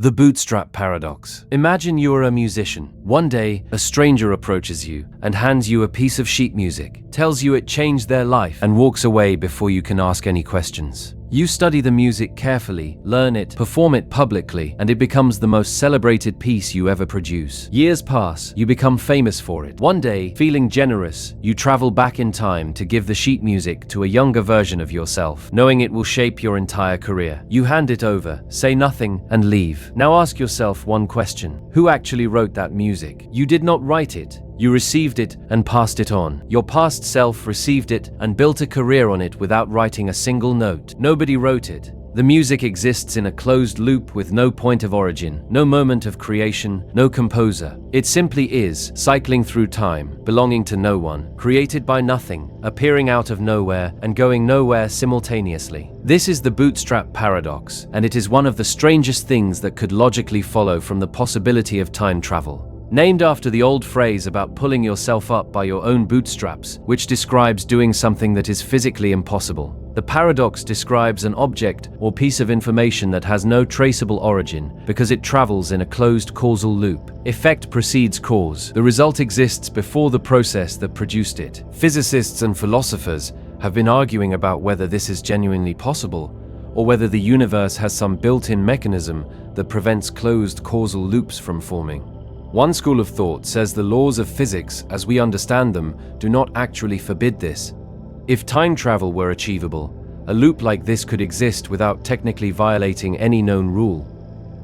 The Bootstrap Paradox. Imagine you are a musician. One day, a stranger approaches you and hands you a piece of sheet music, tells you it changed their life, and walks away before you can ask any questions. You study the music carefully, learn it, perform it publicly, and it becomes the most celebrated piece you ever produce. Years pass, you become famous for it. One day, feeling generous, you travel back in time to give the sheet music to a younger version of yourself, knowing it will shape your entire career. You hand it over, say nothing, and leave. Now ask yourself one question. Who actually wrote that music? You did not write it. You received it and passed it on. Your past self received it and built a career on it without writing a single note. Nobody wrote it. The music exists in a closed loop with no point of origin, no moment of creation, no composer. It simply is, cycling through time, belonging to no one, created by nothing, appearing out of nowhere and going nowhere simultaneously. This is the Bootstrap Paradox, and it is one of the strangest things that could logically follow from the possibility of time travel. Named after the old phrase about pulling yourself up by your own bootstraps, which describes doing something that is physically impossible. The paradox describes an object or piece of information that has no traceable origin because it travels in a closed causal loop. Effect precedes cause. The result exists before the process that produced it. Physicists and philosophers have been arguing about whether this is genuinely possible, or whether the universe has some built-in mechanism that prevents closed causal loops from forming. One school of thought says the laws of physics, as we understand them, do not actually forbid this. If time travel were achievable, a loop like this could exist without technically violating any known rule.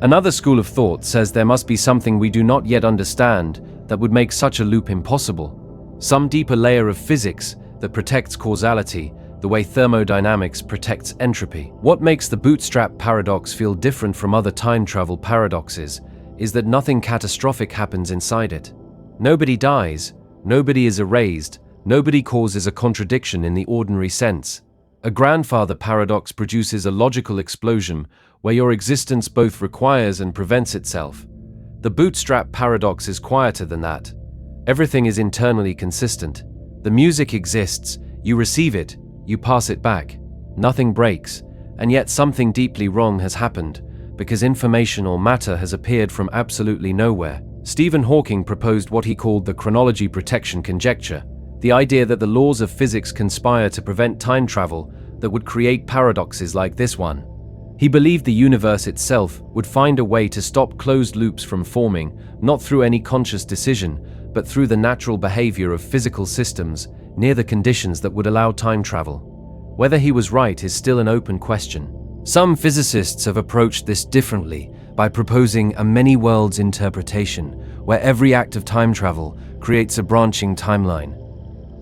Another school of thought says there must be something we do not yet understand that would make such a loop impossible. Some deeper layer of physics that protects causality, the way thermodynamics protects entropy. What makes the Bootstrap Paradox feel different from other time travel paradoxes is that nothing catastrophic happens inside it. Nobody dies, nobody is erased, nobody causes a contradiction in the ordinary sense. A grandfather paradox produces a logical explosion where your existence both requires and prevents itself. The Bootstrap Paradox is quieter than that. Everything is internally consistent. The music exists, you receive it, you pass it back. Nothing breaks, and yet something deeply wrong has happened, because information or matter has appeared from absolutely nowhere. Stephen Hawking proposed what he called the chronology protection conjecture, the idea that the laws of physics conspire to prevent time travel that would create paradoxes like this one. He believed the universe itself would find a way to stop closed loops from forming, not through any conscious decision, but through the natural behavior of physical systems near the conditions that would allow time travel. Whether he was right is still an open question. Some physicists have approached this differently by proposing a many-worlds interpretation, where every act of time travel creates a branching timeline.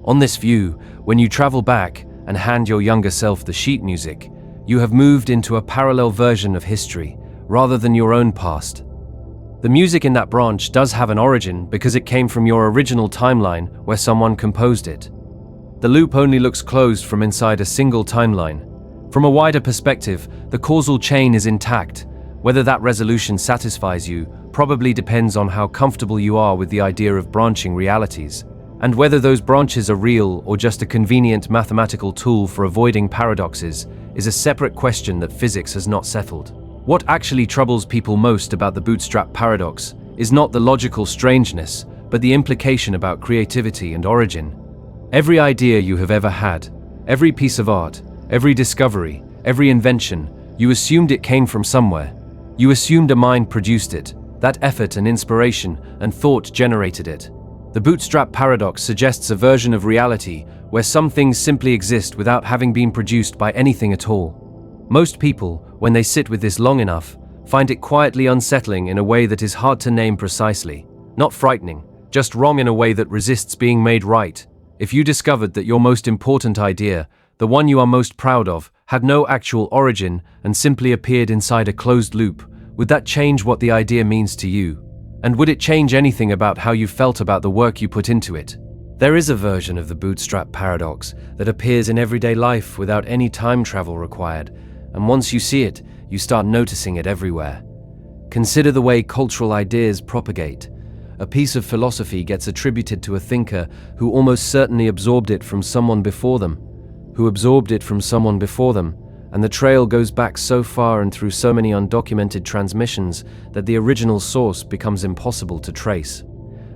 On this view, when you travel back and hand your younger self the sheet music, you have moved into a parallel version of history, rather than your own past. The music in that branch does have an origin because it came from your original timeline where someone composed it. The loop only looks closed from inside a single timeline. From a wider perspective, the causal chain is intact. Whether that resolution satisfies you probably depends on how comfortable you are with the idea of branching realities, and whether those branches are real or just a convenient mathematical tool for avoiding paradoxes is a separate question that physics has not settled. What actually troubles people most about the Bootstrap Paradox is not the logical strangeness, but the implication about creativity and origin. Every idea you have ever had, every piece of art, every discovery, every invention, you assumed it came from somewhere. You assumed a mind produced it, that effort and inspiration and thought generated it. The Bootstrap Paradox suggests a version of reality where some things simply exist without having been produced by anything at all. Most people, when they sit with this long enough, find it quietly unsettling in a way that is hard to name precisely. Not frightening, just wrong in a way that resists being made right. If you discovered that your most important idea, the one you are most proud of, had no actual origin and simply appeared inside a closed loop, would that change what the idea means to you? And would it change anything about how you felt about the work you put into it? There is a version of the Bootstrap Paradox that appears in everyday life without any time travel required, and once you see it, you start noticing it everywhere. Consider the way cultural ideas propagate. A piece of philosophy gets attributed to a thinker who almost certainly absorbed it from someone before them, and the trail goes back so far and through so many undocumented transmissions that the original source becomes impossible to trace.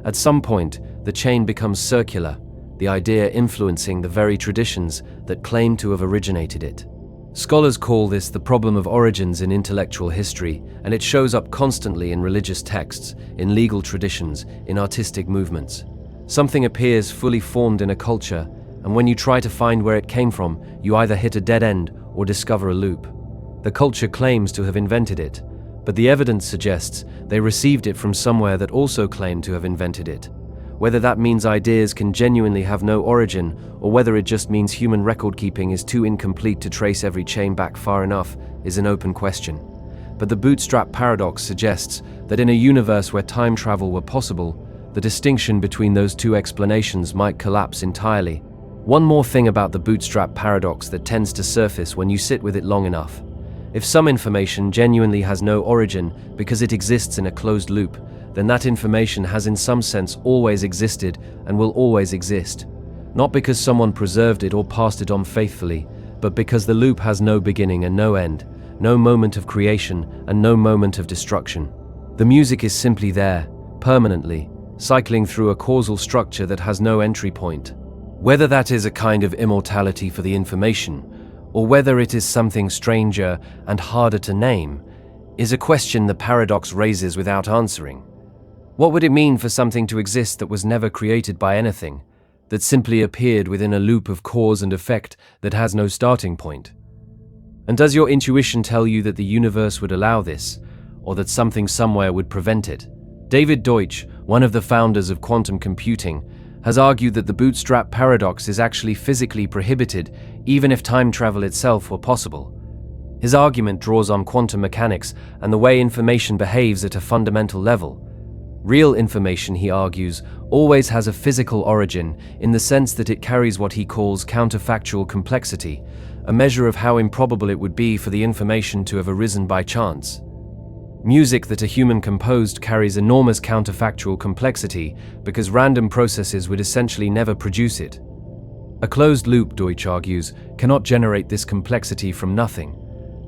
At some point, the chain becomes circular, the idea influencing the very traditions that claim to have originated it. Scholars call this the problem of origins in intellectual history, and it shows up constantly in religious texts, in legal traditions, in artistic movements. Something appears fully formed in a culture, and when you try to find where it came from, you either hit a dead end or discover a loop. The culture claims to have invented it, but the evidence suggests they received it from somewhere that also claimed to have invented it. Whether that means ideas can genuinely have no origin, or whether it just means human record-keeping is too incomplete to trace every chain back far enough, is an open question. But the Bootstrap Paradox suggests that in a universe where time travel were possible, the distinction between those two explanations might collapse entirely. One more thing about the Bootstrap Paradox that tends to surface when you sit with it long enough. If some information genuinely has no origin because it exists in a closed loop, then that information has in some sense always existed and will always exist. Not because someone preserved it or passed it on faithfully, but because the loop has no beginning and no end, no moment of creation and no moment of destruction. The music is simply there, permanently, cycling through a causal structure that has no entry point. Whether that is a kind of immortality for the information, or whether it is something stranger and harder to name, is a question the paradox raises without answering. What would it mean for something to exist that was never created by anything, that simply appeared within a loop of cause and effect that has no starting point? And does your intuition tell you that the universe would allow this, or that something somewhere would prevent it? David Deutsch, one of the founders of quantum computing, has argued that the Bootstrap Paradox is actually physically prohibited even if time travel itself were possible. His argument draws on quantum mechanics and the way information behaves at a fundamental level. Real information, he argues, always has a physical origin in the sense that it carries what he calls counterfactual complexity, a measure of how improbable it would be for the information to have arisen by chance. Music that a human composed carries enormous counterfactual complexity because random processes would essentially never produce it. A closed loop, Deutsch argues, cannot generate this complexity from nothing.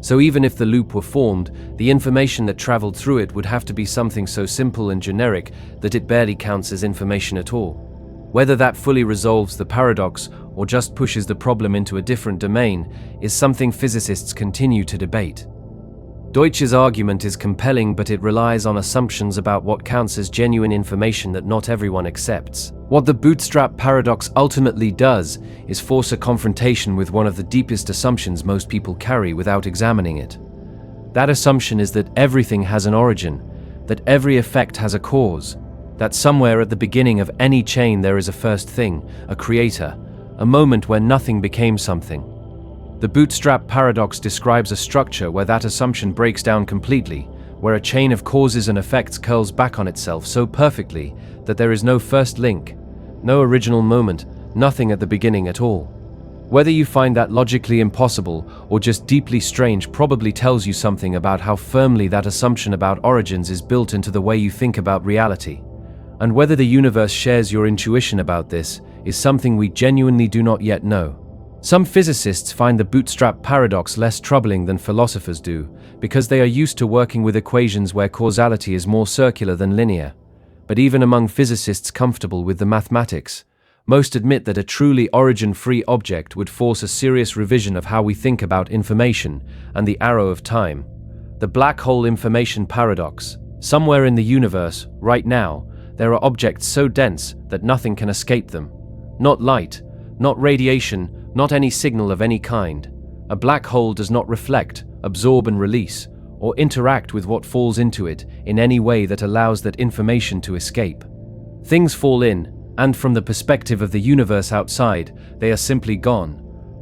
So even if the loop were formed, the information that traveled through it would have to be something so simple and generic that it barely counts as information at all. Whether that fully resolves the paradox or just pushes the problem into a different domain is something physicists continue to debate. Deutsch's argument is compelling, but it relies on assumptions about what counts as genuine information that not everyone accepts. What the Bootstrap Paradox ultimately does is force a confrontation with one of the deepest assumptions most people carry without examining it. That assumption is that everything has an origin, that every effect has a cause, that somewhere at the beginning of any chain there is a first thing, a creator, a moment where nothing became something. The Bootstrap Paradox describes a structure where that assumption breaks down completely, where a chain of causes and effects curls back on itself so perfectly that there is no first link, no original moment, nothing at the beginning at all. Whether you find that logically impossible or just deeply strange probably tells you something about how firmly that assumption about origins is built into the way you think about reality. And whether the universe shares your intuition about this is something we genuinely do not yet know. Some physicists find the Bootstrap Paradox less troubling than philosophers do, because they are used to working with equations where causality is more circular than linear. But even among physicists comfortable with the mathematics, most admit that a truly origin-free object would force a serious revision of how we think about information and the arrow of time. The black hole information paradox. Somewhere in the universe, right now, there are objects so dense that nothing can escape them. Not light, not radiation, not any signal of any kind. A black hole does not reflect, absorb and release, or interact with what falls into it in any way that allows that information to escape. Things fall in, and from the perspective of the universe outside, they are simply gone.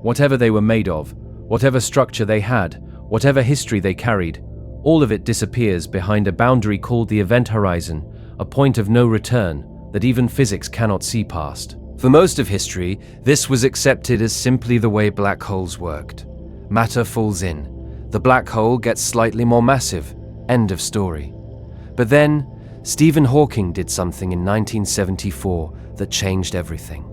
Whatever they were made of, whatever structure they had, whatever history they carried, all of it disappears behind a boundary called the event horizon, a point of no return that even physics cannot see past. For most of history, this was accepted as simply the way black holes worked. Matter falls in. The black hole gets slightly more massive. End of story. But then, Stephen Hawking did something in 1974 that changed everything.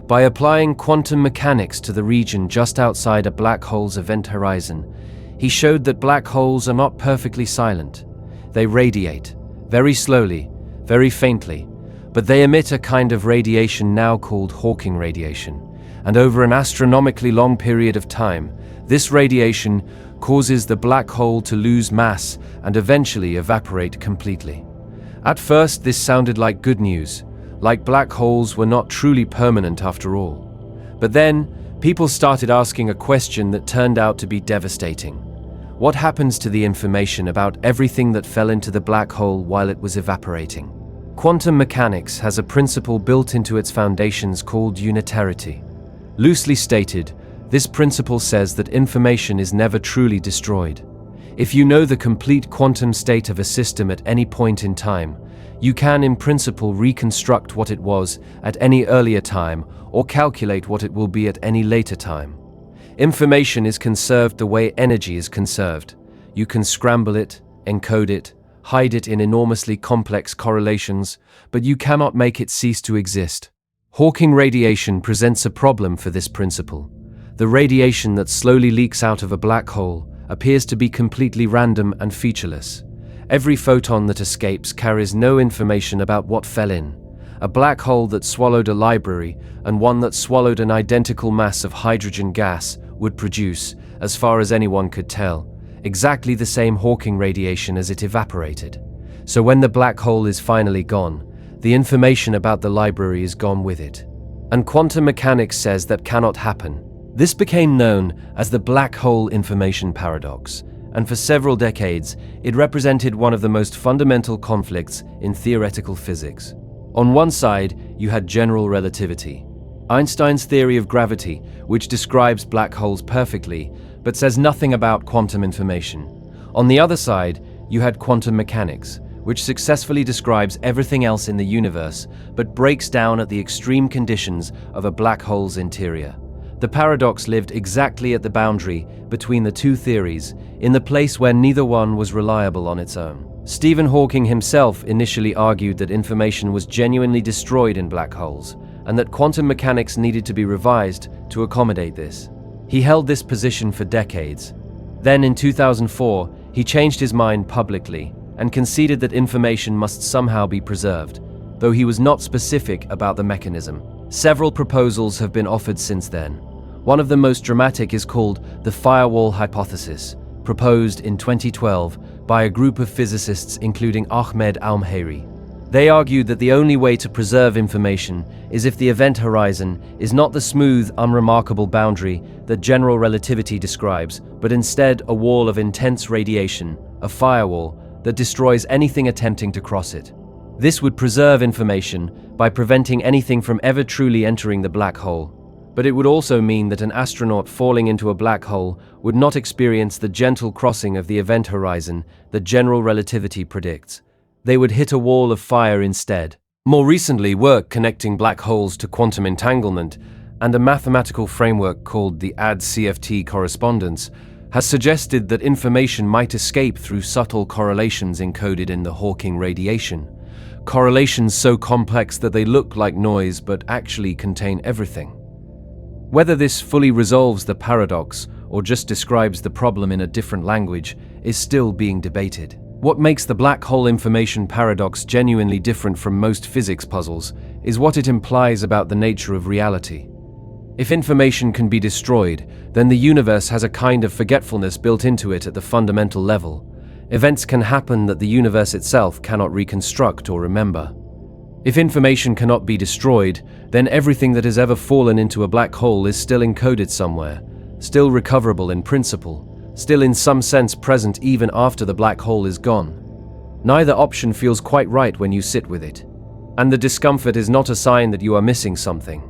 By applying quantum mechanics to the region just outside a black hole's event horizon, he showed that black holes are not perfectly silent. They radiate, very slowly, very faintly, but they emit a kind of radiation now called Hawking radiation, and over an astronomically long period of time, this radiation causes the black hole to lose mass and eventually evaporate completely. At first, this sounded like good news, like black holes were not truly permanent after all. But then, people started asking a question that turned out to be devastating. What happens to the information about everything that fell into the black hole while it was evaporating? Quantum mechanics has a principle built into its foundations called unitarity. Loosely stated, this principle says that information is never truly destroyed. If you know the complete quantum state of a system at any point in time, you can in principle reconstruct what it was at any earlier time or calculate what it will be at any later time. Information is conserved the way energy is conserved. You can scramble it, encode it, hide it in enormously complex correlations, but you cannot make it cease to exist. Hawking radiation presents a problem for this principle. The radiation that slowly leaks out of a black hole appears to be completely random and featureless. Every photon that escapes carries no information about what fell in. A black hole that swallowed a library and one that swallowed an identical mass of hydrogen gas would produce, as far as anyone could tell, exactly the same Hawking radiation as it evaporated. So when the black hole is finally gone, the information about the library is gone with it. And quantum mechanics says that cannot happen. This became known as the black hole information paradox, and for several decades, it represented one of the most fundamental conflicts in theoretical physics. On one side, you had general relativity, Einstein's theory of gravity, which describes black holes perfectly, but says nothing about quantum information. On the other side, you had quantum mechanics, which successfully describes everything else in the universe, but breaks down at the extreme conditions of a black hole's interior. The paradox lived exactly at the boundary between the two theories, in the place where neither one was reliable on its own. Stephen Hawking himself initially argued that information was genuinely destroyed in black holes, and that quantum mechanics needed to be revised to accommodate this. He held this position for decades. Then in 2004, he changed his mind publicly and conceded that information must somehow be preserved, though he was not specific about the mechanism. Several proposals have been offered since then. One of the most dramatic is called the firewall hypothesis, proposed in 2012 by a group of physicists including Ahmed Almheiri. They argued that the only way to preserve information is if the event horizon is not the smooth, unremarkable boundary that general relativity describes, but instead a wall of intense radiation, a firewall that destroys anything attempting to cross it. This would preserve information by preventing anything from ever truly entering the black hole. But it would also mean that an astronaut falling into a black hole would not experience the gentle crossing of the event horizon that general relativity predicts. They would hit a wall of fire instead. More recently, work connecting black holes to quantum entanglement and a mathematical framework called the AD-CFT correspondence has suggested that information might escape through subtle correlations encoded in the Hawking radiation. Correlations so complex that they look like noise but actually contain everything. Whether this fully resolves the paradox or just describes the problem in a different language is still being debated. What makes the black hole information paradox genuinely different from most physics puzzles is what it implies about the nature of reality. If information can be destroyed, then the universe has a kind of forgetfulness built into it at the fundamental level. Events can happen that the universe itself cannot reconstruct or remember. If information cannot be destroyed, then everything that has ever fallen into a black hole is still encoded somewhere, still recoverable in principle, still in some sense present even after the black hole is gone. Neither option feels quite right when you sit with it. And the discomfort is not a sign that you are missing something.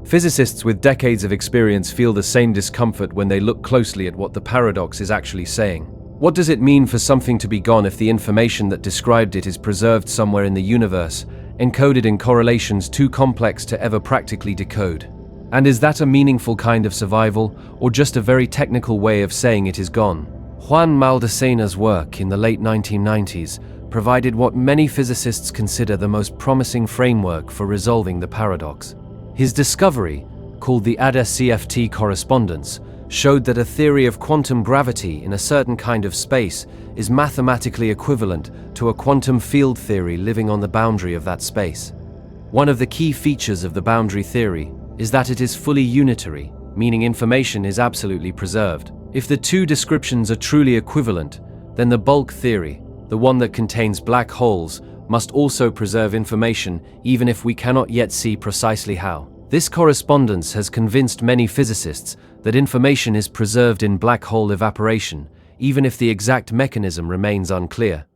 Physicists with decades of experience feel the same discomfort when they look closely at what the paradox is actually saying. What does it mean for something to be gone if the information that described it is preserved somewhere in the universe, encoded in correlations too complex to ever practically decode? And is that a meaningful kind of survival, or just a very technical way of saying it is gone? Juan Maldacena's work in the late 1990s provided what many physicists consider the most promising framework for resolving the paradox. His discovery called the ADA-CFT correspondence, showed that a theory of quantum gravity in a certain kind of space is mathematically equivalent to a quantum field theory living on the boundary of that space. One of the key features of the boundary theory is that it is fully unitary, meaning information is absolutely preserved. If the two descriptions are truly equivalent, then the bulk theory, the one that contains black holes, must also preserve information even if we cannot yet see precisely how. This correspondence has convinced many physicists that information is preserved in black hole evaporation, even if the exact mechanism remains unclear.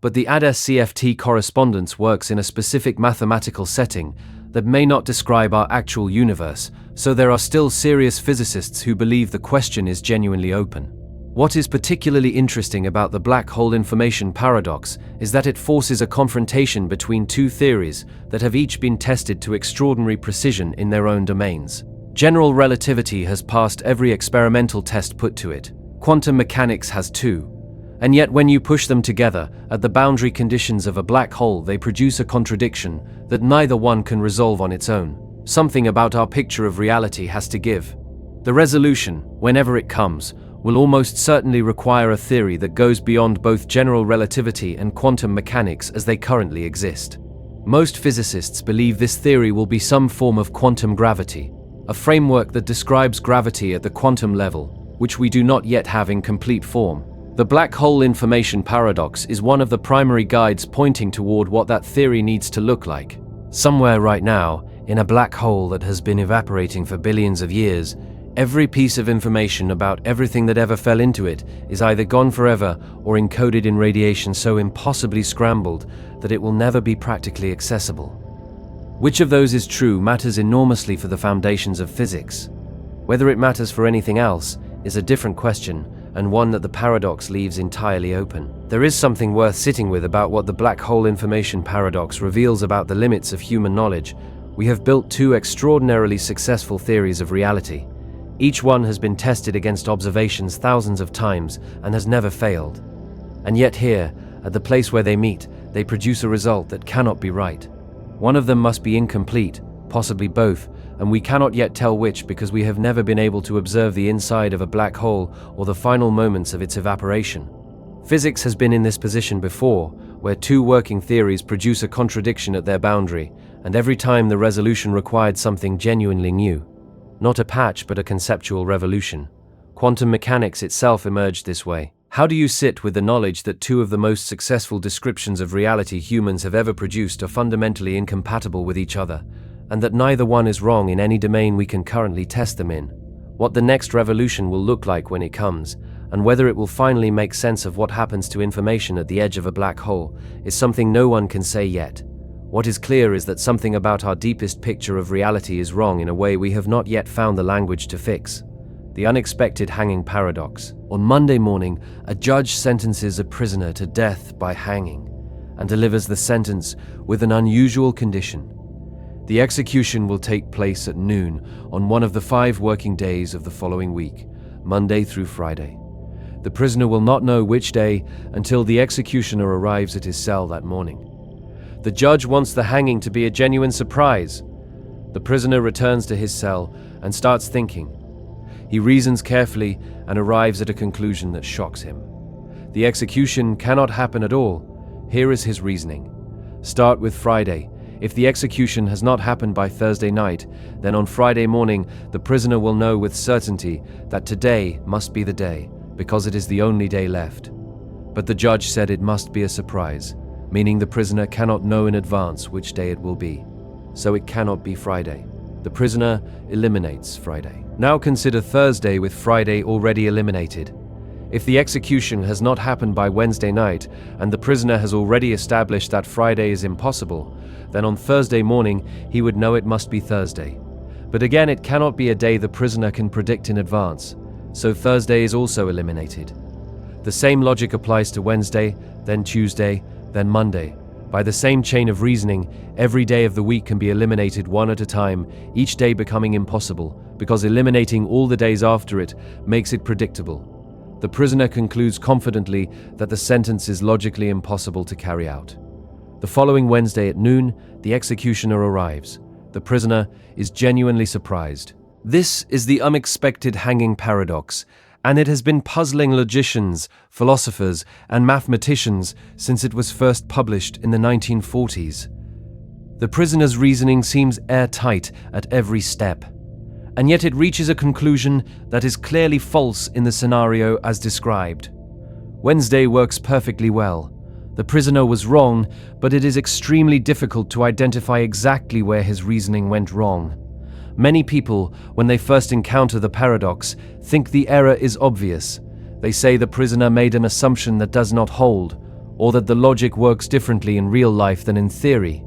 But the ADA-CFT correspondence works in a specific mathematical setting that may not describe our actual universe, so there are still serious physicists who believe the question is genuinely open. What is particularly interesting about the black hole information paradox is that it forces a confrontation between two theories that have each been tested to extraordinary precision in their own domains. General relativity has passed every experimental test put to it. Quantum mechanics has too. And yet when you push them together at the boundary conditions of a black hole, they produce a contradiction that neither one can resolve on its own. Something about our picture of reality has to give. The resolution, whenever it comes, will almost certainly require a theory that goes beyond both general relativity and quantum mechanics as they currently exist. Most physicists believe this theory will be some form of quantum gravity, a framework that describes gravity at the quantum level, which we do not yet have in complete form. The black hole information paradox is one of the primary guides pointing toward what that theory needs to look like. Somewhere right now, in a black hole that has been evaporating for billions of years, every piece of information about everything that ever fell into it is either gone forever or encoded in radiation so impossibly scrambled that it will never be practically accessible. Which of those is true matters enormously for the foundations of physics. Whether it matters for anything else is a different question, and one that the paradox leaves entirely open. There is something worth sitting with about what the black hole information paradox reveals about the limits of human knowledge. We have built two extraordinarily successful theories of reality. Each one has been tested against observations thousands of times and has never failed. And yet here, at the place where they meet, they produce a result that cannot be right. One of them must be incomplete, possibly both, and we cannot yet tell which because we have never been able to observe the inside of a black hole or the final moments of its evaporation. Physics has been in this position before, where two working theories produce a contradiction at their boundary, and every time the resolution required something genuinely new. Not a patch, but a conceptual revolution. Quantum mechanics itself emerged this way. How do you sit with the knowledge that two of the most successful descriptions of reality humans have ever produced are fundamentally incompatible with each other, and that neither one is wrong in any domain we can currently test them in? What the next revolution will look like when it comes, and whether it will finally make sense of what happens to information at the edge of a black hole, is something no one can say yet. What is clear is that something about our deepest picture of reality is wrong in a way we have not yet found the language to fix. The unexpected hanging paradox. On Monday morning, a judge sentences a prisoner to death by hanging, and delivers the sentence with an unusual condition. The execution will take place at noon on one of the 5 working days of the following week, Monday through Friday. The prisoner will not know which day until the executioner arrives at his cell that morning. The judge wants the hanging to be a genuine surprise. The prisoner returns to his cell and starts thinking. He reasons carefully and arrives at a conclusion that shocks him. The execution cannot happen at all. Here is his reasoning. Start with Friday. If the execution has not happened by Thursday night, then on Friday morning the prisoner will know with certainty that today must be the day, because it is the only day left. But the judge said it must be a surprise, meaning the prisoner cannot know in advance which day it will be. So it cannot be Friday. The prisoner eliminates Friday. Now consider Thursday with Friday already eliminated. If the execution has not happened by Wednesday night, and the prisoner has already established that Friday is impossible, then on Thursday morning he would know it must be Thursday. But again, it cannot be a day the prisoner can predict in advance, so Thursday is also eliminated. The same logic applies to Wednesday, then Tuesday, then Monday. By the same chain of reasoning, every day of the week can be eliminated one at a time, each day becoming impossible, because eliminating all the days after it makes it predictable. The prisoner concludes confidently that the sentence is logically impossible to carry out. The following Wednesday at noon, the executioner arrives. The prisoner is genuinely surprised. This is the unexpected hanging paradox, and it has been puzzling logicians, philosophers, and mathematicians since it was first published in the 1940s. The prisoner's reasoning seems airtight at every step, and yet it reaches a conclusion that is clearly false in the scenario as described. Wednesday works perfectly well. The prisoner was wrong, but it is extremely difficult to identify exactly where his reasoning went wrong. Many people, when they first encounter the paradox, think the error is obvious. They say the prisoner made an assumption that does not hold, or that the logic works differently in real life than in theory.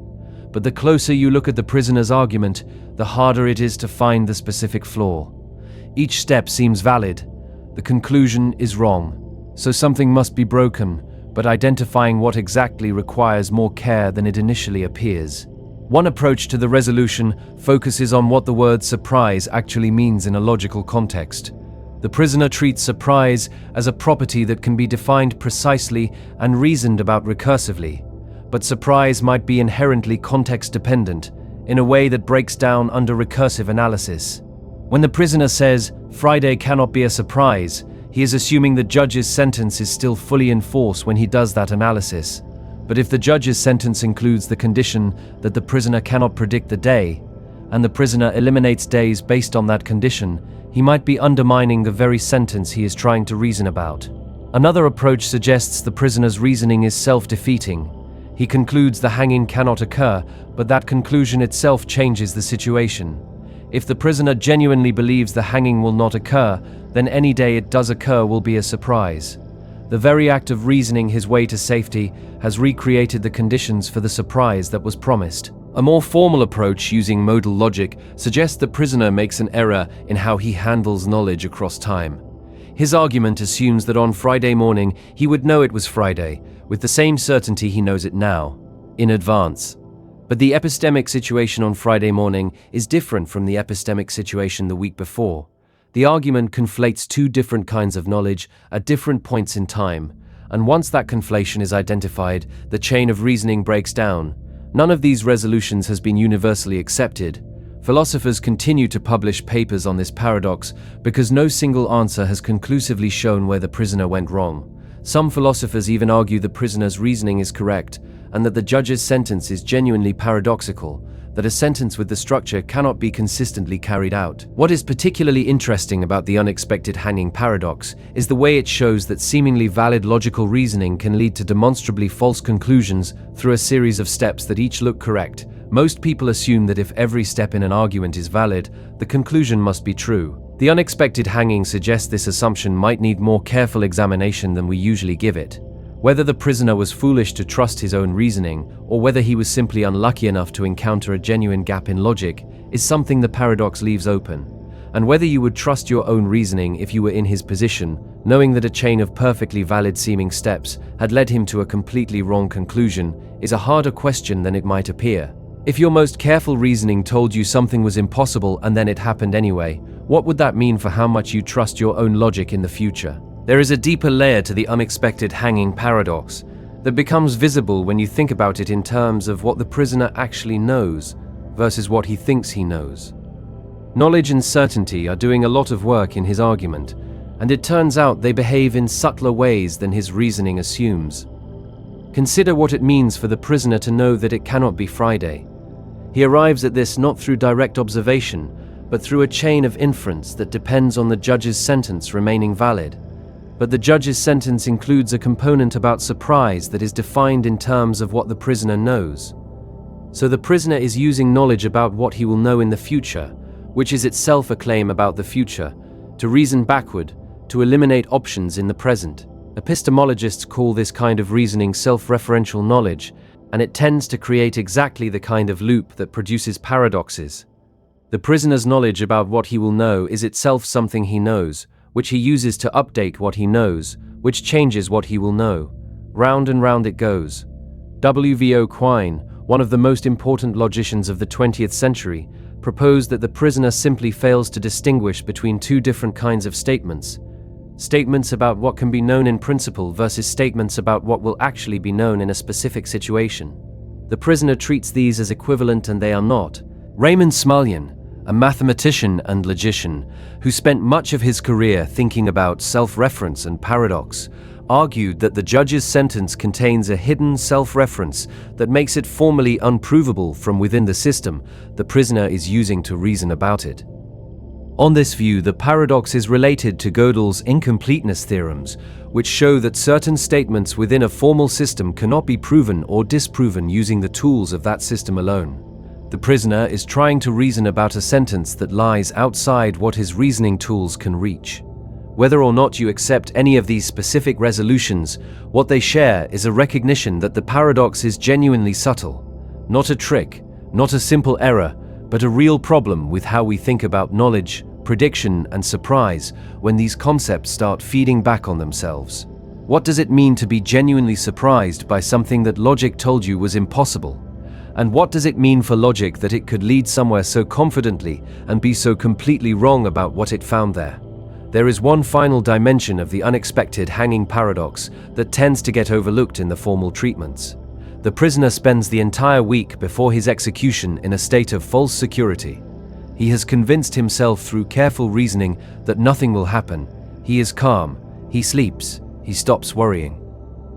But the closer you look at the prisoner's argument, the harder it is to find the specific flaw. Each step seems valid. The conclusion is wrong. So something must be broken, but identifying what exactly requires more care than it initially appears. One approach to the resolution focuses on what the word surprise actually means in a logical context. The prisoner treats surprise as a property that can be defined precisely and reasoned about recursively, but surprise might be inherently context-dependent in a way that breaks down under recursive analysis. When the prisoner says, "Friday cannot be a surprise," he is assuming the judge's sentence is still fully in force when he does that analysis. But if the judge's sentence includes the condition that the prisoner cannot predict the day, and the prisoner eliminates days based on that condition, he might be undermining the very sentence he is trying to reason about. Another approach suggests the prisoner's reasoning is self-defeating. He concludes the hanging cannot occur, but that conclusion itself changes the situation. If the prisoner genuinely believes the hanging will not occur, then any day it does occur will be a surprise. The very act of reasoning his way to safety has recreated the conditions for the surprise that was promised. A more formal approach using modal logic suggests the prisoner makes an error in how he handles knowledge across time. His argument assumes that on Friday morning he would know it was Friday, with the same certainty he knows it now, in advance. But the epistemic situation on Friday morning is different from the epistemic situation the week before. The argument conflates two different kinds of knowledge at different points in time, and once that conflation is identified, the chain of reasoning breaks down. None of these resolutions has been universally accepted. Philosophers continue to publish papers on this paradox because no single answer has conclusively shown where the prisoner went wrong. Some philosophers even argue the prisoner's reasoning is correct, and that the judge's sentence is genuinely paradoxical, that a sentence with the structure cannot be consistently carried out. What is particularly interesting about the unexpected hanging paradox is the way it shows that seemingly valid logical reasoning can lead to demonstrably false conclusions through a series of steps that each look correct. Most people assume that if every step in an argument is valid, the conclusion must be true. The unexpected hanging suggests this assumption might need more careful examination than we usually give it. Whether the prisoner was foolish to trust his own reasoning, or whether he was simply unlucky enough to encounter a genuine gap in logic, is something the paradox leaves open. And whether you would trust your own reasoning if you were in his position, knowing that a chain of perfectly valid-seeming steps had led him to a completely wrong conclusion, is a harder question than it might appear. If your most careful reasoning told you something was impossible and then it happened anyway, what would that mean for how much you trust your own logic in the future? There is a deeper layer to the unexpected hanging paradox that becomes visible when you think about it in terms of what the prisoner actually knows versus what he thinks he knows. Knowledge and certainty are doing a lot of work in his argument, and it turns out they behave in subtler ways than his reasoning assumes. Consider what it means for the prisoner to know that it cannot be Friday. He arrives at this not through direct observation, but through a chain of inference that depends on the judge's sentence remaining valid. But the judge's sentence includes a component about surprise that is defined in terms of what the prisoner knows. So the prisoner is using knowledge about what he will know in the future, which is itself a claim about the future, to reason backward, to eliminate options in the present. Epistemologists call this kind of reasoning self-referential knowledge, and it tends to create exactly the kind of loop that produces paradoxes. The prisoner's knowledge about what he will know is itself something he knows, which he uses to update what he knows, which changes what he will know. Round and round it goes. W.V.O. Quine, one of the most important logicians of the 20th century, proposed that the prisoner simply fails to distinguish between two different kinds of statements. Statements about what can be known in principle versus statements about what will actually be known in a specific situation. The prisoner treats these as equivalent and they are not. Raymond Smullyan, a mathematician and logician who spent much of his career thinking about self-reference and paradox, argued that the judge's sentence contains a hidden self-reference that makes it formally unprovable from within the system the prisoner is using to reason about it. On this view, the paradox is related to Gödel's incompleteness theorems, which show that certain statements within a formal system cannot be proven or disproven using the tools of that system alone. The prisoner is trying to reason about a sentence that lies outside what his reasoning tools can reach. Whether or not you accept any of these specific resolutions, what they share is a recognition that the paradox is genuinely subtle, not a trick, not a simple error, but a real problem with how we think about knowledge, prediction, and surprise when these concepts start feeding back on themselves. What does it mean to be genuinely surprised by something that logic told you was impossible? And what does it mean for logic that it could lead somewhere so confidently and be so completely wrong about what it found there? There is one final dimension of the unexpected hanging paradox that tends to get overlooked in the formal treatments. The prisoner spends the entire week before his execution in a state of false security. He has convinced himself through careful reasoning that nothing will happen. He is calm, he sleeps, he stops worrying.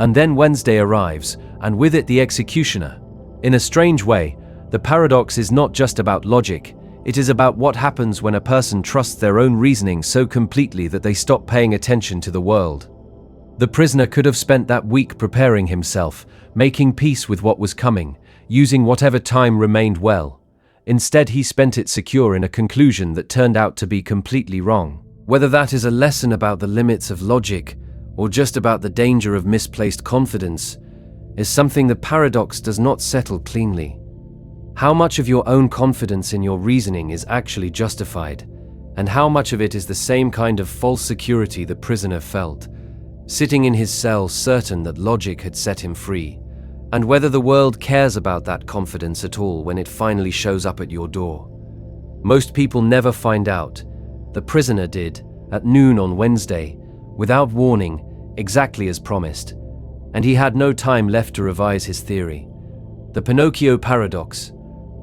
And then Wednesday arrives, and with it the executioner. In a strange way, the paradox is not just about logic. It is about what happens when a person trusts their own reasoning so completely that they stop paying attention to the world. The prisoner could have spent that week preparing himself, making peace with what was coming, using whatever time remained well. Instead, he spent it secure in a conclusion that turned out to be completely wrong. Whether that is a lesson about the limits of logic, or just about the danger of misplaced confidence, is something the paradox does not settle cleanly. How much of your own confidence in your reasoning is actually justified, and how much of it is the same kind of false security the prisoner felt, sitting in his cell certain that logic had set him free, and whether the world cares about that confidence at all when it finally shows up at your door. Most people never find out. The prisoner did, at noon on Wednesday, without warning, exactly as promised, and he had no time left to revise his theory. The Pinocchio Paradox.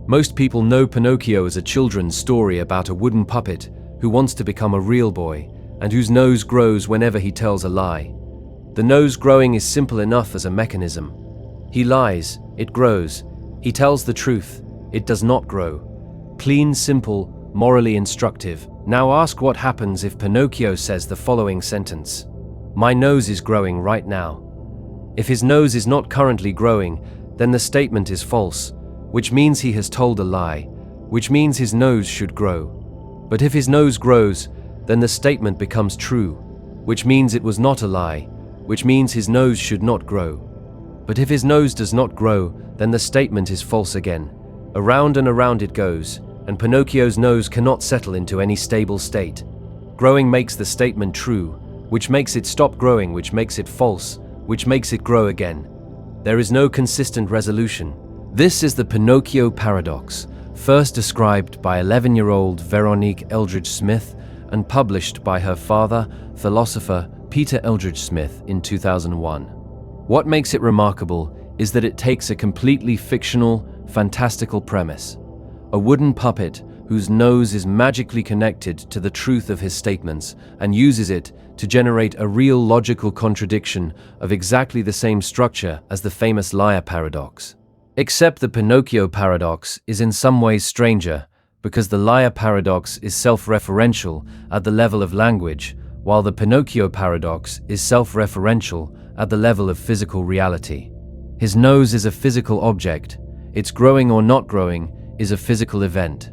Most people know Pinocchio as a children's story about a wooden puppet who wants to become a real boy and whose nose grows whenever he tells a lie. The nose growing is simple enough as a mechanism. He lies, it grows. He tells the truth, it does not grow. Clean, simple, morally instructive. Now ask what happens if Pinocchio says the following sentence: "My nose is growing right now." If his nose is not currently growing, then the statement is false, which means he has told a lie, which means his nose should grow. But if his nose grows, then the statement becomes true, which means it was not a lie, which means his nose should not grow. But if his nose does not grow, then the statement is false again. Around and around it goes, and Pinocchio's nose cannot settle into any stable state. Growing makes the statement true, which makes it stop growing, which makes it false, which makes it grow again. There is no consistent resolution. This is the Pinocchio Paradox, first described by 11-year-old Veronique Eldridge Smith and published by her father, philosopher Peter Eldridge Smith, in 2001. What makes it remarkable is that it takes a completely fictional, fantastical premise: a wooden puppet whose nose is magically connected to the truth of his statements, and uses it to generate a real logical contradiction of exactly the same structure as the famous liar paradox. Except the Pinocchio paradox is in some ways stranger, because the liar paradox is self-referential at the level of language, while the Pinocchio paradox is self-referential at the level of physical reality. His nose is a physical object. Its growing or not growing is a physical event.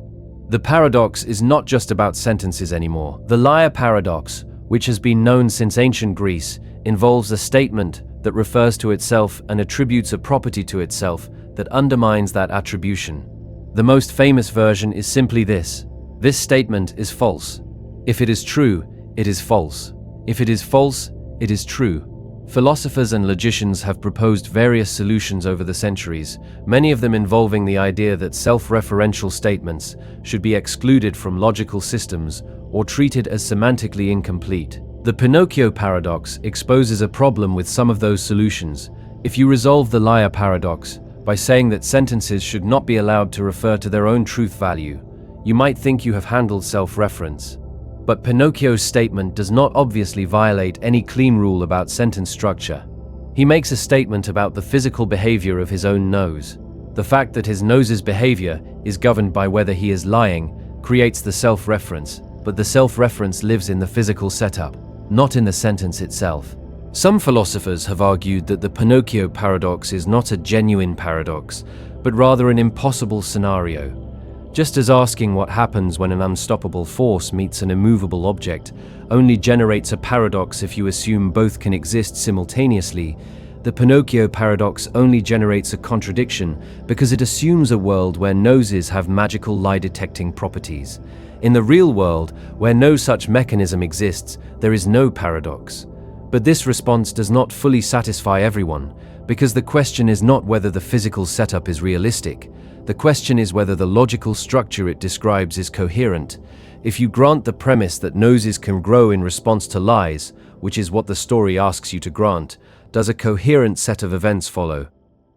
The paradox is not just about sentences anymore. The liar paradox, which has been known since ancient Greece, involves a statement that refers to itself and attributes a property to itself that undermines that attribution. The most famous version is simply this: this statement is false. If it is true, it is false. If it is false, it is true. Philosophers and logicians have proposed various solutions over the centuries, many of them involving the idea that self-referential statements should be excluded from logical systems or treated as semantically incomplete. The Pinocchio paradox exposes a problem with some of those solutions. If you resolve the liar paradox by saying that sentences should not be allowed to refer to their own truth value, you might think you have handled self-reference. But Pinocchio's statement does not obviously violate any clean rule about sentence structure. He makes a statement about the physical behavior of his own nose. The fact that his nose's behavior is governed by whether he is lying creates the self-reference, but the self-reference lives in the physical setup, not in the sentence itself. Some philosophers have argued that the Pinocchio paradox is not a genuine paradox, but rather an impossible scenario. Just as asking what happens when an unstoppable force meets an immovable object only generates a paradox if you assume both can exist simultaneously, the Pinocchio paradox only generates a contradiction because it assumes a world where noses have magical lie-detecting properties. In the real world, where no such mechanism exists, there is no paradox. But this response does not fully satisfy everyone, because the question is not whether the physical setup is realistic. The question is whether the logical structure it describes is coherent. If you grant the premise that noses can grow in response to lies, which is what the story asks you to grant, does a coherent set of events follow?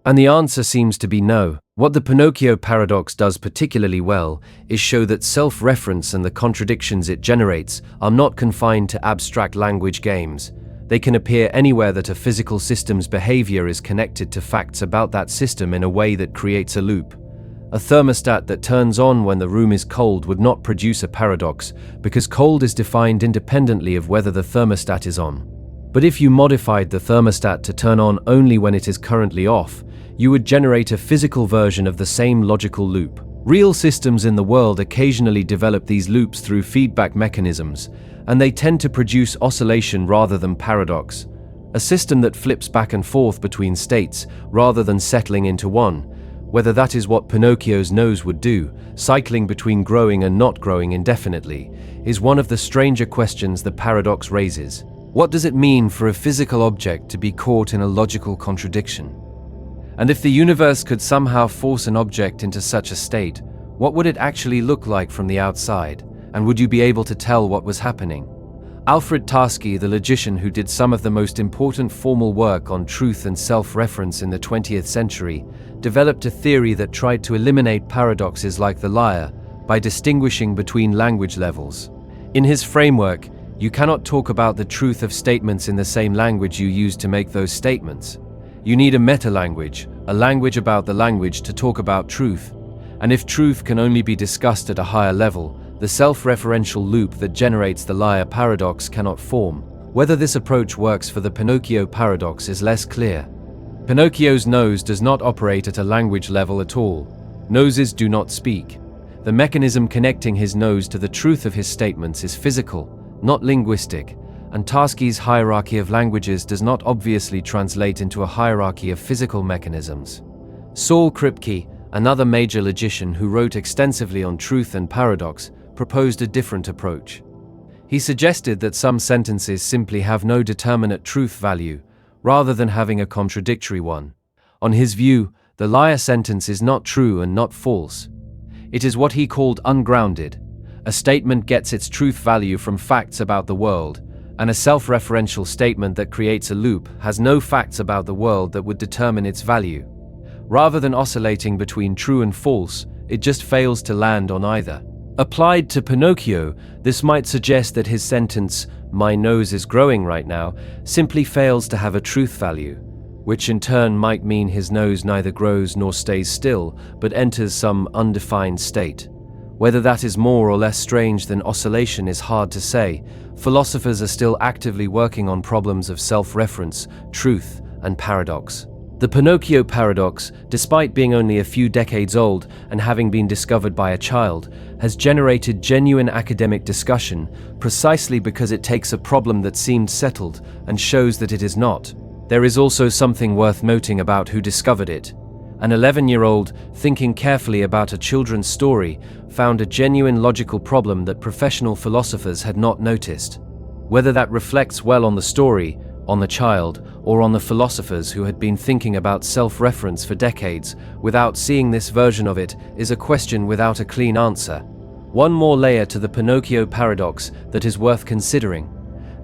And the answer seems to be no. What the Pinocchio paradox does particularly well is show that self-reference and the contradictions it generates are not confined to abstract language games. They can appear anywhere that a physical system's behavior is connected to facts about that system in a way that creates a loop. A thermostat that turns on when the room is cold would not produce a paradox, because cold is defined independently of whether the thermostat is on. But if you modified the thermostat to turn on only when it is currently off, you would generate a physical version of the same logical loop. Real systems in the world occasionally develop these loops through feedback mechanisms, and they tend to produce oscillation rather than paradox. A system that flips back and forth between states rather than settling into one, whether that is what Pinocchio's nose would do, cycling between growing and not growing indefinitely, is one of the stranger questions the paradox raises. What does it mean for a physical object to be caught in a logical contradiction? And if the universe could somehow force an object into such a state, what would it actually look like from the outside? And would you be able to tell what was happening? Alfred Tarski, the logician who did some of the most important formal work on truth and self-reference in the 20th century, developed a theory that tried to eliminate paradoxes like the liar by distinguishing between language levels. In his framework, you cannot talk about the truth of statements in the same language you use to make those statements. You need a meta-language, a language about the language to talk about truth. And if truth can only be discussed at a higher level, the self-referential loop that generates the liar paradox cannot form. Whether this approach works for the Pinocchio paradox is less clear. Pinocchio's nose does not operate at a language level at all. Noses do not speak. The mechanism connecting his nose to the truth of his statements is physical, not linguistic, and Tarski's hierarchy of languages does not obviously translate into a hierarchy of physical mechanisms. Saul Kripke, another major logician who wrote extensively on truth and paradox, proposed a different approach. He suggested that some sentences simply have no determinate truth value, rather than having a contradictory one. On his view, the liar sentence is not true and not false. It is what he called ungrounded. A statement gets its truth value from facts about the world, and a self-referential statement that creates a loop has no facts about the world that would determine its value. Rather than oscillating between true and false, it just fails to land on either. Applied to Pinocchio, this might suggest that his sentence, "My nose is growing right now," simply fails to have a truth value, which in turn might mean his nose neither grows nor stays still, but enters some undefined state. Whether that is more or less strange than oscillation is hard to say. Philosophers are still actively working on problems of self-reference, truth, and paradox. The Pinocchio paradox, despite being only a few decades old and having been discovered by a child, has generated genuine academic discussion precisely because it takes a problem that seemed settled and shows that it is not. There is also something worth noting about who discovered it. An 11-year-old, thinking carefully about a children's story, found a genuine logical problem that professional philosophers had not noticed. Whether that reflects well on the story, on the child, or on the philosophers who had been thinking about self-reference for decades without seeing this version of it is a question without a clean answer. One more layer to the Pinocchio paradox that is worth considering.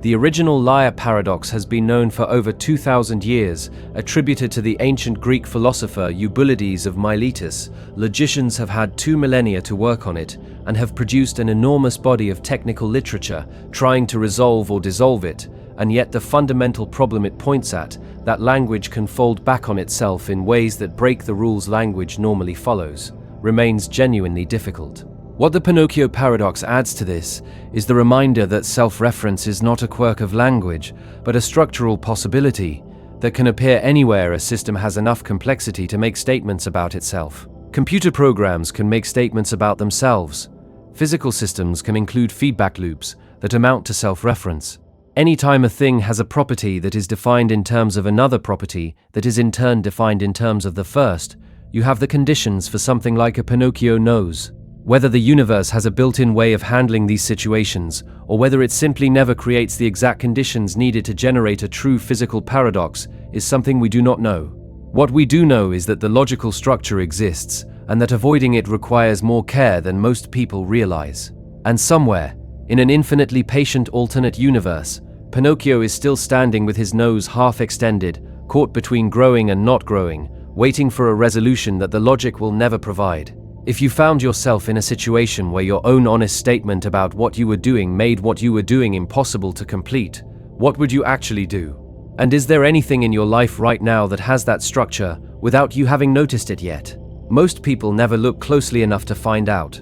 The original liar paradox has been known for over 2,000 years, attributed to the ancient Greek philosopher Eubulides of Miletus. Logicians have had 2 millennia to work on it, and have produced an enormous body of technical literature trying to resolve or dissolve it, and yet the fundamental problem it points at, that language can fold back on itself in ways that break the rules language normally follows, remains genuinely difficult. What the Pinocchio Paradox adds to this is the reminder that self-reference is not a quirk of language, but a structural possibility that can appear anywhere a system has enough complexity to make statements about itself. Computer programs can make statements about themselves. Physical systems can include feedback loops that amount to self-reference. Anytime a thing has a property that is defined in terms of another property that is in turn defined in terms of the first, you have the conditions for something like a Pinocchio nose. Whether the universe has a built-in way of handling these situations, or whether it simply never creates the exact conditions needed to generate a true physical paradox, is something we do not know. What we do know is that the logical structure exists, and that avoiding it requires more care than most people realize. And somewhere, in an infinitely patient alternate universe, Pinocchio is still standing with his nose half extended, caught between growing and not growing, waiting for a resolution that the logic will never provide. If you found yourself in a situation where your own honest statement about what you were doing made what you were doing impossible to complete, what would you actually do? And is there anything in your life right now that has that structure without you having noticed it yet? Most people never look closely enough to find out.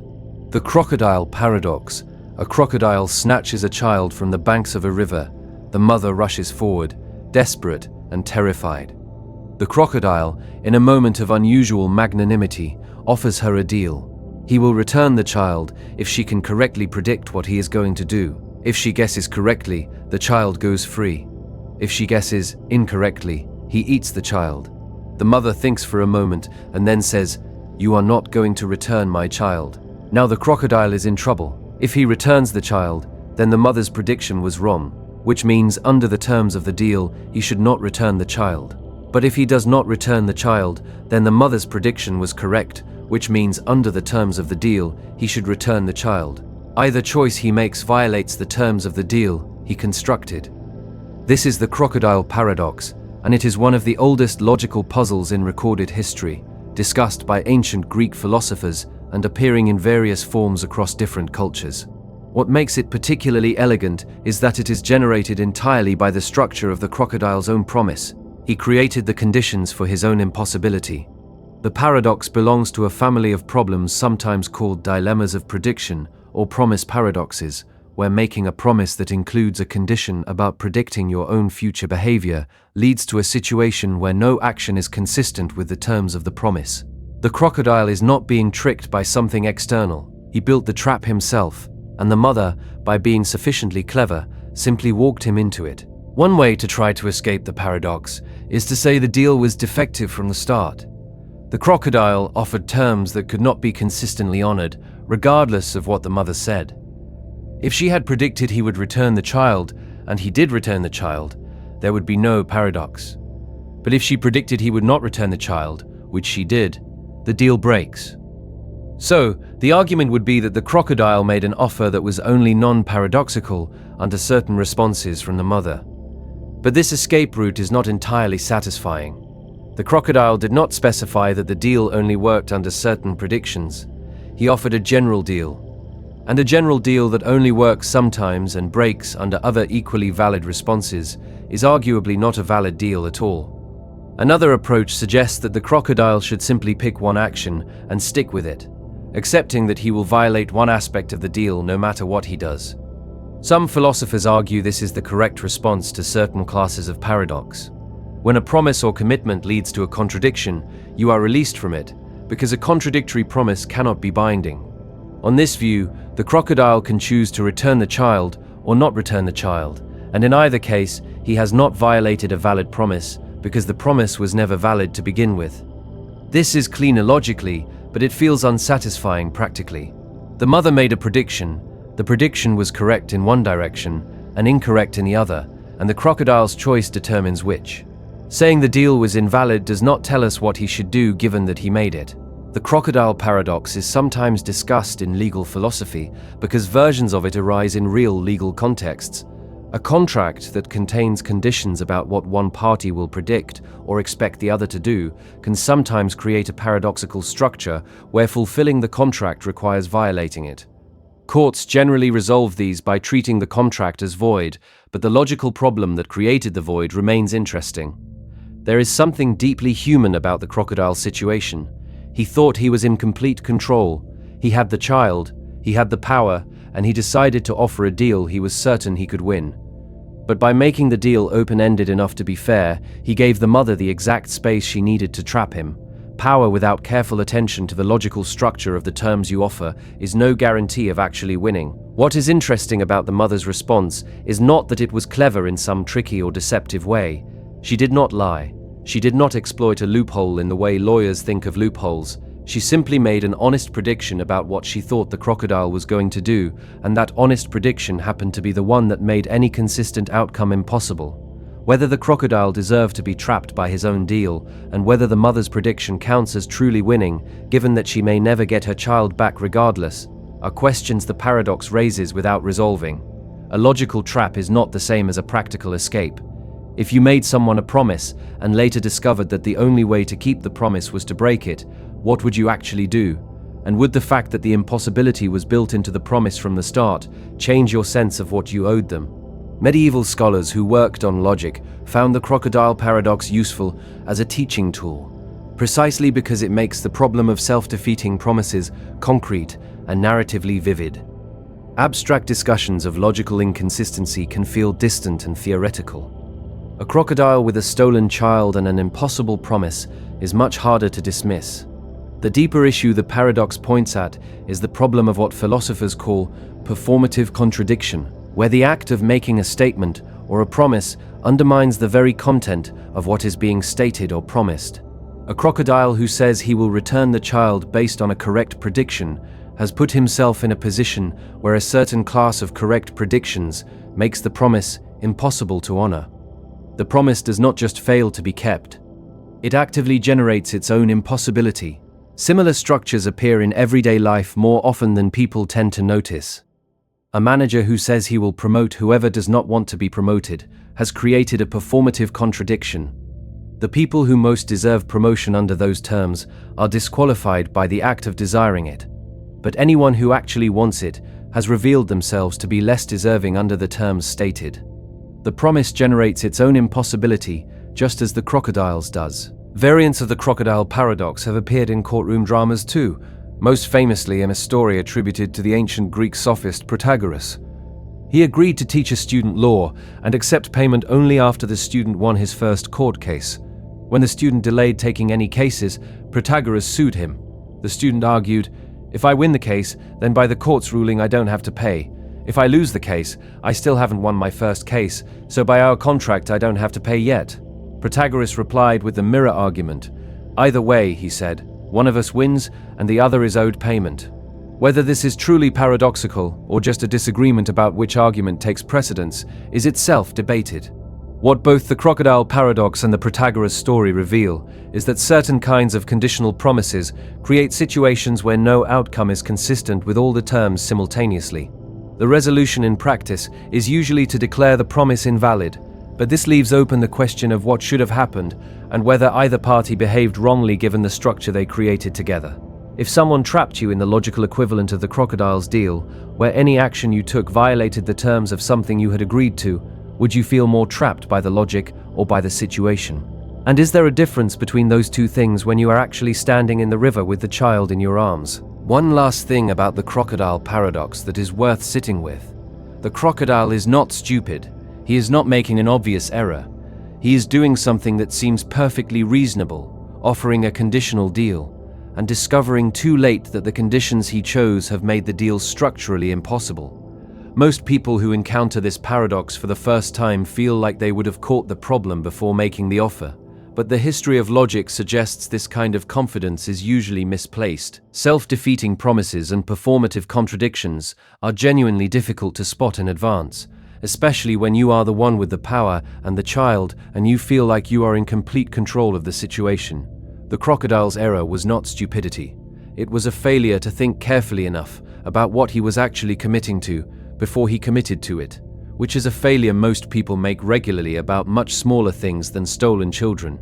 The Crocodile Paradox. A crocodile snatches a child from the banks of a river. The mother rushes forward, desperate and terrified. The crocodile, in a moment of unusual magnanimity, offers her a deal. He will return the child if she can correctly predict what he is going to do. If she guesses correctly, the child goes free. If she guesses incorrectly, he eats the child. The mother thinks for a moment and then says, "You are not going to return my child." Now the crocodile is in trouble. If he returns the child, then the mother's prediction was wrong, which means under the terms of the deal, he should not return the child. But if he does not return the child, then the mother's prediction was correct, which means under the terms of the deal, he should return the child. Either choice he makes violates the terms of the deal he constructed. This is the Crocodile Paradox, and it is one of the oldest logical puzzles in recorded history, discussed by ancient Greek philosophers and appearing in various forms across different cultures. What makes it particularly elegant is that it is generated entirely by the structure of the crocodile's own promise. He created the conditions for his own impossibility. The paradox belongs to a family of problems sometimes called dilemmas of prediction or promise paradoxes, where making a promise that includes a condition about predicting your own future behavior leads to a situation where no action is consistent with the terms of the promise. The crocodile is not being tricked by something external. He built the trap himself, and the mother, by being sufficiently clever, simply walked him into it. One way to try to escape the paradox is to say the deal was defective from the start. The crocodile offered terms that could not be consistently honored, regardless of what the mother said. If she had predicted he would return the child, and he did return the child, there would be no paradox. But if she predicted he would not return the child, which she did, the deal breaks. So, the argument would be that the crocodile made an offer that was only non-paradoxical under certain responses from the mother. But this escape route is not entirely satisfying. The crocodile did not specify that the deal only worked under certain predictions. He offered a general deal. And a general deal that only works sometimes and breaks under other equally valid responses is arguably not a valid deal at all. Another approach suggests that the crocodile should simply pick one action and stick with it, accepting that he will violate one aspect of the deal no matter what he does. Some philosophers argue this is the correct response to certain classes of paradox. When a promise or commitment leads to a contradiction, you are released from it, because a contradictory promise cannot be binding. On this view, the crocodile can choose to return the child or not return the child, and in either case, he has not violated a valid promise because the promise was never valid to begin with. This is cleaner logically, but it feels unsatisfying practically. The mother made a prediction. The prediction was correct in one direction and incorrect in the other, and the crocodile's choice determines which. Saying the deal was invalid does not tell us what he should do given that he made it. The Crocodile Paradox is sometimes discussed in legal philosophy because versions of it arise in real legal contexts. A contract that contains conditions about what one party will predict or expect the other to do can sometimes create a paradoxical structure where fulfilling the contract requires violating it. Courts generally resolve these by treating the contract as void, but the logical problem that created the void remains interesting. There is something deeply human about the crocodile situation. He thought he was in complete control. He had the child, he had the power, and he decided to offer a deal he was certain he could win. But by making the deal open-ended enough to be fair, he gave the mother the exact space she needed to trap him. Power without careful attention to the logical structure of the terms you offer is no guarantee of actually winning. What is interesting about the mother's response is not that it was clever in some tricky or deceptive way. She did not lie. She did not exploit a loophole in the way lawyers think of loopholes. She simply made an honest prediction about what she thought the crocodile was going to do, and that honest prediction happened to be the one that made any consistent outcome impossible. Whether the crocodile deserved to be trapped by his own deal, and whether the mother's prediction counts as truly winning, given that she may never get her child back regardless, are questions the paradox raises without resolving. A logical trap is not the same as a practical escape. If you made someone a promise and later discovered that the only way to keep the promise was to break it, what would you actually do? And would the fact that the impossibility was built into the promise from the start change your sense of what you owed them? Medieval scholars who worked on logic found the crocodile paradox useful as a teaching tool, precisely because it makes the problem of self-defeating promises concrete and narratively vivid. Abstract discussions of logical inconsistency can feel distant and theoretical. A crocodile with a stolen child and an impossible promise is much harder to dismiss. The deeper issue the paradox points at is the problem of what philosophers call performative contradiction, where the act of making a statement or a promise undermines the very content of what is being stated or promised. A crocodile who says he will return the child based on a correct prediction has put himself in a position where a certain class of correct predictions makes the promise impossible to honor. The promise does not just fail to be kept, it actively generates its own impossibility. Similar structures appear in everyday life more often than people tend to notice. A manager who says he will promote whoever does not want to be promoted has created a performative contradiction. The people who most deserve promotion under those terms are disqualified by the act of desiring it. But anyone who actually wants it has revealed themselves to be less deserving under the terms stated. The promise generates its own impossibility, just as the crocodile's does. Variants of the crocodile paradox have appeared in courtroom dramas too, most famously in a story attributed to the ancient Greek sophist Protagoras. He agreed to teach a student law and accept payment only after the student won his first court case. When the student delayed taking any cases, Protagoras sued him. The student argued, "If I win the case, then by the court's ruling I don't have to pay. If I lose the case, I still haven't won my first case, so by our contract I don't have to pay yet." Protagoras replied with the mirror argument. "Either way," he said, "one of us wins and the other is owed payment." Whether this is truly paradoxical or just a disagreement about which argument takes precedence is itself debated. What both the crocodile paradox and the Protagoras story reveal is that certain kinds of conditional promises create situations where no outcome is consistent with all the terms simultaneously. The resolution in practice is usually to declare the promise invalid, but this leaves open the question of what should have happened and whether either party behaved wrongly given the structure they created together. If someone trapped you in the logical equivalent of the crocodile's deal, where any action you took violated the terms of something you had agreed to, would you feel more trapped by the logic or by the situation? And is there a difference between those two things when you are actually standing in the river with the child in your arms? One last thing about the crocodile paradox that is worth sitting with. The crocodile is not stupid. He is not making an obvious error. He is doing something that seems perfectly reasonable, offering a conditional deal, and discovering too late that the conditions he chose have made the deal structurally impossible. Most people who encounter this paradox for the first time feel like they would have caught the problem before making the offer. But the history of logic suggests this kind of confidence is usually misplaced. Self-defeating promises and performative contradictions are genuinely difficult to spot in advance, especially when you are the one with the power and the child and you feel like you are in complete control of the situation. The crocodile's error was not stupidity. It was a failure to think carefully enough about what he was actually committing to before he committed to it, which is a failure most people make regularly about much smaller things than stolen children.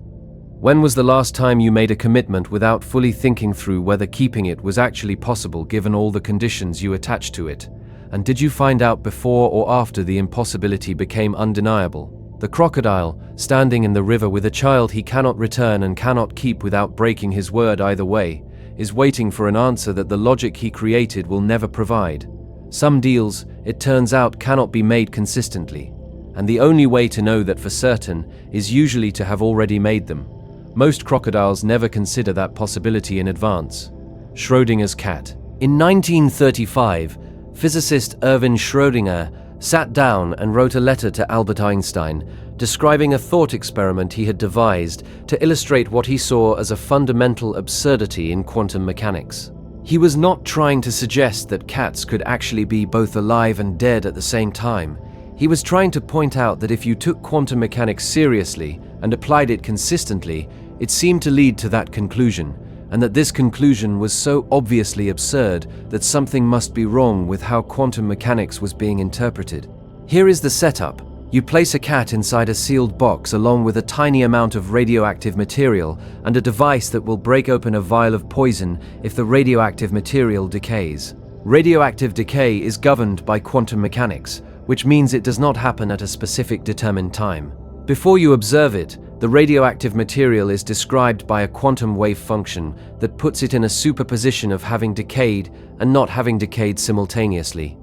When was the last time you made a commitment without fully thinking through whether keeping it was actually possible given all the conditions you attached to it? And did you find out before or after the impossibility became undeniable? The crocodile, standing in the river with a child he cannot return and cannot keep without breaking his word either way, is waiting for an answer that the logic he created will never provide. Some deals, it turns out, cannot be made consistently, and the only way to know that for certain is usually to have already made them. Most crocodiles never consider that possibility in advance. Schrödinger's cat. In 1935, physicist Erwin Schrödinger sat down and wrote a letter to Albert Einstein describing a thought experiment he had devised to illustrate what he saw as a fundamental absurdity in quantum mechanics. He was not trying to suggest that cats could actually be both alive and dead at the same time. He was trying to point out that if you took quantum mechanics seriously and applied it consistently, it seemed to lead to that conclusion, and that this conclusion was so obviously absurd that something must be wrong with how quantum mechanics was being interpreted. Here is the setup. You place a cat inside a sealed box along with a tiny amount of radioactive material and a device that will break open a vial of poison if the radioactive material decays. Radioactive decay is governed by quantum mechanics, which means it does not happen at a specific determined time. Before you observe it, the radioactive material is described by a quantum wave function that puts it in a superposition of having decayed and not having decayed simultaneously.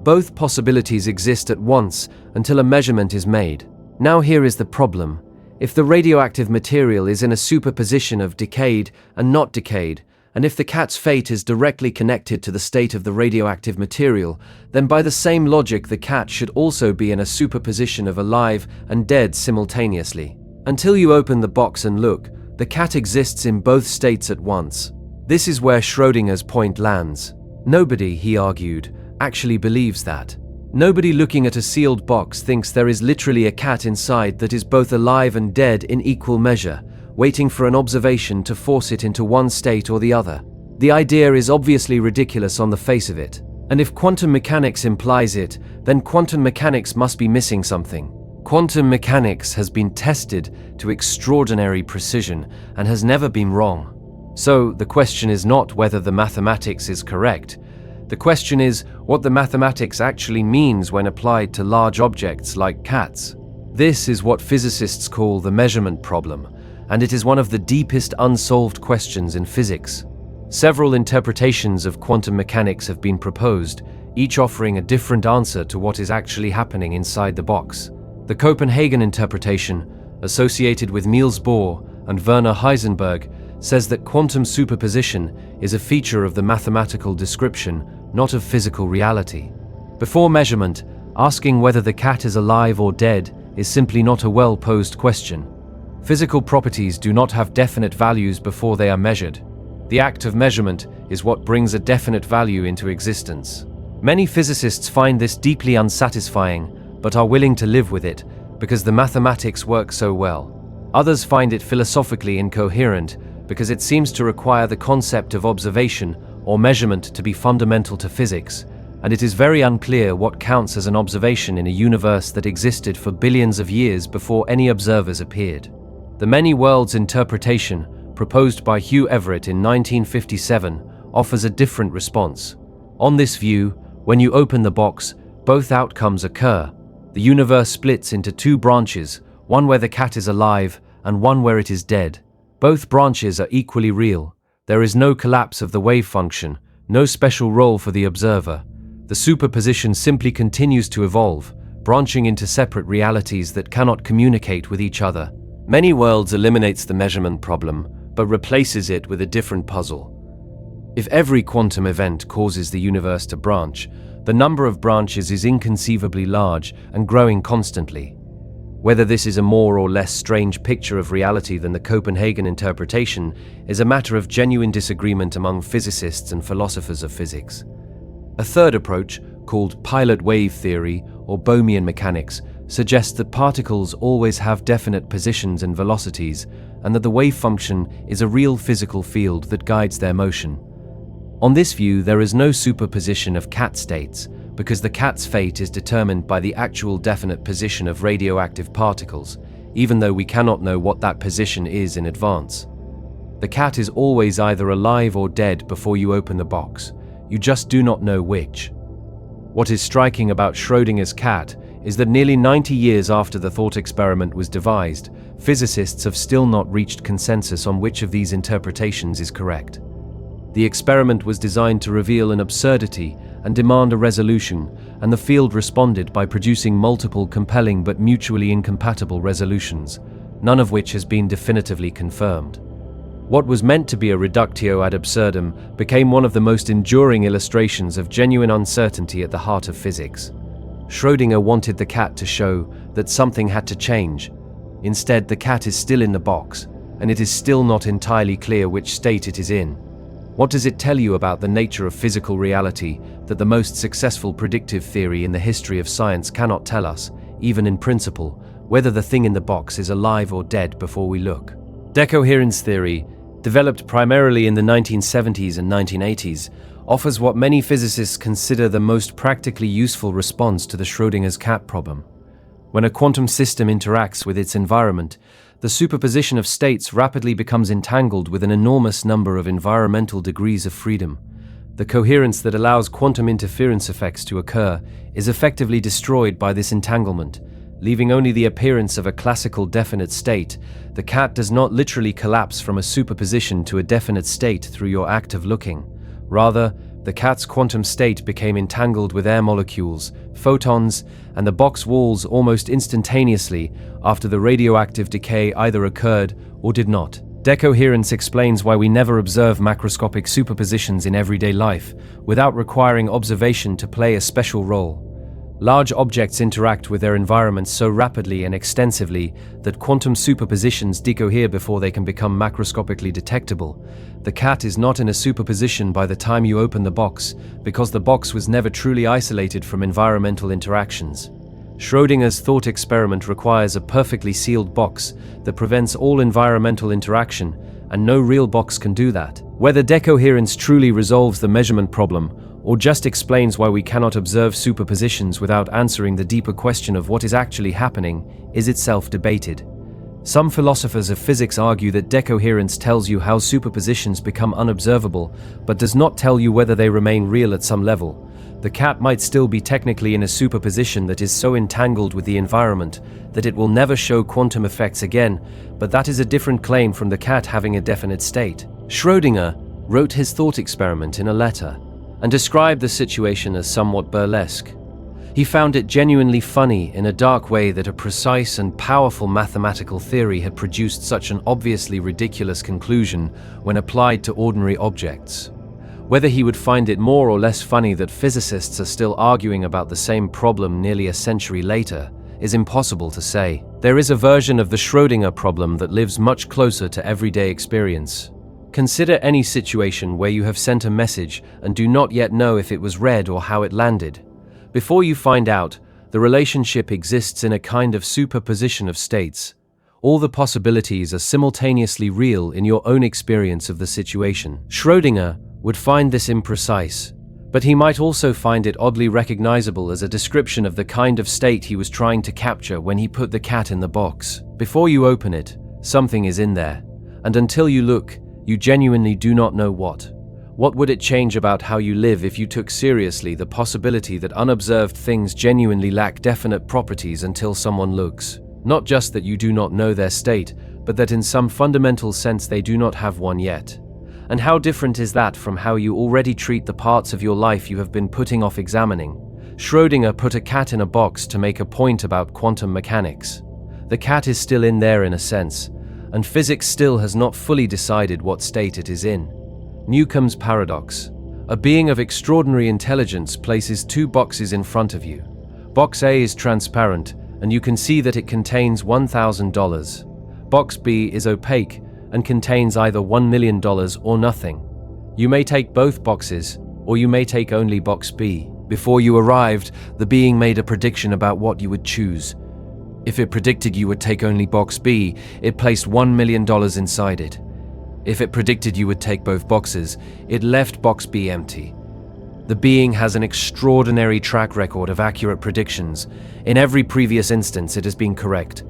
Both possibilities exist at once until a measurement is made. Now here is the problem. If the radioactive material is in a superposition of decayed and not decayed, and if the cat's fate is directly connected to the state of the radioactive material, then by the same logic the cat should also be in a superposition of alive and dead simultaneously. Until you open the box and look, the cat exists in both states at once. This is where Schrödinger's point lands. Nobody, he argued, actually believes that. Nobody looking at a sealed box thinks there is literally a cat inside that is both alive and dead in equal measure, waiting for an observation to force it into one state or the other. The idea is obviously ridiculous on the face of it, and if quantum mechanics implies it, then quantum mechanics must be missing something. Quantum mechanics has been tested to extraordinary precision and has never been wrong. So the question is not whether the mathematics is correct. The question is what the mathematics actually means when applied to large objects like cats. This is what physicists call the measurement problem, and it is one of the deepest unsolved questions in physics. Several interpretations of quantum mechanics have been proposed, each offering a different answer to what is actually happening inside the box. The Copenhagen interpretation, associated with Niels Bohr and Werner Heisenberg, says that quantum superposition is a feature of the mathematical description, not of physical reality. Before measurement, asking whether the cat is alive or dead is simply not a well-posed question. Physical properties do not have definite values before they are measured. The act of measurement is what brings a definite value into existence. Many physicists find this deeply unsatisfying, but are willing to live with it because the mathematics work so well. Others find it philosophically incoherent because it seems to require the concept of observation or measurement to be fundamental to physics, and it is very unclear what counts as an observation in a universe that existed for billions of years before any observers appeared. The many worlds interpretation, proposed by Hugh Everett in 1957, offers a different response. On this view, when you open the box, both outcomes occur. The universe splits into two branches, one where the cat is alive and one where it is dead. Both branches are equally real. There is no collapse of the wave function, no special role for the observer. The superposition simply continues to evolve, branching into separate realities that cannot communicate with each other. Many worlds eliminates the measurement problem, but replaces it with a different puzzle. If every quantum event causes the universe to branch, the number of branches is inconceivably large and growing constantly. Whether this is a more or less strange picture of reality than the Copenhagen interpretation is a matter of genuine disagreement among physicists and philosophers of physics. A third approach, called pilot wave theory or Bohmian mechanics, suggests that particles always have definite positions and velocities, and that the wave function is a real physical field that guides their motion. On this view, there is no superposition of cat states, because the cat's fate is determined by the actual definite position of radioactive particles. even though we cannot know what that position is in advance. The cat is always either alive or dead before you open the box. You just do not know which. What is striking about Schrödinger's cat is that nearly 90 years after the thought experiment was devised, physicists have still not reached consensus on which of these interpretations is correct. The experiment was designed to reveal an absurdity and demand a resolution, and the field responded by producing multiple compelling but mutually incompatible resolutions, none of which has been definitively confirmed. What was meant to be a reductio ad absurdum became one of the most enduring illustrations of genuine uncertainty at the heart of physics. Schrödinger wanted the cat to show that something had to change. Instead, the cat is still in the box, and it is still not entirely clear which state it is in. What does it tell you about the nature of physical reality that the most successful predictive theory in the history of science cannot tell us, even in principle, whether the thing in the box is alive or dead before we look? Decoherence theory, developed primarily in the 1970s and 1980s, offers what many physicists consider the most practically useful response to the Schrödinger's cat problem. When a quantum system interacts with its environment, the superposition of states rapidly becomes entangled with an enormous number of environmental degrees of freedom. The coherence that allows quantum interference effects to occur is effectively destroyed by this entanglement, leaving only the appearance of a classical definite state. The cat does not literally collapse from a superposition to a definite state through your act of looking. Rather, the cat's quantum state became entangled with air molecules, photons, and the box walls almost instantaneously after the radioactive decay either occurred or did not. Decoherence explains why we never observe macroscopic superpositions in everyday life without requiring observation to play a special role. Large objects interact with their environments so rapidly and extensively that quantum superpositions decohere before they can become macroscopically detectable. The cat is not in a superposition by the time you open the box, because the box was never truly isolated from environmental interactions. Schrödinger's thought experiment requires a perfectly sealed box that prevents all environmental interaction, and no real box can do that. Whether decoherence truly resolves the measurement problem, or just explains why we cannot observe superpositions without answering the deeper question of what is actually happening, is itself debated. Some philosophers of physics argue that decoherence tells you how superpositions become unobservable, but does not tell you whether they remain real at some level. The cat might still be technically in a superposition that is so entangled with the environment that it will never show quantum effects again, but that is a different claim from the cat having a definite state. Schrödinger wrote his thought experiment in a letter and described the situation as somewhat burlesque. He found it genuinely funny in a dark way that a precise and powerful mathematical theory had produced such an obviously ridiculous conclusion when applied to ordinary objects. Whether he would find it more or less funny that physicists are still arguing about the same problem nearly a century later is impossible to say. There is a version of the Schrödinger problem that lives much closer to everyday experience. Consider any situation where you have sent a message and do not yet know if it was read or how it landed. Before you find out, the relationship exists in a kind of superposition of states. All the possibilities are simultaneously real in your own experience of the situation. Schrödinger would find this imprecise, but he might also find it oddly recognizable as a description of the kind of state he was trying to capture when he put the cat in the box. Before you open it, something is in there, and until you look, you genuinely do not know what. What would it change about how you live if you took seriously the possibility that unobserved things genuinely lack definite properties until someone looks? Not just that you do not know their state, but that in some fundamental sense they do not have one yet. And how different is that from how you already treat the parts of your life you have been putting off examining? Schrödinger put a cat in a box to make a point about quantum mechanics. The cat is still in there in a sense, and physics still has not fully decided what state it is in. Newcomb's paradox. A being of extraordinary intelligence places two boxes in front of you. Box A is transparent, and you can see that it contains $1,000. Box B is opaque and contains either $1 million or nothing. You may take both boxes, or you may take only box B. Before you arrived, the being made a prediction about what you would choose. If it predicted you would take only box B, it placed $1 million inside it. If it predicted you would take both boxes, it left box B empty. The being has an extraordinary track record of accurate predictions. In every previous instance, it has been correct.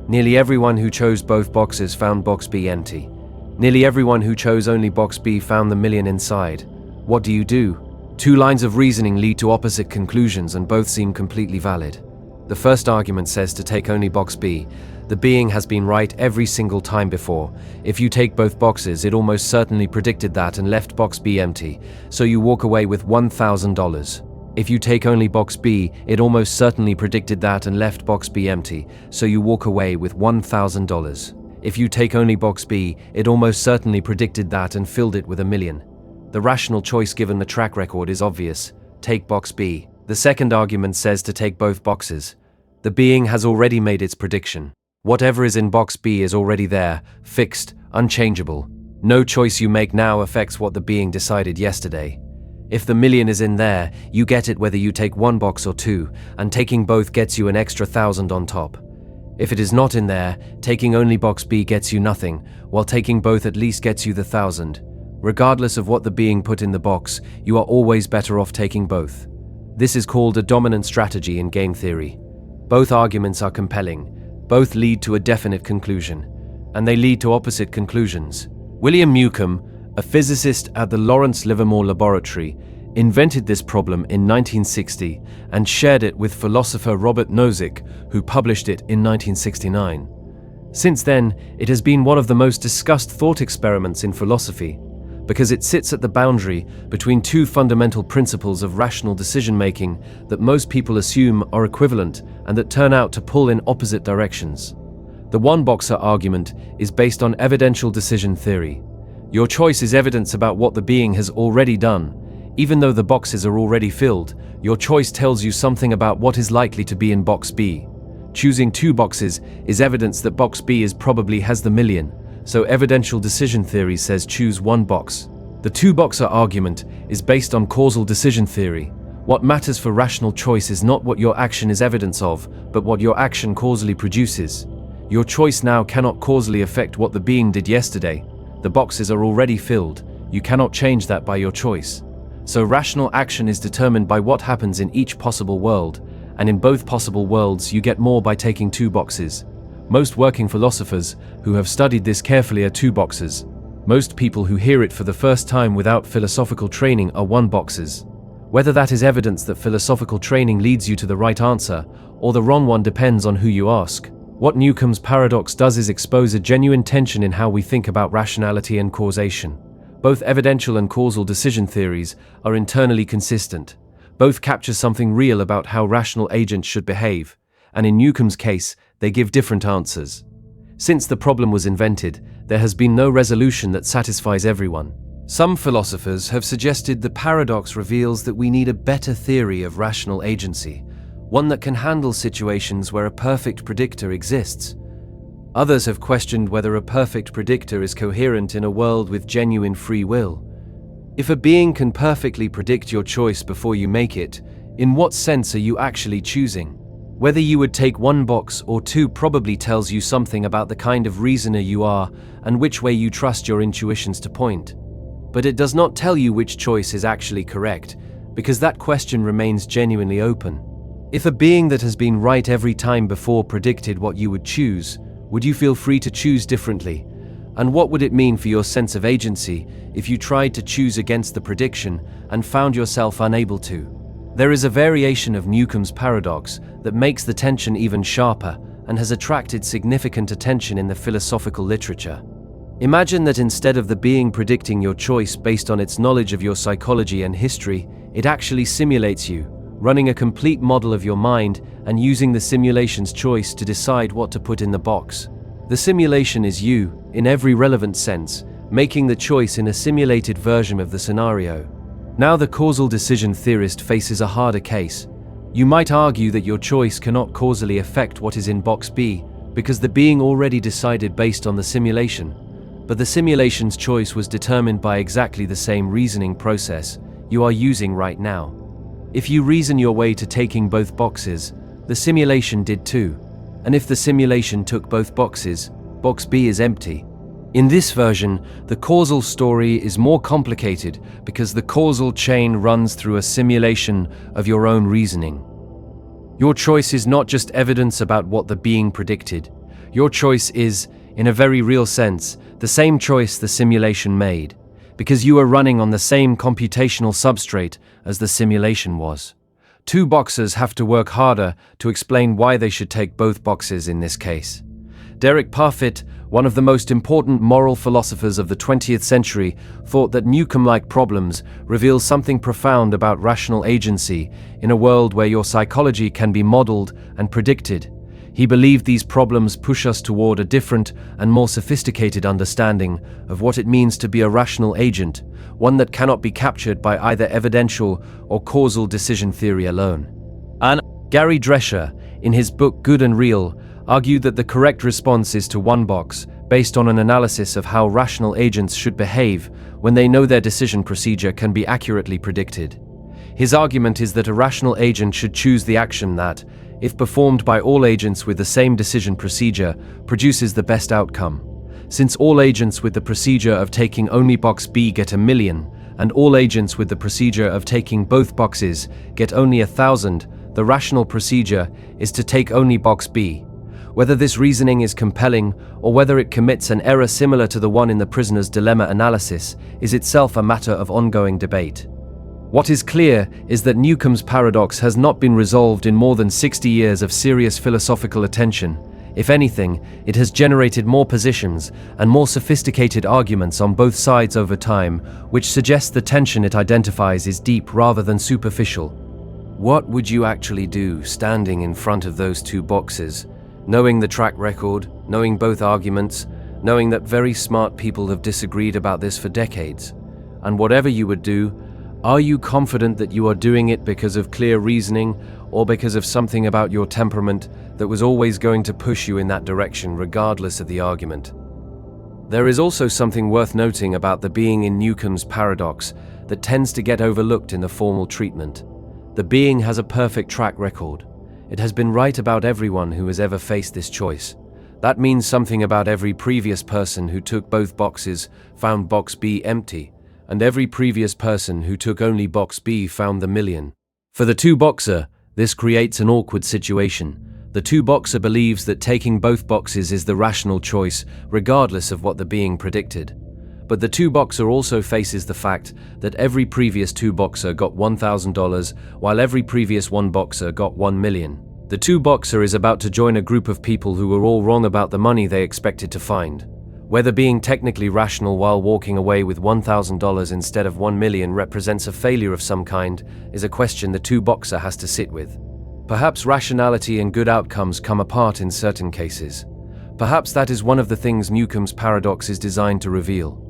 Nearly everyone who chose both boxes found box B empty. Nearly everyone who chose only box B found the million inside. What do you do? Two lines of reasoning lead to opposite conclusions and both seem completely valid. The first argument says to take only box B. The being has been right every single time before. If you take both boxes, it almost certainly predicted that and left box B empty, so you walk away with $1,000. If you take only box B, it almost certainly predicted that and left box B empty, so you walk away with $1,000. If you take only box B, it almost certainly predicted that and filled it with $1 million. The rational choice given the track record is obvious. Take box B. The second argument says to take both boxes. The being has already made its prediction. Whatever is in box B is already there, fixed, unchangeable. No choice you make now affects what the being decided yesterday. If the million is in there, you get it whether you take one box or two, and taking both gets you an extra 1,000 on top. If it is not in there, taking only box B gets you nothing, while taking both at least gets you the 1,000. Regardless of what the being put in the box, you are always better off taking both. This is called a dominant strategy in game theory. Both arguments are compelling. Both lead to a definite conclusion, and they lead to opposite conclusions. William Newcomb, a physicist at the Lawrence Livermore Laboratory, invented this problem in 1960 and shared it with philosopher Robert Nozick, who published it in 1969. Since then, it has been one of the most discussed thought experiments in philosophy, because it sits at the boundary between two fundamental principles of rational decision-making that most people assume are equivalent and that turn out to pull in opposite directions. The one-boxer argument is based on evidential decision theory. Your choice is evidence about what the being has already done. Even though the boxes are already filled, your choice tells you something about what is likely to be in box B. Choosing two boxes is evidence that box B probably has the million, so evidential decision theory says choose one box. The two-boxer argument is based on causal decision theory. What matters for rational choice is not what your action is evidence of, but what your action causally produces. Your choice now cannot causally affect what the being did yesterday. The boxes are already filled. You cannot change that by your choice. So rational action is determined by what happens in each possible world, and in both possible worlds you get more by taking two boxes. Most working philosophers who have studied this carefully are two boxers. Most people who hear it for the first time without philosophical training are one boxers. Whether that is evidence that philosophical training leads you to the right answer, or the wrong one depends on who you ask. What Newcomb's paradox does is expose a genuine tension in how we think about rationality and causation. Both evidential and causal decision theories are internally consistent. Both capture something real about how rational agents should behave, and in Newcomb's case, they give different answers. Since the problem was invented, there has been no resolution that satisfies everyone. Some philosophers have suggested the paradox reveals that we need a better theory of rational agency, one that can handle situations where a perfect predictor exists. Others have questioned whether a perfect predictor is coherent in a world with genuine free will. If a being can perfectly predict your choice before you make it, in what sense are you actually choosing? Whether you would take one box or two probably tells you something about the kind of reasoner you are and which way you trust your intuitions to point. But it does not tell you which choice is actually correct, because that question remains genuinely open. If a being that has been right every time before predicted what you would choose, would you feel free to choose differently? And what would it mean for your sense of agency if you tried to choose against the prediction and found yourself unable to? There is a variation of Newcomb's paradox that makes the tension even sharper and has attracted significant attention in the philosophical literature. Imagine that instead of the being predicting your choice based on its knowledge of your psychology and history, it actually simulates you, running a complete model of your mind and using the simulation's choice to decide what to put in the box. The simulation is you, in every relevant sense, making the choice in a simulated version of the scenario. Now the causal decision theorist faces a harder case. You might argue that your choice cannot causally affect what is in box B, because the being already decided based on the simulation. But the simulation's choice was determined by exactly the same reasoning process you are using right now. If you reason your way to taking both boxes, the simulation did too. And if the simulation took both boxes, box B is empty. In this version, the causal story is more complicated because the causal chain runs through a simulation of your own reasoning. Your choice is not just evidence about what the being predicted. Your choice is, in a very real sense, the same choice the simulation made, because you are running on the same computational substrate as the simulation was. Two boxers have to work harder to explain why they should take both boxes in this case. Derek Parfit, one of the most important moral philosophers of the 20th century, thought that Newcomb-like problems reveal something profound about rational agency in a world where your psychology can be modeled and predicted. He believed these problems push us toward a different and more sophisticated understanding of what it means to be a rational agent, one that cannot be captured by either evidential or causal decision theory alone. And Gary Drescher, in his book Good and Real, argued that the correct response is to one box, based on an analysis of how rational agents should behave when they know their decision procedure can be accurately predicted. His argument is that a rational agent should choose the action that, if performed by all agents with the same decision procedure, produces the best outcome. Since all agents with the procedure of taking only box B get 1,000,000, and all agents with the procedure of taking both boxes get only 1,000, the rational procedure is to take only box B. Whether this reasoning is compelling or whether it commits an error similar to the one in the prisoner's dilemma analysis is itself a matter of ongoing debate. What is clear is that Newcomb's paradox has not been resolved in more than 60 years of serious philosophical attention. If anything, it has generated more positions and more sophisticated arguments on both sides over time, which suggests the tension it identifies is deep rather than superficial. What would you actually do standing in front of those two boxes, knowing the track record, knowing both arguments, knowing that very smart people have disagreed about this for decades? And whatever you would do, are you confident that you are doing it because of clear reasoning or because of something about your temperament that was always going to push you in that direction regardless of the argument? There is also something worth noting about the being in Newcomb's paradox that tends to get overlooked in the formal treatment. The being has a perfect track record. It has been right about everyone who has ever faced this choice. That means something about every previous person who took both boxes found box B empty, and every previous person who took only box B found the 1,000,000. For the two-boxer, this creates an awkward situation. The two-boxer believes that taking both boxes is the rational choice, regardless of what the being predicted. But the two-boxer also faces the fact that every previous two-boxer got $1,000, while every previous one-boxer got 1,000,000. The two-boxer is about to join a group of people who were all wrong about the money they expected to find. Whether being technically rational while walking away with $1,000 instead of 1,000,000 represents a failure of some kind is a question the two-boxer has to sit with. Perhaps rationality and good outcomes come apart in certain cases. Perhaps that is one of the things Newcomb's paradox is designed to reveal.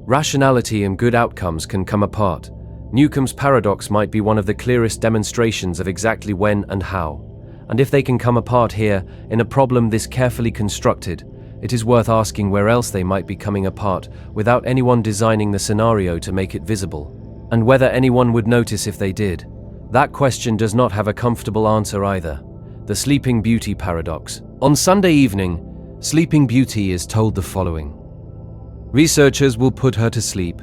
Rationality and good outcomes can come apart. Newcomb's paradox might be one of the clearest demonstrations of exactly when and how. And if they can come apart here, in a problem this carefully constructed, it is worth asking where else they might be coming apart without anyone designing the scenario to make it visible. And whether anyone would notice if they did. That question does not have a comfortable answer either. The Sleeping Beauty Paradox. On Sunday evening, Sleeping Beauty is told the following. Researchers will put her to sleep.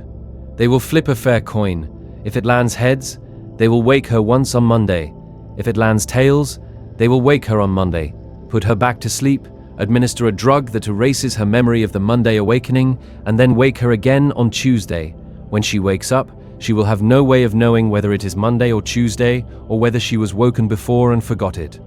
They will flip a fair coin. If it lands heads, they will wake her once on Monday. If it lands tails, they will wake her on Monday, put her back to sleep, administer a drug that erases her memory of the Monday awakening, and then wake her again on Tuesday. When she wakes up, she will have no way of knowing whether it is Monday or Tuesday, or whether she was woken before and forgot it.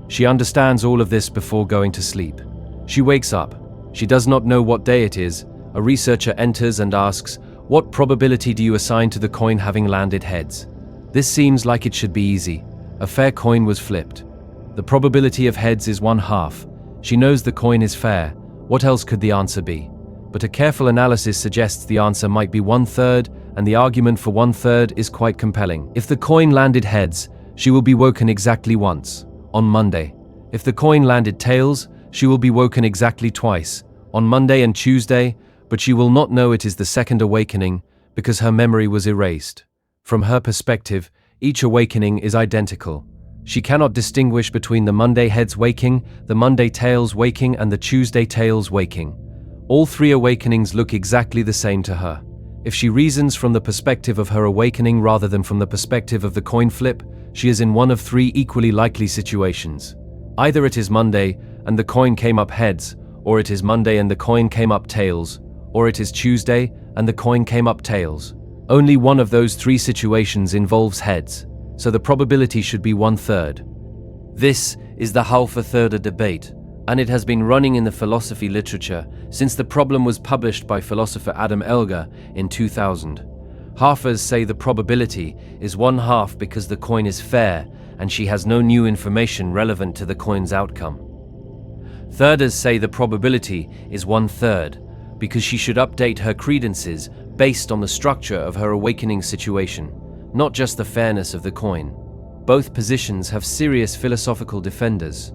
She understands all of this before going to sleep. She wakes up. She does not know what day it is. A researcher enters and asks, "What probability do you assign to the coin having landed heads?" This seems like it should be easy. A fair coin was flipped. The probability of heads is 1/2. She knows the coin is fair. What else could the answer be? But a careful analysis suggests the answer might be 1/3, and the argument for 1/3 is quite compelling. If the coin landed heads, she will be woken exactly once, on Monday. If the coin landed tails, she will be woken exactly twice, on Monday and Tuesday, but she will not know it is the second awakening because her memory was erased. From her perspective, each awakening is identical. She cannot distinguish between the Monday heads waking, the Monday tails waking, and the Tuesday tails waking. All three awakenings look exactly the same to her. If she reasons from the perspective of her awakening rather than from the perspective of the coin flip, she is in one of three equally likely situations. Either it is Monday and the coin came up heads, or it is Monday and the coin came up tails, or it is Tuesday and the coin came up tails. Only one of those three situations involves heads, so the probability should be 1/3. This is the half-a-third debate, and it has been running in the philosophy literature since the problem was published by philosopher Adam Elgar in 2000. Halfers say the probability is 1/2 because the coin is fair and she has no new information relevant to the coin's outcome. Thirders say the probability is 1/3 because she should update her credences based on the structure of her awakening situation, not just the fairness of the coin. Both positions have serious philosophical defenders.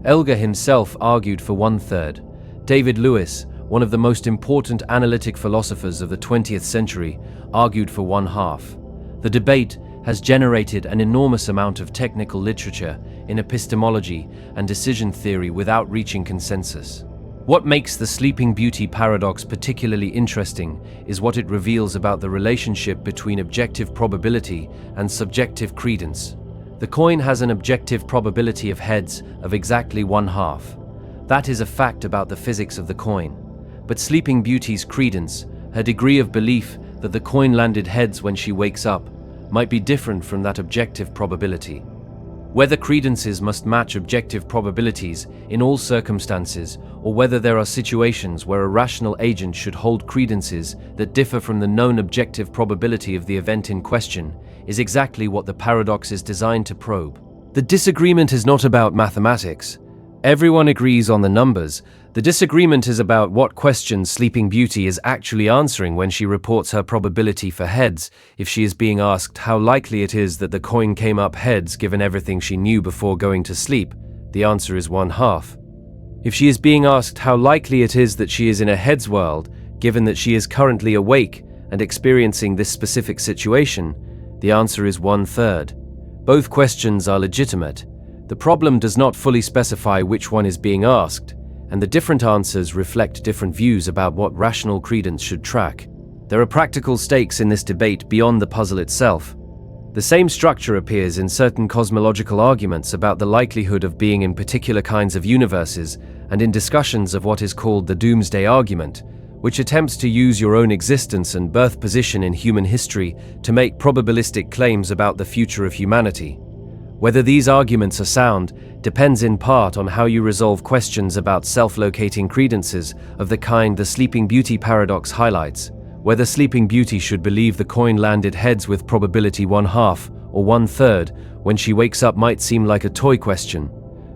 Elgar himself argued for 1/3. David Lewis, one of the most important analytic philosophers of the 20th century, argued for 1/2. The debate has generated an enormous amount of technical literature in epistemology and decision theory without reaching consensus. What makes the Sleeping Beauty paradox particularly interesting is what it reveals about the relationship between objective probability and subjective credence. The coin has an objective probability of heads of exactly 1/2. That is a fact about the physics of the coin. But Sleeping Beauty's credence, her degree of belief that the coin landed heads when she wakes up, might be different from that objective probability. Whether credences must match objective probabilities in all circumstances, or whether there are situations where a rational agent should hold credences that differ from the known objective probability of the event in question, is exactly what the paradox is designed to probe. The disagreement is not about mathematics. Everyone agrees on the numbers. The disagreement is about what questions Sleeping Beauty is actually answering when she reports her probability for heads. If she is being asked how likely it is that the coin came up heads given everything she knew before going to sleep, the answer is 1/2. If she is being asked how likely it is that she is in a heads world, given that she is currently awake and experiencing this specific situation, the answer is 1/3. Both questions are legitimate. The problem does not fully specify which one is being asked, and the different answers reflect different views about what rational credence should track. There are practical stakes in this debate beyond the puzzle itself. The same structure appears in certain cosmological arguments about the likelihood of being in particular kinds of universes and in discussions of what is called the doomsday argument, which attempts to use your own existence and birth position in human history to make probabilistic claims about the future of humanity. Whether these arguments are sound depends in part on how you resolve questions about self-locating credences of the kind the Sleeping Beauty paradox highlights. Whether Sleeping Beauty should believe the coin landed heads with probability 1/2 or 1/3 when she wakes up might seem like a toy question,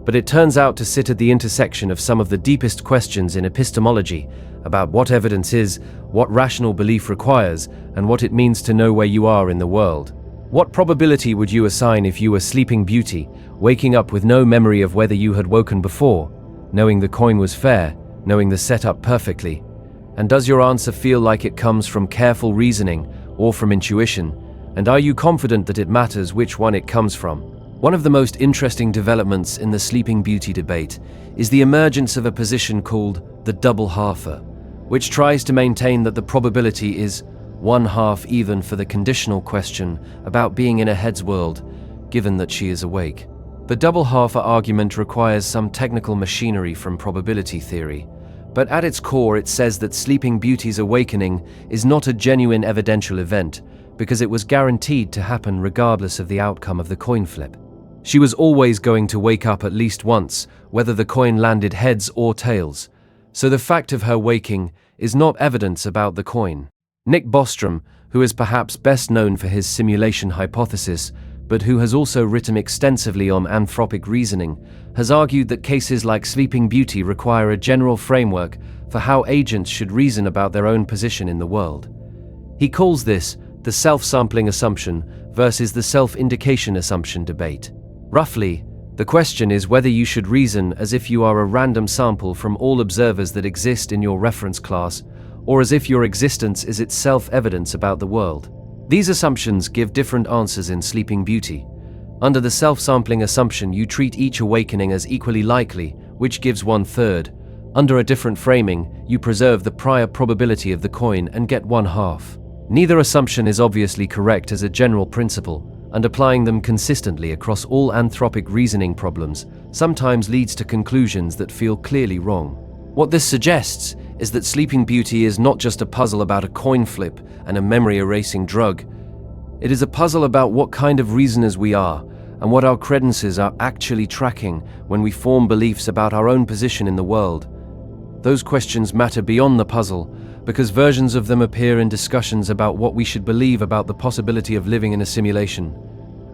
but it turns out to sit at the intersection of some of the deepest questions in epistemology about what evidence is, what rational belief requires, and what it means to know where you are in the world. What probability would you assign if you were Sleeping Beauty, waking up with no memory of whether you had woken before, knowing the coin was fair, knowing the setup perfectly? And does your answer feel like it comes from careful reasoning or from intuition? And are you confident that it matters which one it comes from? One of the most interesting developments in the Sleeping Beauty debate is the emergence of a position called the double halfer, which tries to maintain that the probability is 1/2 even for the conditional question about being in a heads world, given that she is awake. The double halfer argument requires some technical machinery from probability theory, but at its core it says that Sleeping Beauty's awakening is not a genuine evidential event because it was guaranteed to happen regardless of the outcome of the coin flip. She was always going to wake up at least once, whether the coin landed heads or tails, so the fact of her waking is not evidence about the coin. Nick Bostrom, who is perhaps best known for his simulation hypothesis, but who has also written extensively on anthropic reasoning, has argued that cases like Sleeping Beauty require a general framework for how agents should reason about their own position in the world. He calls this the self-sampling assumption versus the self-indication assumption debate. Roughly, the question is whether you should reason as if you are a random sample from all observers that exist in your reference class, or as if your existence is itself evidence about the world. These assumptions give different answers in Sleeping Beauty. Under the self-sampling assumption, you treat each awakening as equally likely, which gives 1/3. Under a different framing, you preserve the prior probability of the coin and get 1/2. Neither assumption is obviously correct as a general principle, and applying them consistently across all anthropic reasoning problems sometimes leads to conclusions that feel clearly wrong. What this suggests is that Sleeping Beauty is not just a puzzle about a coin flip and a memory-erasing drug. It is a puzzle about what kind of reasoners we are and what our credences are actually tracking when we form beliefs about our own position in the world. Those questions matter beyond the puzzle because versions of them appear in discussions about what we should believe about the possibility of living in a simulation,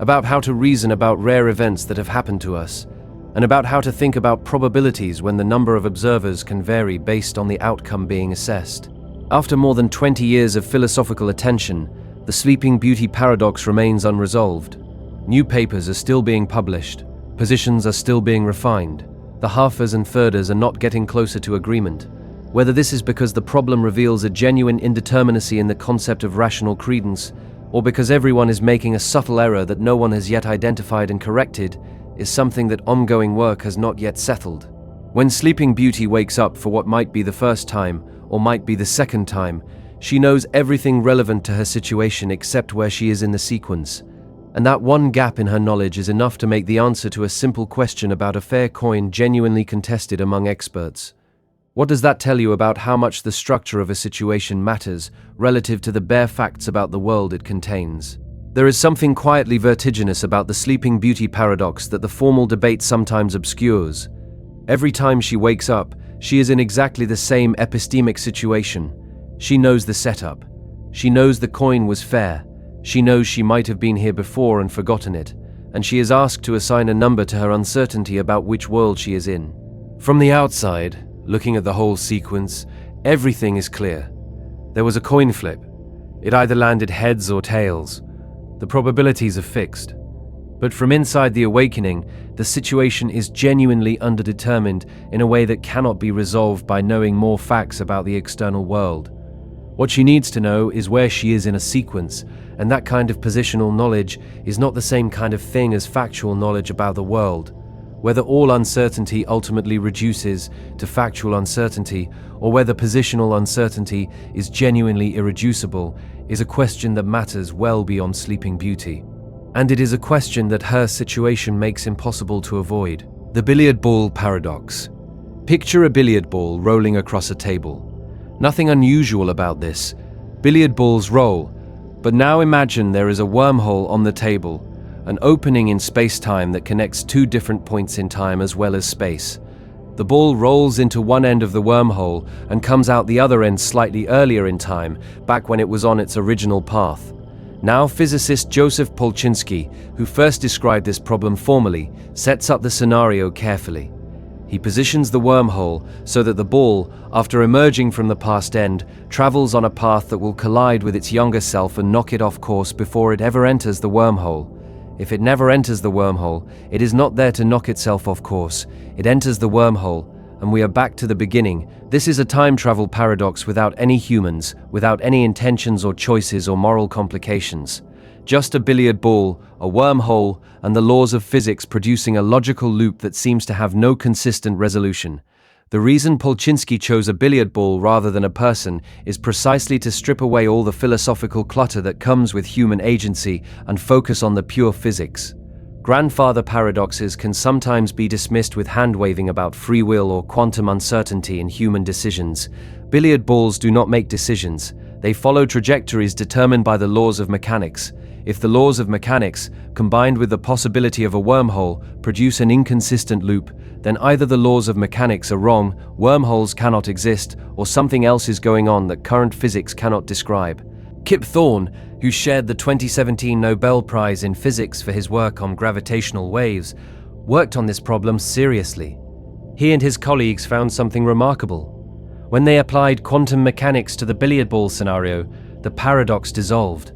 about how to reason about rare events that have happened to us, and about how to think about probabilities when the number of observers can vary based on the outcome being assessed. After more than 20 years of philosophical attention, the Sleeping Beauty paradox remains unresolved. New papers are still being published, positions are still being refined, the halfers and thirders are not getting closer to agreement. Whether this is because the problem reveals a genuine indeterminacy in the concept of rational credence, or because everyone is making a subtle error that no one has yet identified and corrected, is something that ongoing work has not yet settled. When Sleeping Beauty wakes up for what might be the first time, or might be the second time, she knows everything relevant to her situation except where she is in the sequence. And that one gap in her knowledge is enough to make the answer to a simple question about a fair coin genuinely contested among experts. What does that tell you about how much the structure of a situation matters relative to the bare facts about the world it contains? There is something quietly vertiginous about the Sleeping Beauty paradox that the formal debate sometimes obscures. Every time she wakes up, she is in exactly the same epistemic situation. She knows the setup. She knows the coin was fair. She knows she might have been here before and forgotten it, and she is asked to assign a number to her uncertainty about which world she is in. From the outside, looking at the whole sequence, everything is clear. There was a coin flip. It either landed heads or tails. The probabilities are fixed. But from inside the awakening, the situation is genuinely underdetermined in a way that cannot be resolved by knowing more facts about the external world. What she needs to know is where she is in a sequence, and that kind of positional knowledge is not the same kind of thing as factual knowledge about the world. Whether all uncertainty ultimately reduces to factual uncertainty, or whether positional uncertainty is genuinely irreducible, is a question that matters well beyond Sleeping Beauty. And it is a question that her situation makes impossible to avoid. The billiard ball paradox. Picture a billiard ball rolling across a table. Nothing unusual about this. Billiard balls roll, but now imagine there is a wormhole on the table, an opening in space-time that connects two different points in time as well as space. The ball rolls into one end of the wormhole and comes out the other end slightly earlier in time, back when it was on its original path. Now physicist Joseph Polchinski, who first described this problem formally, sets up the scenario carefully. He positions the wormhole so that the ball, after emerging from the past end, travels on a path that will collide with its younger self and knock it off course before it ever enters the wormhole. If it never enters the wormhole, it is not there to knock itself off course. It enters the wormhole, and we are back to the beginning. This is a time travel paradox without any humans, without any intentions or choices or moral complications. Just a billiard ball, a wormhole, and the laws of physics producing a logical loop that seems to have no consistent resolution. The reason Polchinski chose a billiard ball rather than a person is precisely to strip away all the philosophical clutter that comes with human agency and focus on the pure physics. Grandfather paradoxes can sometimes be dismissed with hand-waving about free will or quantum uncertainty in human decisions. Billiard balls do not make decisions. They follow trajectories determined by the laws of mechanics. If the laws of mechanics, combined with the possibility of a wormhole, produce an inconsistent loop, then either the laws of mechanics are wrong, wormholes cannot exist, or something else is going on that current physics cannot describe. Kip Thorne, who shared the 2017 Nobel Prize in Physics for his work on gravitational waves, worked on this problem seriously. He and his colleagues found something remarkable. When they applied quantum mechanics to the billiard ball scenario, the paradox dissolved.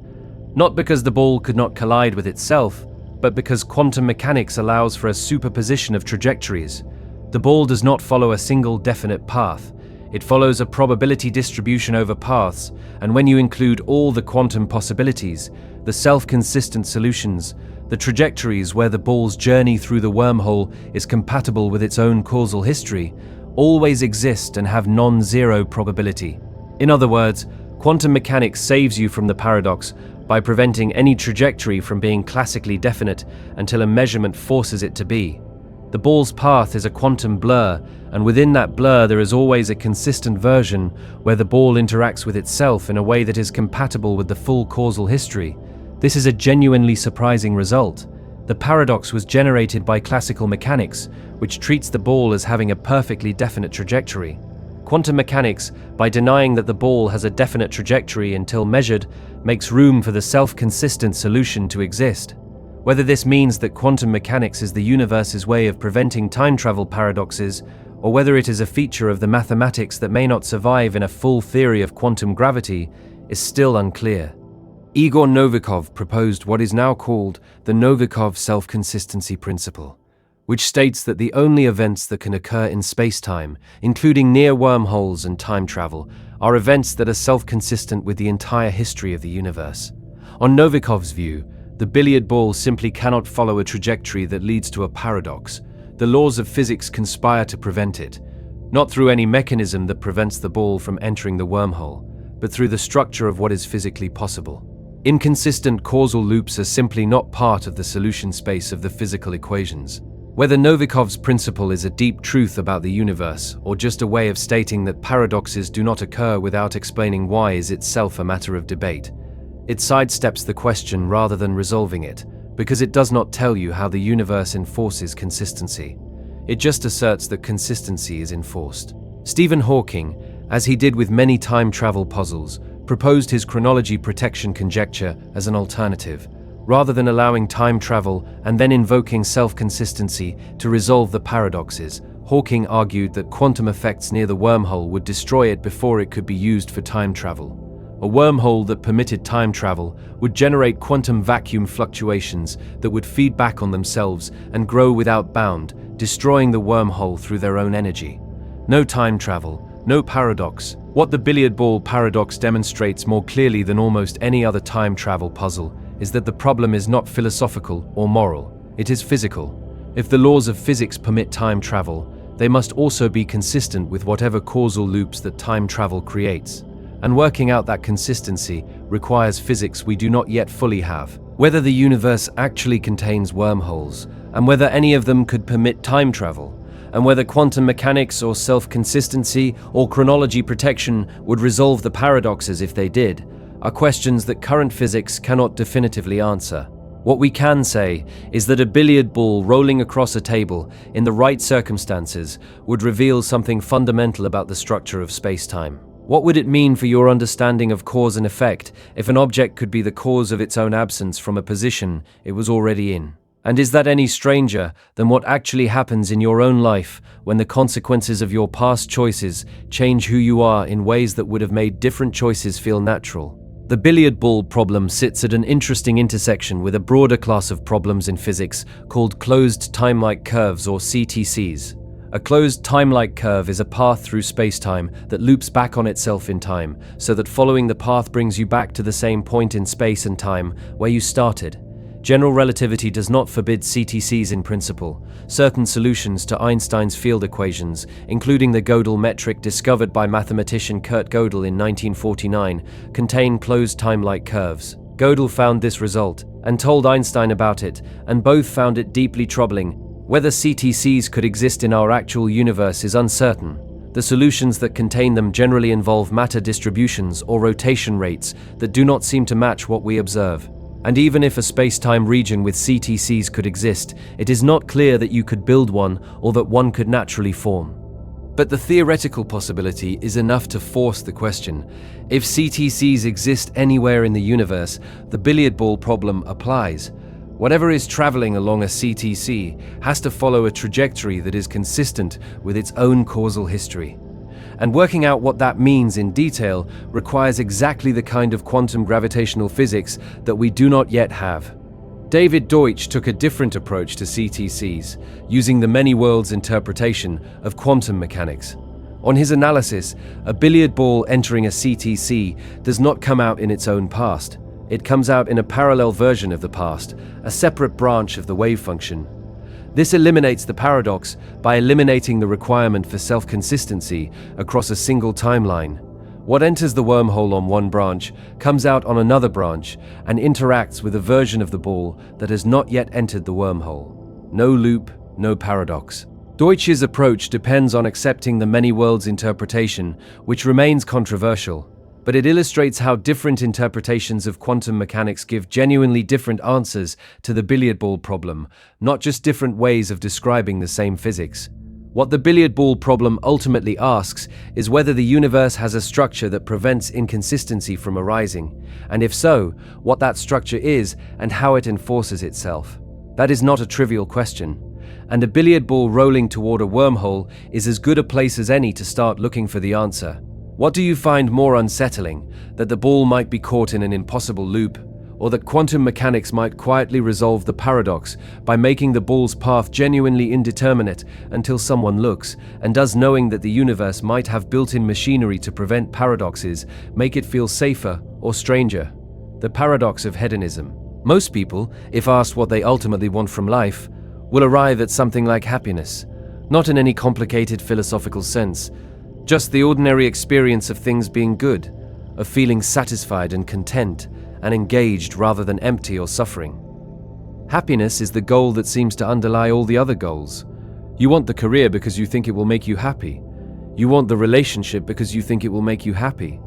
Not because the ball could not collide with itself, but because quantum mechanics allows for a superposition of trajectories. The ball does not follow a single definite path. It follows a probability distribution over paths, and when you include all the quantum possibilities, the self-consistent solutions, the trajectories where the ball's journey through the wormhole is compatible with its own causal history, always exist and have non-zero probability. In other words, quantum mechanics saves you from the paradox by preventing any trajectory from being classically definite until a measurement forces it to be. The ball's path is a quantum blur, and within that blur there is always a consistent version where the ball interacts with itself in a way that is compatible with the full causal history. This is a genuinely surprising result. The paradox was generated by classical mechanics, which treats the ball as having a perfectly definite trajectory. Quantum mechanics, by denying that the ball has a definite trajectory until measured, makes room for the self-consistent solution to exist. Whether this means that quantum mechanics is the universe's way of preventing time travel paradoxes, or whether it is a feature of the mathematics that may not survive in a full theory of quantum gravity, is still unclear. Igor Novikov proposed what is now called the Novikov self-consistency principle, which states that the only events that can occur in space-time, including near wormholes and time travel, are events that are self-consistent with the entire history of the universe. On Novikov's view, the billiard ball simply cannot follow a trajectory that leads to a paradox. The laws of physics conspire to prevent it, not through any mechanism that prevents the ball from entering the wormhole, but through the structure of what is physically possible. Inconsistent causal loops are simply not part of the solution space of the physical equations. Whether Novikov's principle is a deep truth about the universe, or just a way of stating that paradoxes do not occur without explaining why, is itself a matter of debate. It sidesteps the question rather than resolving it, because it does not tell you how the universe enforces consistency. It just asserts that consistency is enforced. Stephen Hawking, as he did with many time travel puzzles, proposed his chronology protection conjecture as an alternative. Rather than allowing time travel and then invoking self-consistency to resolve the paradoxes, Hawking argued that quantum effects near the wormhole would destroy it before it could be used for time travel. A wormhole that permitted time travel would generate quantum vacuum fluctuations that would feed back on themselves and grow without bound, destroying the wormhole through their own energy. No time travel, no paradox. What the billiard ball paradox demonstrates more clearly than almost any other time travel puzzle is that the problem is not philosophical or moral, it is physical. If the laws of physics permit time travel, they must also be consistent with whatever causal loops that time travel creates. And working out that consistency requires physics we do not yet fully have. Whether the universe actually contains wormholes, and whether any of them could permit time travel, and whether quantum mechanics or self-consistency or chronology protection would resolve the paradoxes if they did, are questions that current physics cannot definitively answer. What we can say is that a billiard ball rolling across a table in the right circumstances would reveal something fundamental about the structure of space-time. What would it mean for your understanding of cause and effect if an object could be the cause of its own absence from a position it was already in? And is that any stranger than what actually happens in your own life when the consequences of your past choices change who you are in ways that would have made different choices feel natural? The billiard ball problem sits at an interesting intersection with a broader class of problems in physics called closed time-like curves, or CTCs. A closed time-like curve is a path through space-time that loops back on itself in time, so that following the path brings you back to the same point in space and time where you started. General relativity does not forbid CTCs in principle. Certain solutions to Einstein's field equations, including the Gödel metric discovered by mathematician Kurt Gödel in 1949, contain closed time-like curves. Gödel found this result and told Einstein about it, and both found it deeply troubling. Whether CTCs could exist in our actual universe is uncertain. The solutions that contain them generally involve matter distributions or rotation rates that do not seem to match what we observe. And even if a space-time region with CTCs could exist, it is not clear that you could build one or that one could naturally form. But the theoretical possibility is enough to force the question. If CTCs exist anywhere in the universe, the billiard ball problem applies. Whatever is traveling along a CTC has to follow a trajectory that is consistent with its own causal history. And working out what that means in detail requires exactly the kind of quantum gravitational physics that we do not yet have. David Deutsch took a different approach to CTCs, using the many worlds interpretation of quantum mechanics. On his analysis, a billiard ball entering a CTC does not come out in its own past. It comes out in a parallel version of the past, a separate branch of the wave function. This eliminates the paradox by eliminating the requirement for self-consistency across a single timeline. What enters the wormhole on one branch comes out on another branch and interacts with a version of the ball that has not yet entered the wormhole. No loop, no paradox. Deutsch's approach depends on accepting the many worlds interpretation, which remains controversial, but it illustrates how different interpretations of quantum mechanics give genuinely different answers to the billiard ball problem, not just different ways of describing the same physics. What the billiard ball problem ultimately asks is whether the universe has a structure that prevents inconsistency from arising, and if so, what that structure is and how it enforces itself. That is not a trivial question, and a billiard ball rolling toward a wormhole is as good a place as any to start looking for the answer. What do you find more unsettling, that the ball might be caught in an impossible loop, or that quantum mechanics might quietly resolve the paradox by making the ball's path genuinely indeterminate until someone looks, and does knowing that the universe might have built-in machinery to prevent paradoxes make it feel safer or stranger? The paradox of hedonism. Most people, if asked what they ultimately want from life, will arrive at something like happiness, not in any complicated philosophical sense, just the ordinary experience of things being good, of feeling satisfied and content and engaged rather than empty or suffering. Happiness is the goal that seems to underlie all the other goals. You want the career because you think it will make you happy. You want the relationship because you think it will make you happy.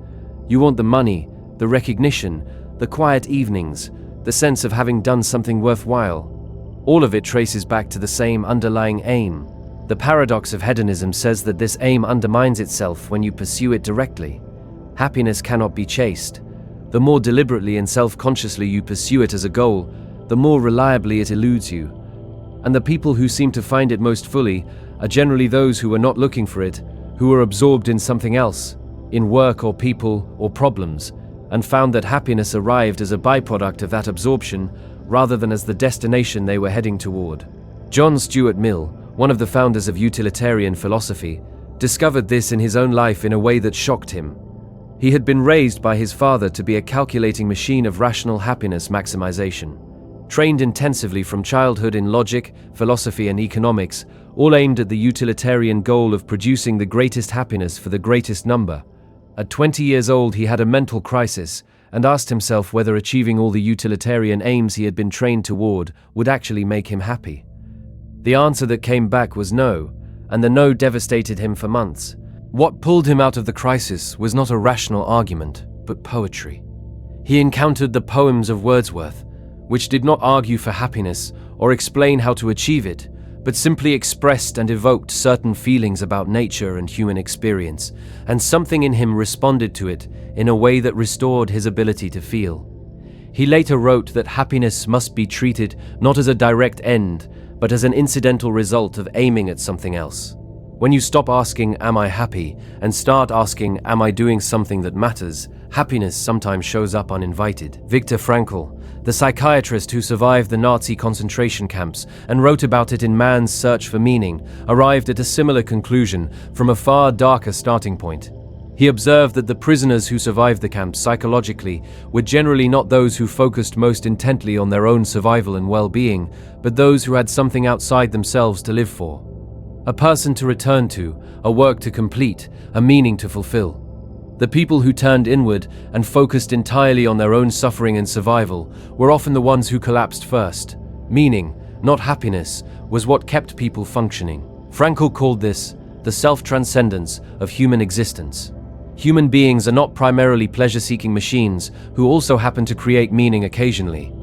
You want the money, the recognition, the quiet evenings, the sense of having done something worthwhile. All of it traces back to the same underlying aim. The paradox of hedonism says that this aim undermines itself when you pursue it directly. Happiness cannot be chased. The more deliberately and self-consciously you pursue it as a goal, the more reliably it eludes you. And the people who seem to find it most fully are generally those who are not looking for it, who are absorbed in something else, in work or people or problems, and found that happiness arrived as a byproduct of that absorption rather than as the destination they were heading toward. John Stuart Mill, one of the founders of utilitarian philosophy, discovered this in his own life in a way that shocked him. He had been raised by his father to be a calculating machine of rational happiness maximization. Trained intensively from childhood in logic, philosophy, and economics, all aimed at the utilitarian goal of producing the greatest happiness for the greatest number. At 20 years old, he had a mental crisis and asked himself whether achieving all the utilitarian aims he had been trained toward would actually make him happy. The answer that came back was no, and the no devastated him for months. What pulled him out of the crisis was not a rational argument, but poetry. He encountered the poems of Wordsworth, which did not argue for happiness or explain how to achieve it, but simply expressed and evoked certain feelings about nature and human experience, and something in him responded to it in a way that restored his ability to feel. He later wrote that happiness must be treated not as a direct end, but as an incidental result of aiming at something else. When you stop asking, "Am I happy?" and start asking, "Am I doing something that matters?" happiness sometimes shows up uninvited. Viktor Frankl, the psychiatrist who survived the Nazi concentration camps and wrote about it in Man's Search for Meaning, arrived at a similar conclusion from a far darker starting point. He observed that the prisoners who survived the camps psychologically were generally not those who focused most intently on their own survival and well-being, but those who had something outside themselves to live for. A person to return to, a work to complete, a meaning to fulfill. The people who turned inward and focused entirely on their own suffering and survival were often the ones who collapsed first. Meaning, not happiness, was what kept people functioning. Frankl called this the self-transcendence of human existence. Human beings are not primarily pleasure-seeking machines who also happen to create meaning occasionally.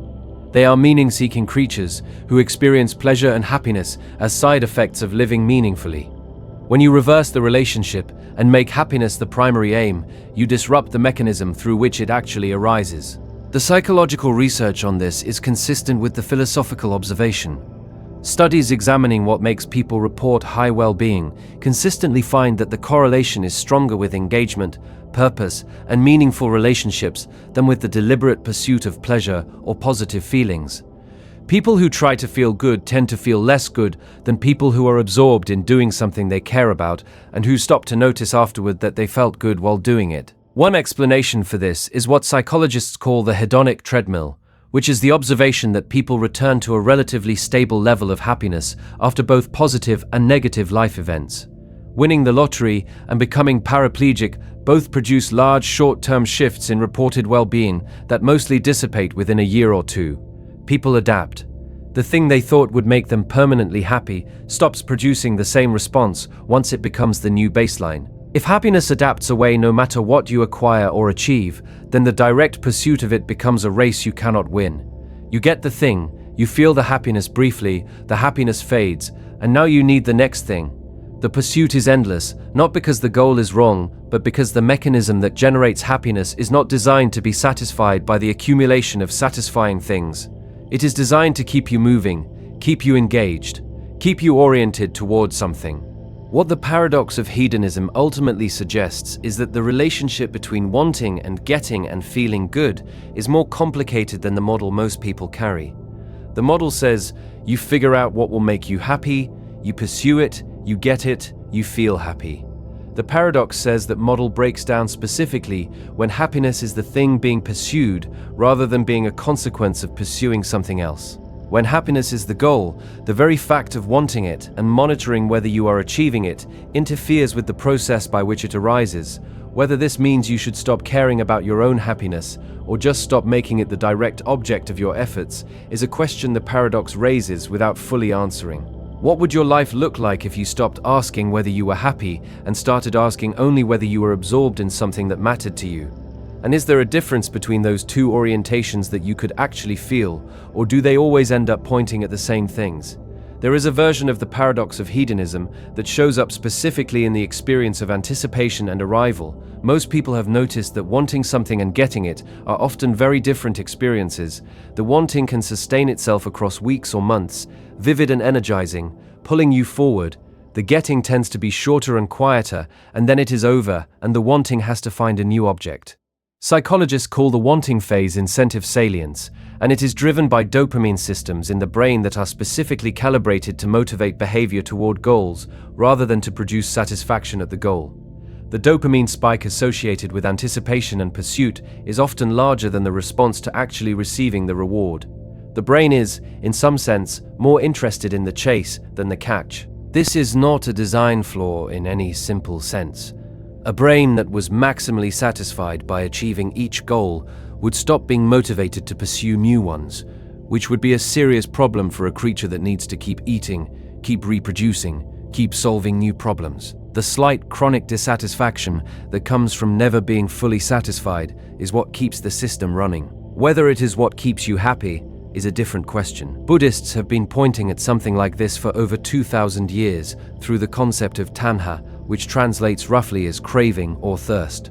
They are meaning-seeking creatures who experience pleasure and happiness as side effects of living meaningfully. When you reverse the relationship and make happiness the primary aim, you disrupt the mechanism through which it actually arises. The psychological research on this is consistent with the philosophical observation. Studies examining what makes people report high well-being consistently find that the correlation is stronger with engagement, purpose, and meaningful relationships than with the deliberate pursuit of pleasure or positive feelings. People who try to feel good tend to feel less good than people who are absorbed in doing something they care about and who stop to notice afterward that they felt good while doing it. One explanation for this is what psychologists call the hedonic treadmill, which is the observation that people return to a relatively stable level of happiness after both positive and negative life events. Winning the lottery and becoming paraplegic both produce large short-term shifts in reported well-being that mostly dissipate within a year or two. People adapt. The thing they thought would make them permanently happy stops producing the same response once it becomes the new baseline. If happiness adapts away no matter what you acquire or achieve, then the direct pursuit of it becomes a race you cannot win. You get the thing, you feel the happiness briefly, the happiness fades, and now you need the next thing. The pursuit is endless, not because the goal is wrong, but because the mechanism that generates happiness is not designed to be satisfied by the accumulation of satisfying things. It is designed to keep you moving, keep you engaged, keep you oriented towards something. What the paradox of hedonism ultimately suggests is that the relationship between wanting and getting and feeling good is more complicated than the model most people carry. The model says, you figure out what will make you happy, you pursue it, you get it, you feel happy. The paradox says that model breaks down specifically when happiness is the thing being pursued rather than being a consequence of pursuing something else. When happiness is the goal, the very fact of wanting it and monitoring whether you are achieving it interferes with the process by which it arises. Whether this means you should stop caring about your own happiness or just stop making it the direct object of your efforts is a question the paradox raises without fully answering. What would your life look like if you stopped asking whether you were happy and started asking only whether you were absorbed in something that mattered to you? And is there a difference between those two orientations that you could actually feel, or do they always end up pointing at the same things? There is a version of the paradox of hedonism that shows up specifically in the experience of anticipation and arrival. Most people have noticed that wanting something and getting it are often very different experiences. The wanting can sustain itself across weeks or months, vivid and energizing, pulling you forward. The getting tends to be shorter and quieter, and then it is over, and the wanting has to find a new object. Psychologists call the wanting phase incentive salience, and it is driven by dopamine systems in the brain that are specifically calibrated to motivate behavior toward goals rather than to produce satisfaction at the goal. The dopamine spike associated with anticipation and pursuit is often larger than the response to actually receiving the reward. The brain is, in some sense, more interested in the chase than the catch. This is not a design flaw in any simple sense. A brain that was maximally satisfied by achieving each goal would stop being motivated to pursue new ones, which would be a serious problem for a creature that needs to keep eating, keep reproducing, keep solving new problems. The slight chronic dissatisfaction that comes from never being fully satisfied is what keeps the system running. Whether it is what keeps you happy is a different question. Buddhists have been pointing at something like this for over 2,000 years through the concept of tanha, which translates roughly as craving or thirst.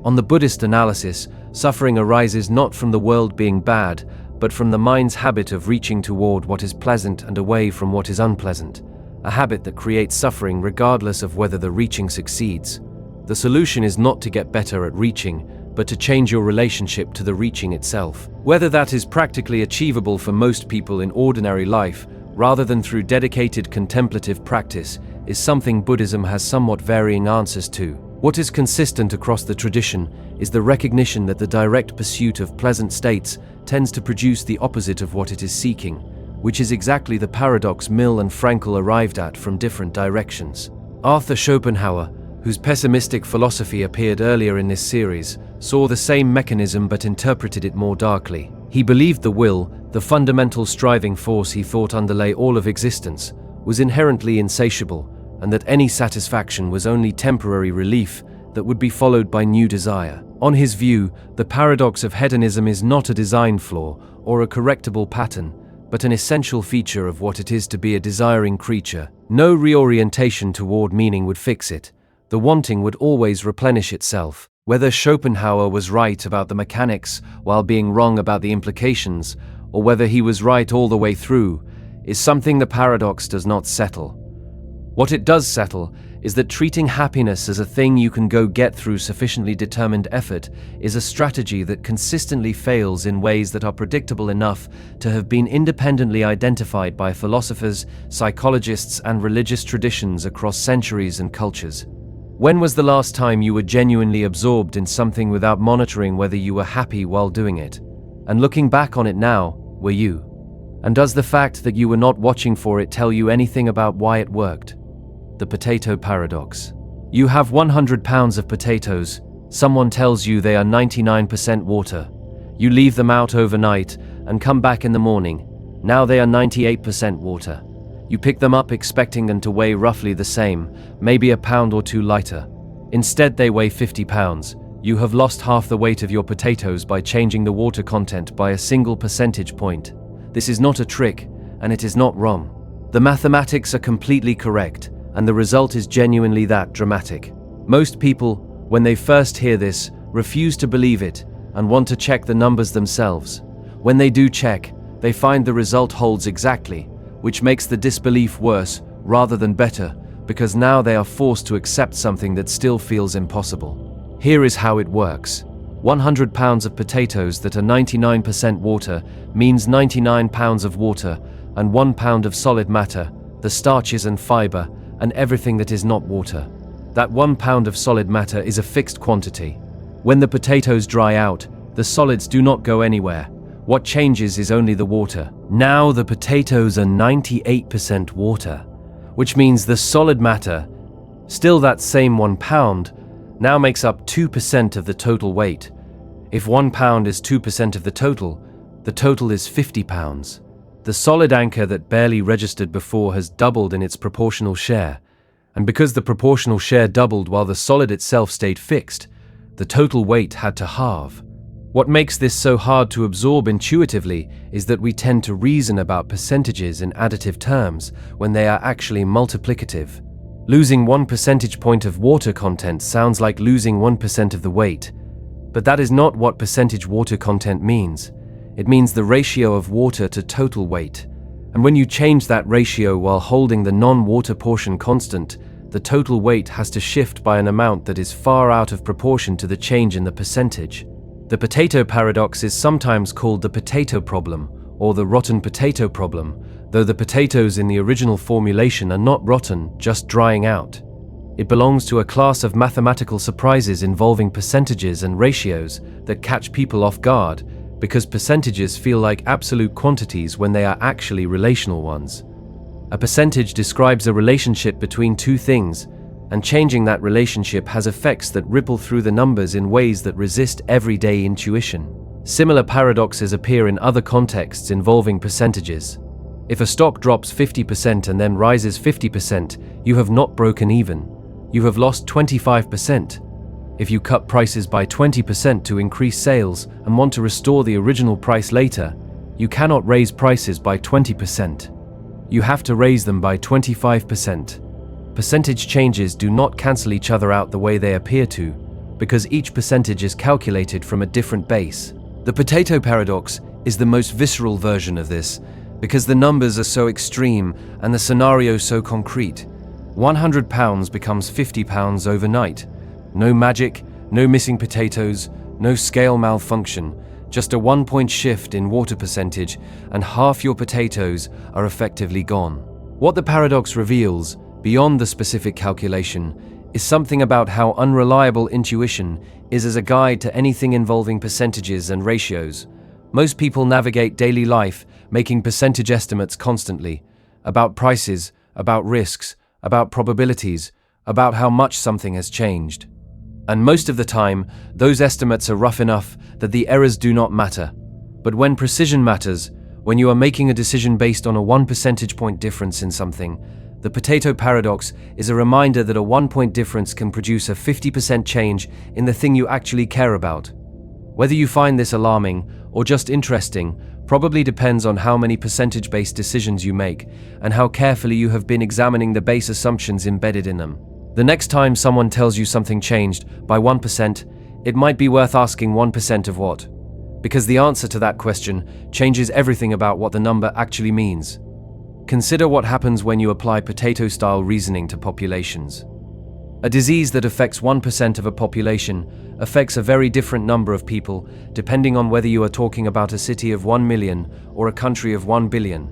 On the Buddhist analysis, suffering arises not from the world being bad, but from the mind's habit of reaching toward what is pleasant and away from what is unpleasant, a habit that creates suffering regardless of whether the reaching succeeds. The solution is not to get better at reaching, but to change your relationship to the reaching itself. Whether that is practically achievable for most people in ordinary life, rather than through dedicated contemplative practice, is something Buddhism has somewhat varying answers to. What is consistent across the tradition is the recognition that the direct pursuit of pleasant states tends to produce the opposite of what it is seeking, which is exactly the paradox Mill and Frankl arrived at from different directions. Arthur Schopenhauer, whose pessimistic philosophy appeared earlier in this series, saw the same mechanism but interpreted it more darkly. He believed the will, the fundamental striving force he thought underlay all of existence, was inherently insatiable, and that any satisfaction was only temporary relief that would be followed by new desire. On his view, the paradox of hedonism is not a design flaw or a correctable pattern, but an essential feature of what it is to be a desiring creature. No reorientation toward meaning would fix it. The wanting would always replenish itself. Whether Schopenhauer was right about the mechanics while being wrong about the implications, or whether he was right all the way through, is something the paradox does not settle. What it does settle is that treating happiness as a thing you can go get through sufficiently determined effort is a strategy that consistently fails in ways that are predictable enough to have been independently identified by philosophers, psychologists, and religious traditions across centuries and cultures. When was the last time you were genuinely absorbed in something without monitoring whether you were happy while doing it? And looking back on it now, were you? And does the fact that you were not watching for it tell you anything about why it worked? The Potato Paradox. You have 100 pounds of potatoes. Someone tells you they are 99% water. You leave them out overnight and come back in the morning. Now they are 98% water. You pick them up expecting them to weigh roughly the same, maybe a pound or two lighter. Instead, they weigh 50 pounds. You have lost half the weight of your potatoes by changing the water content by a single percentage point. This is not a trick, and it is not wrong. The mathematics are completely correct, and the result is genuinely that dramatic. Most people, when they first hear this, refuse to believe it and want to check the numbers themselves. When they do check, they find the result holds exactly, which makes the disbelief worse rather than better, because now they are forced to accept something that still feels impossible. Here is how it works. 100 pounds of potatoes that are 99% water means 99 pounds of water, and 1 pound of solid matter, the starches and fiber, and everything that is not water. That 1 pound of solid matter is a fixed quantity. When the potatoes dry out, the solids do not go anywhere. What changes is only the water. Now the potatoes are 98% water, which means the solid matter, still that same 1 pound, now makes up 2% of the total weight. If 1 pound is 2% of the total is 50 pounds. The solid anchor that barely registered before has doubled in its proportional share, and because the proportional share doubled while the solid itself stayed fixed, the total weight had to halve. What makes this so hard to absorb intuitively is that we tend to reason about percentages in additive terms when they are actually multiplicative. Losing 1 percentage point of water content sounds like losing 1% of the weight, but that is not what percentage water content means. It means the ratio of water to total weight. And when you change that ratio while holding the non-water portion constant, the total weight has to shift by an amount that is far out of proportion to the change in the percentage. The potato paradox is sometimes called the potato problem or the rotten potato problem, though the potatoes in the original formulation are not rotten, just drying out. It belongs to a class of mathematical surprises involving percentages and ratios that catch people off guard because percentages feel like absolute quantities when they are actually relational ones. A percentage describes a relationship between two things, and changing that relationship has effects that ripple through the numbers in ways that resist everyday intuition. Similar paradoxes appear in other contexts involving percentages. If a stock drops 50% and then rises 50%, you have not broken even. You have lost 25%. If you cut prices by 20% to increase sales and want to restore the original price later, you cannot raise prices by 20%. You have to raise them by 25%. Percentage changes do not cancel each other out the way they appear to, because each percentage is calculated from a different base. The potato paradox is the most visceral version of this, because the numbers are so extreme and the scenario so concrete. 100 pounds becomes 50 pounds overnight. No magic, no missing potatoes, no scale malfunction, just a 1-point shift in water percentage and half your potatoes are effectively gone. What the paradox reveals, beyond the specific calculation, is something about how unreliable intuition is as a guide to anything involving percentages and ratios. Most people navigate daily life making percentage estimates constantly, about prices, about risks, about probabilities, about how much something has changed. And most of the time, those estimates are rough enough that the errors do not matter. But when precision matters, when you are making a decision based on a 1 percentage point difference in something, the potato paradox is a reminder that a 1-point difference can produce a 50% change in the thing you actually care about. Whether you find this alarming or just interesting probably depends on how many percentage-based decisions you make and how carefully you have been examining the base assumptions embedded in them. The next time someone tells you something changed by 1%, it might be worth asking 1% of what? Because the answer to that question changes everything about what the number actually means. Consider what happens when you apply potato-style reasoning to populations. A disease that affects 1% of a population affects a very different number of people depending on whether you are talking about a city of 1 million or a country of 1 billion.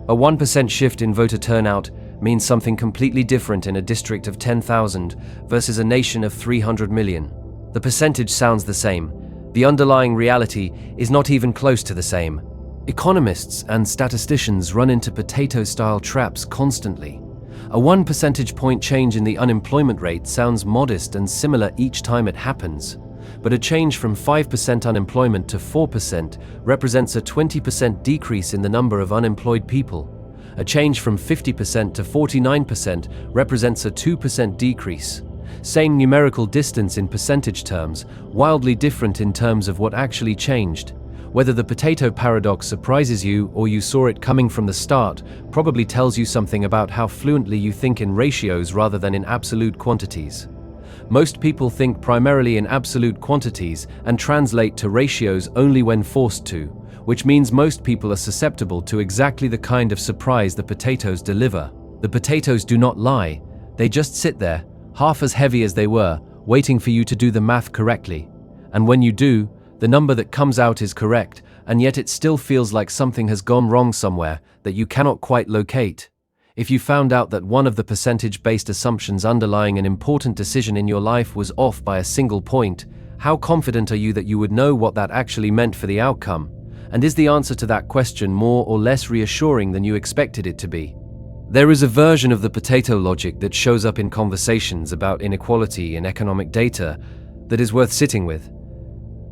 A 1% shift in voter turnout means something completely different in a district of 10,000 versus a nation of 300 million. The percentage sounds the same. The underlying reality is not even close to the same. Economists and statisticians run into potato-style traps constantly. A 1 percentage point change in the unemployment rate sounds modest and similar each time it happens. but a change from 5% unemployment to 4% represents a 20% decrease in the number of unemployed people. A change from 50% to 49% represents a 2% decrease. Same numerical distance in percentage terms, wildly different in terms of what actually changed. Whether the potato paradox surprises you or you saw it coming from the start probably tells you something about how fluently you think in ratios rather than in absolute quantities. Most people think primarily in absolute quantities and translate to ratios only when forced to, which means most people are susceptible to exactly the kind of surprise the potatoes deliver. The potatoes do not lie, they just sit there, half as heavy as they were, waiting for you to do the math correctly. And when you do, the number that comes out is correct, and yet it still feels like something has gone wrong somewhere that you cannot quite locate. If you found out that one of the percentage-based assumptions underlying an important decision in your life was off by a single point, how confident are you that you would know what that actually meant for the outcome? And is the answer to that question more or less reassuring than you expected it to be? There is a version of the potato logic that shows up in conversations about inequality in economic data that is worth sitting with.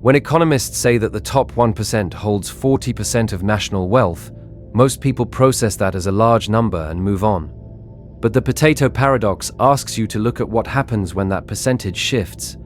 When economists say that the top 1% holds 40% of national wealth, most people process that as a large number and move on. But the potato paradox asks you to look at what happens when that percentage shifts.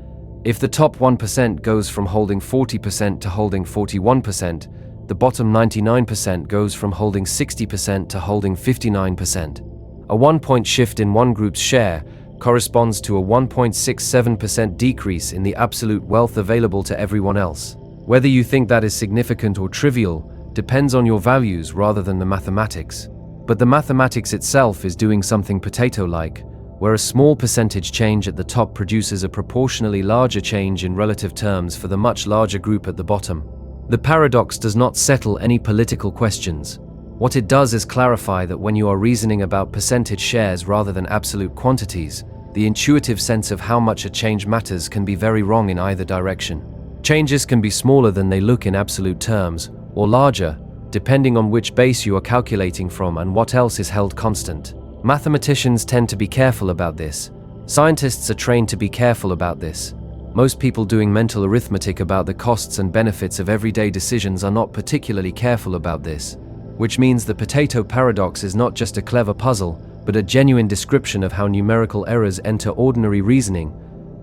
If the top 1% goes from holding 40% to holding 41%, the bottom 99% goes from holding 60% to holding 59%. A 1-point shift in one group's share corresponds to a 1.67% decrease in the absolute wealth available to everyone else. Whether you think that is significant or trivial depends on your values rather than the mathematics. But the mathematics itself is doing something potato-like, where a small percentage change at the top produces a proportionally larger change in relative terms for the much larger group at the bottom. The paradox does not settle any political questions. What it does is clarify that when you are reasoning about percentage shares rather than absolute quantities, the intuitive sense of how much a change matters can be very wrong in either direction. Changes can be smaller than they look in absolute terms, or larger, depending on which base you are calculating from and what else is held constant. Mathematicians tend to be careful about this. Scientists are trained to be careful about this. Most people doing mental arithmetic about the costs and benefits of everyday decisions are not particularly careful about this, which means the potato paradox is not just a clever puzzle, but a genuine description of how numerical errors enter ordinary reasoning.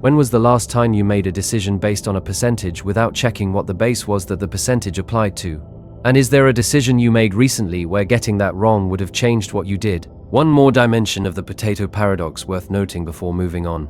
When was the last time you made a decision based on a percentage without checking what the base was that the percentage applied to? And is there a decision you made recently where getting that wrong would have changed what you did? One more dimension of the potato paradox worth noting before moving on.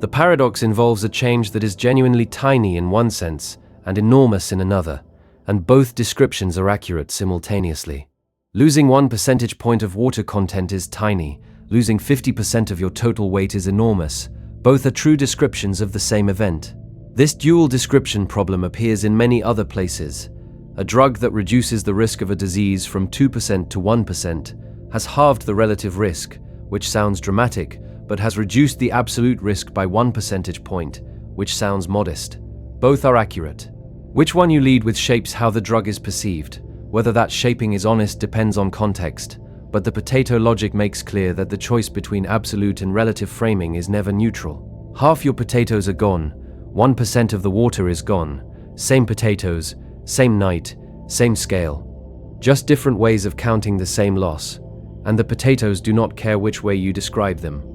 The paradox involves a change that is genuinely tiny in one sense and enormous in another, and both descriptions are accurate simultaneously. Losing 1 percentage point of water content is tiny, losing 50% of your total weight is enormous. Both are true descriptions of the same event. This dual description problem appears in many other places. A drug that reduces the risk of a disease from 2% to 1% has halved the relative risk, which sounds dramatic, but has reduced the absolute risk by 1 percentage point, which sounds modest. Both are accurate. Which one you lead with shapes how the drug is perceived. Whether that shaping is honest depends on context, but the potato logic makes clear that the choice between absolute and relative framing is never neutral. Half your potatoes are gone, 1% of the water is gone, same potatoes, same night, same scale. Just different ways of counting the same loss, and the potatoes do not care which way you describe them.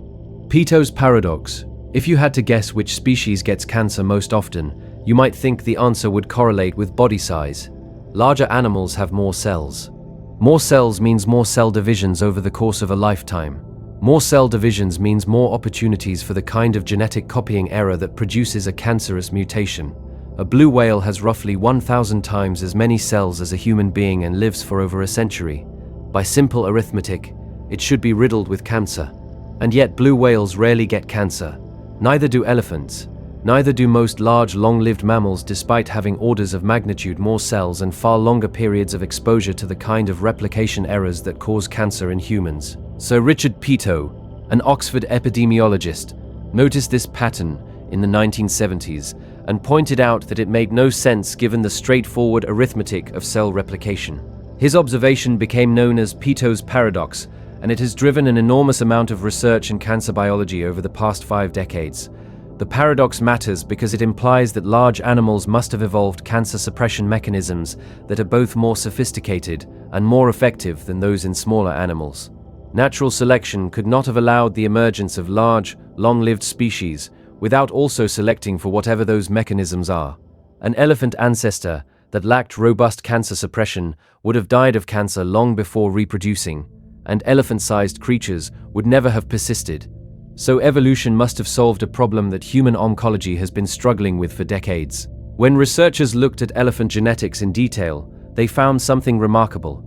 Peto's paradox. If you had to guess which species gets cancer most often, you might think the answer would correlate with body size. Larger animals have more cells. More cells means more cell divisions over the course of a lifetime. More cell divisions means more opportunities for the kind of genetic copying error that produces a cancerous mutation. A blue whale has roughly 1,000 times as many cells as a human being and lives for over a century. By simple arithmetic, it should be riddled with cancer. And yet blue whales rarely get cancer. Neither do elephants. Neither do most large, long-lived mammals, despite having orders of magnitude more cells and far longer periods of exposure to the kind of replication errors that cause cancer in humans. Sir Richard Peto, an Oxford epidemiologist, noticed this pattern in the 1970s and pointed out that it made no sense given the straightforward arithmetic of cell replication. His observation became known as Peto's Paradox, and it has driven an enormous amount of research in cancer biology over the past 5 decades. The paradox matters because it implies that large animals must have evolved cancer suppression mechanisms that are both more sophisticated and more effective than those in smaller animals. Natural selection could not have allowed the emergence of large, long-lived species without also selecting for whatever those mechanisms are. An elephant ancestor that lacked robust cancer suppression would have died of cancer long before reproducing, and elephant-sized creatures would never have persisted. So evolution must have solved a problem that human oncology has been struggling with for decades. When researchers looked at elephant genetics in detail, they found something remarkable.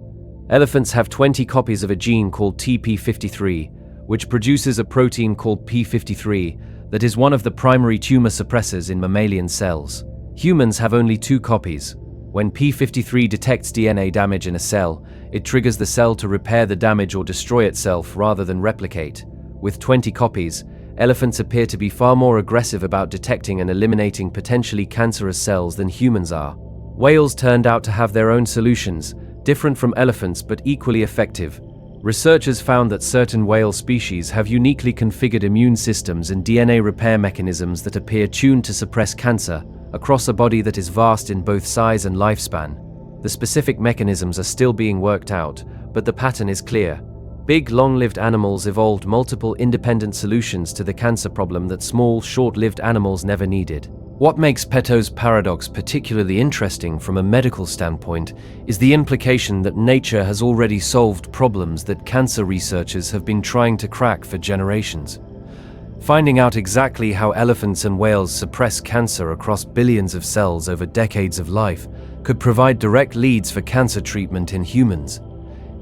Elephants have 20 copies of a gene called TP53, which produces a protein called P53 that is one of the primary tumor suppressors in mammalian cells. Humans have only 2 copies. When P53 detects DNA damage in a cell, it triggers the cell to repair the damage or destroy itself rather than replicate. With 20 copies, elephants appear to be far more aggressive about detecting and eliminating potentially cancerous cells than humans are. Whales turned out to have their own solutions, different from elephants but equally effective. Researchers found that certain whale species have uniquely configured immune systems and DNA repair mechanisms that appear tuned to suppress cancer across a body that is vast in both size and lifespan. The specific mechanisms are still being worked out, but the pattern is clear. Big, long-lived animals evolved multiple independent solutions to the cancer problem that small, short-lived animals never needed. What makes Peto's paradox particularly interesting from a medical standpoint is the implication that nature has already solved problems that cancer researchers have been trying to crack for generations. Finding out exactly how elephants and whales suppress cancer across billions of cells over decades of life could provide direct leads for cancer treatment in humans.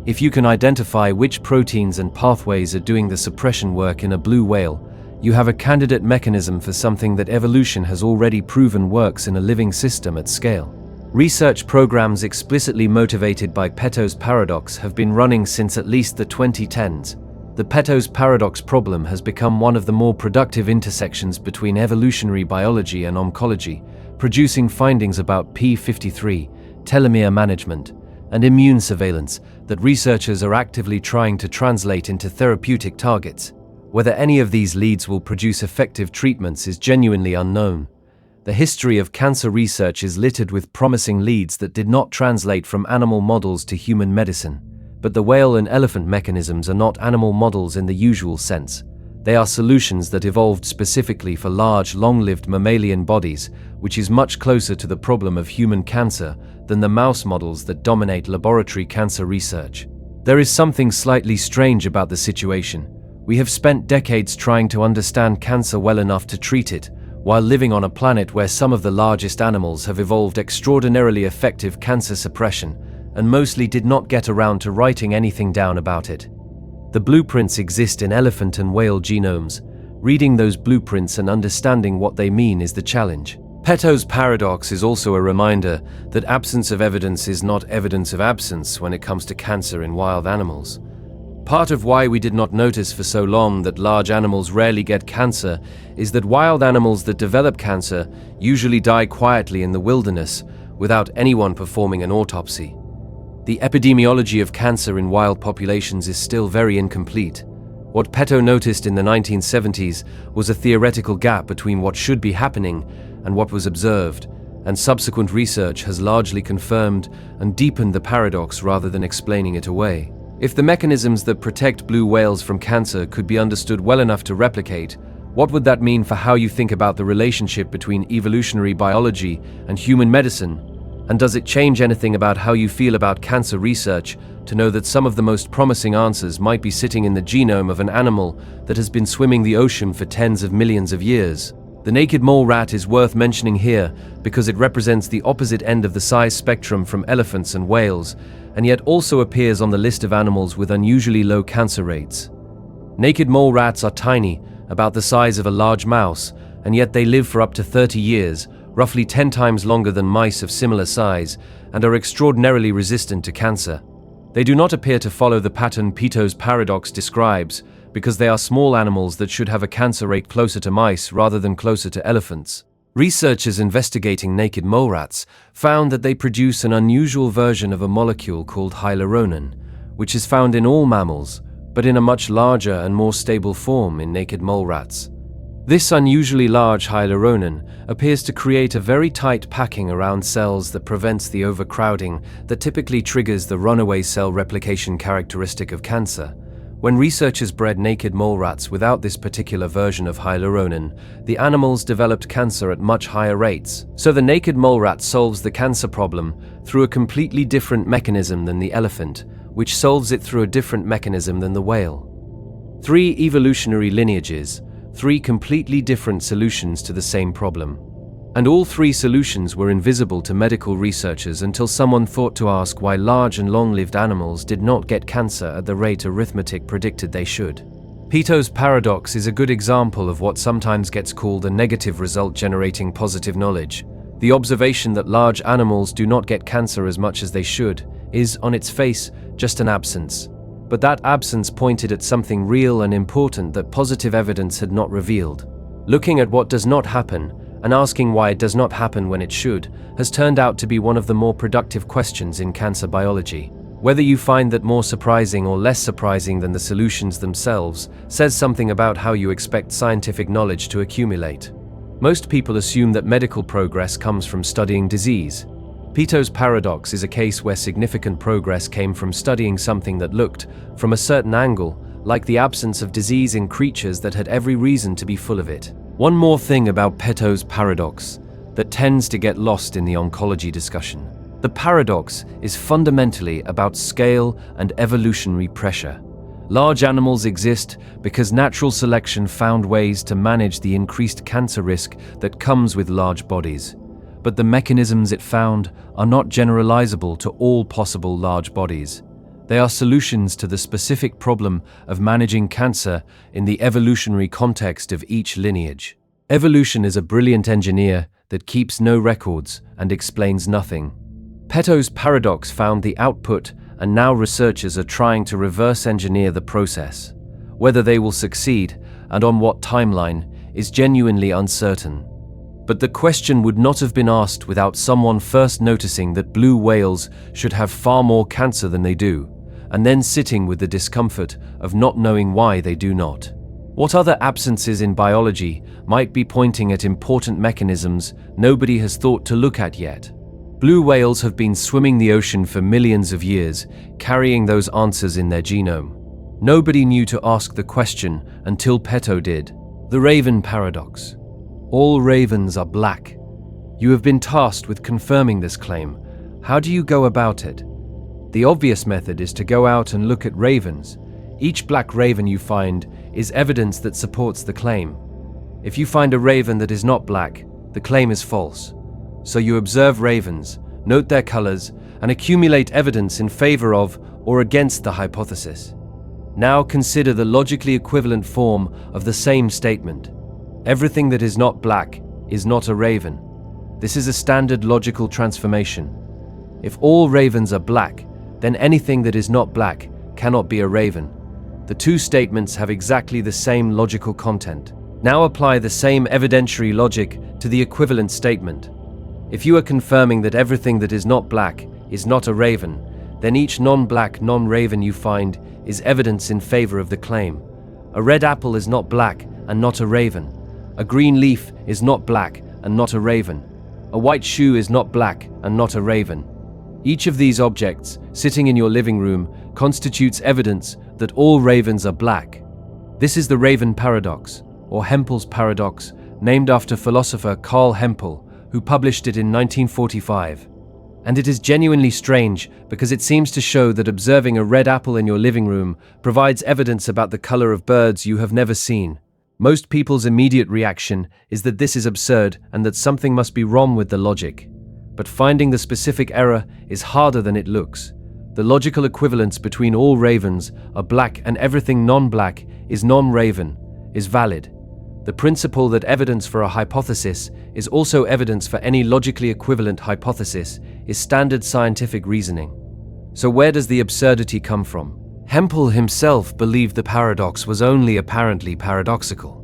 If you can identify which proteins and pathways are doing the suppression work in a blue whale, you have a candidate mechanism for something that evolution has already proven works in a living system at scale. Research programs explicitly motivated by Peto's paradox have been running since at least the 2010s. The Peto's paradox problem has become one of the more productive intersections between evolutionary biology and oncology, producing findings about P53, telomere management, and immune surveillance that researchers are actively trying to translate into therapeutic targets. Whether any of these leads will produce effective treatments is genuinely unknown. The history of cancer research is littered with promising leads that did not translate from animal models to human medicine. But the whale and elephant mechanisms are not animal models in the usual sense. They are solutions that evolved specifically for large, long-lived mammalian bodies, which is much closer to the problem of human cancer than the mouse models that dominate laboratory cancer research. There is something slightly strange about the situation. We have spent decades trying to understand cancer well enough to treat it, while living on a planet where some of the largest animals have evolved extraordinarily effective cancer suppression, and mostly did not get around to writing anything down about it. The blueprints exist in elephant and whale genomes. Reading those blueprints and understanding what they mean is the challenge. Peto's paradox is also a reminder that absence of evidence is not evidence of absence when it comes to cancer in wild animals. Part of why we did not notice for so long that large animals rarely get cancer is that wild animals that develop cancer usually die quietly in the wilderness without anyone performing an autopsy. The epidemiology of cancer in wild populations is still very incomplete. What Peto noticed in the 1970s was a theoretical gap between what should be happening and what was observed, and subsequent research has largely confirmed and deepened the paradox rather than explaining it away. If the mechanisms that protect blue whales from cancer could be understood well enough to replicate, what would that mean for how you think about the relationship between evolutionary biology and human medicine? And does it change anything about how you feel about cancer research to know that some of the most promising answers might be sitting in the genome of an animal that has been swimming the ocean for tens of millions of years? The naked mole rat is worth mentioning here because it represents the opposite end of the size spectrum from elephants and whales, and yet also appears on the list of animals with unusually low cancer rates. Naked mole rats are tiny, about the size of a large mouse, and yet they live for up to 30 years, roughly 10 times longer than mice of similar size, and are extraordinarily resistant to cancer. They do not appear to follow the pattern Peto's paradox describes, because they are small animals that should have a cancer rate closer to mice rather than closer to elephants. Researchers investigating naked mole rats found that they produce an unusual version of a molecule called hyaluronan, which is found in all mammals, but in a much larger and more stable form in naked mole rats. This unusually large hyaluronan appears to create a very tight packing around cells that prevents the overcrowding that typically triggers the runaway cell replication characteristic of cancer. When researchers bred naked mole rats without this particular version of hyaluronan, the animals developed cancer at much higher rates. So the naked mole rat solves the cancer problem through a completely different mechanism than the elephant, which solves it through a different mechanism than the whale. 3 evolutionary lineages, 3 completely different solutions to the same problem. And all 3 solutions were invisible to medical researchers until someone thought to ask why large and long-lived animals did not get cancer at the rate arithmetic predicted they should. Peto's paradox is a good example of what sometimes gets called a negative result generating positive knowledge. The observation that large animals do not get cancer as much as they should is, on its face, just an absence. But that absence pointed at something real and important that positive evidence had not revealed. Looking at what does not happen, and asking why it does not happen when it should, has turned out to be one of the more productive questions in cancer biology. Whether you find that more surprising or less surprising than the solutions themselves says something about how you expect scientific knowledge to accumulate. Most people assume that medical progress comes from studying disease. Peto's paradox is a case where significant progress came from studying something that looked, from a certain angle, like the absence of disease in creatures that had every reason to be full of it. One more thing about Peto's paradox that tends to get lost in the oncology discussion. The paradox is fundamentally about scale and evolutionary pressure. Large animals exist because natural selection found ways to manage the increased cancer risk that comes with large bodies. But the mechanisms it found are not generalizable to all possible large bodies. They are solutions to the specific problem of managing cancer in the evolutionary context of each lineage. Evolution is a brilliant engineer that keeps no records and explains nothing. Peto's paradox found the output, and now researchers are trying to reverse engineer the process. Whether they will succeed, and on what timeline, is genuinely uncertain. But the question would not have been asked without someone first noticing that blue whales should have far more cancer than they do, and then sitting with the discomfort of not knowing why they do not. What other absences in biology might be pointing at important mechanisms nobody has thought to look at yet? Blue whales have been swimming the ocean for millions of years, carrying those answers in their genome. Nobody knew to ask the question until Peto did. The Raven Paradox. All ravens are black. You have been tasked with confirming this claim. How do you go about it? The obvious method is to go out and look at ravens. Each black raven you find is evidence that supports the claim. If you find a raven that is not black, the claim is false. So you observe ravens, note their colors, and accumulate evidence in favor of or against the hypothesis. Now consider the logically equivalent form of the same statement. Everything that is not black is not a raven. This is a standard logical transformation. If all ravens are black, then anything that is not black cannot be a raven. The two statements have exactly the same logical content. Now apply the same evidentiary logic to the equivalent statement. If you are confirming that everything that is not black is not a raven, then each non-black non-raven you find is evidence in favor of the claim. A red apple is not black and not a raven. A green leaf is not black and not a raven. A white shoe is not black and not a raven. Each of these objects, sitting in your living room, constitutes evidence that all ravens are black. This is the Raven Paradox, or Hempel's Paradox, named after philosopher Carl Hempel, who published it in 1945. And it is genuinely strange because it seems to show that observing a red apple in your living room provides evidence about the color of birds you have never seen. Most people's immediate reaction is that this is absurd and that something must be wrong with the logic. But finding the specific error is harder than it looks. The logical equivalence between all ravens are black and everything non-black is non-raven is valid. The principle that evidence for a hypothesis is also evidence for any logically equivalent hypothesis is standard scientific reasoning. So where does the absurdity come from? Hempel himself believed the paradox was only apparently paradoxical.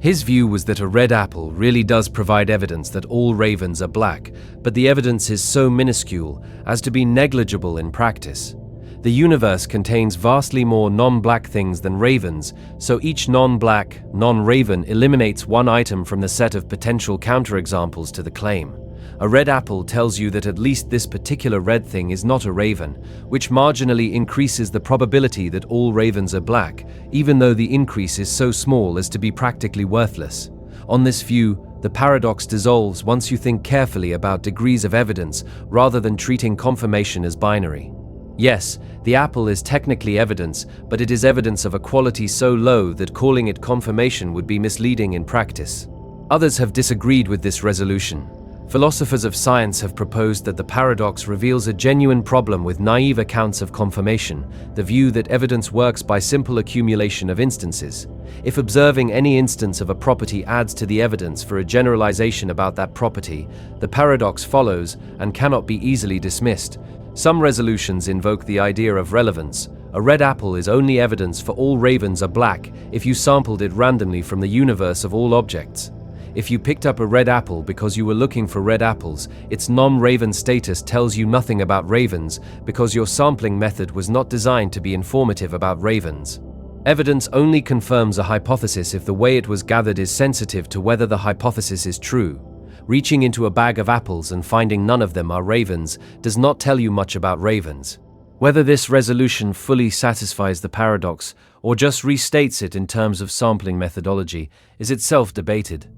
His view was that a red apple really does provide evidence that all ravens are black, but the evidence is so minuscule as to be negligible in practice. The universe contains vastly more non-black things than ravens, so each non-black, non-raven eliminates one item from the set of potential counterexamples to the claim. A red apple tells you that at least this particular red thing is not a raven, which marginally increases the probability that all ravens are black, even though the increase is so small as to be practically worthless. On this view, the paradox dissolves once you think carefully about degrees of evidence rather than treating confirmation as binary. Yes, the apple is technically evidence, but it is evidence of a quality so low that calling it confirmation would be misleading in practice. Others have disagreed with this resolution. Philosophers of science have proposed that the paradox reveals a genuine problem with naive accounts of confirmation, the view that evidence works by simple accumulation of instances. If observing any instance of a property adds to the evidence for a generalization about that property, the paradox follows and cannot be easily dismissed. Some resolutions invoke the idea of relevance. A red apple is only evidence for all ravens are black if you sampled it randomly from the universe of all objects. If you picked up a red apple because you were looking for red apples, its non-raven status tells you nothing about ravens because your sampling method was not designed to be informative about ravens. Evidence only confirms a hypothesis if the way it was gathered is sensitive to whether the hypothesis is true. Reaching into a bag of apples and finding none of them are ravens does not tell you much about ravens. Whether this resolution fully satisfies the paradox or just restates it in terms of sampling methodology is itself debated.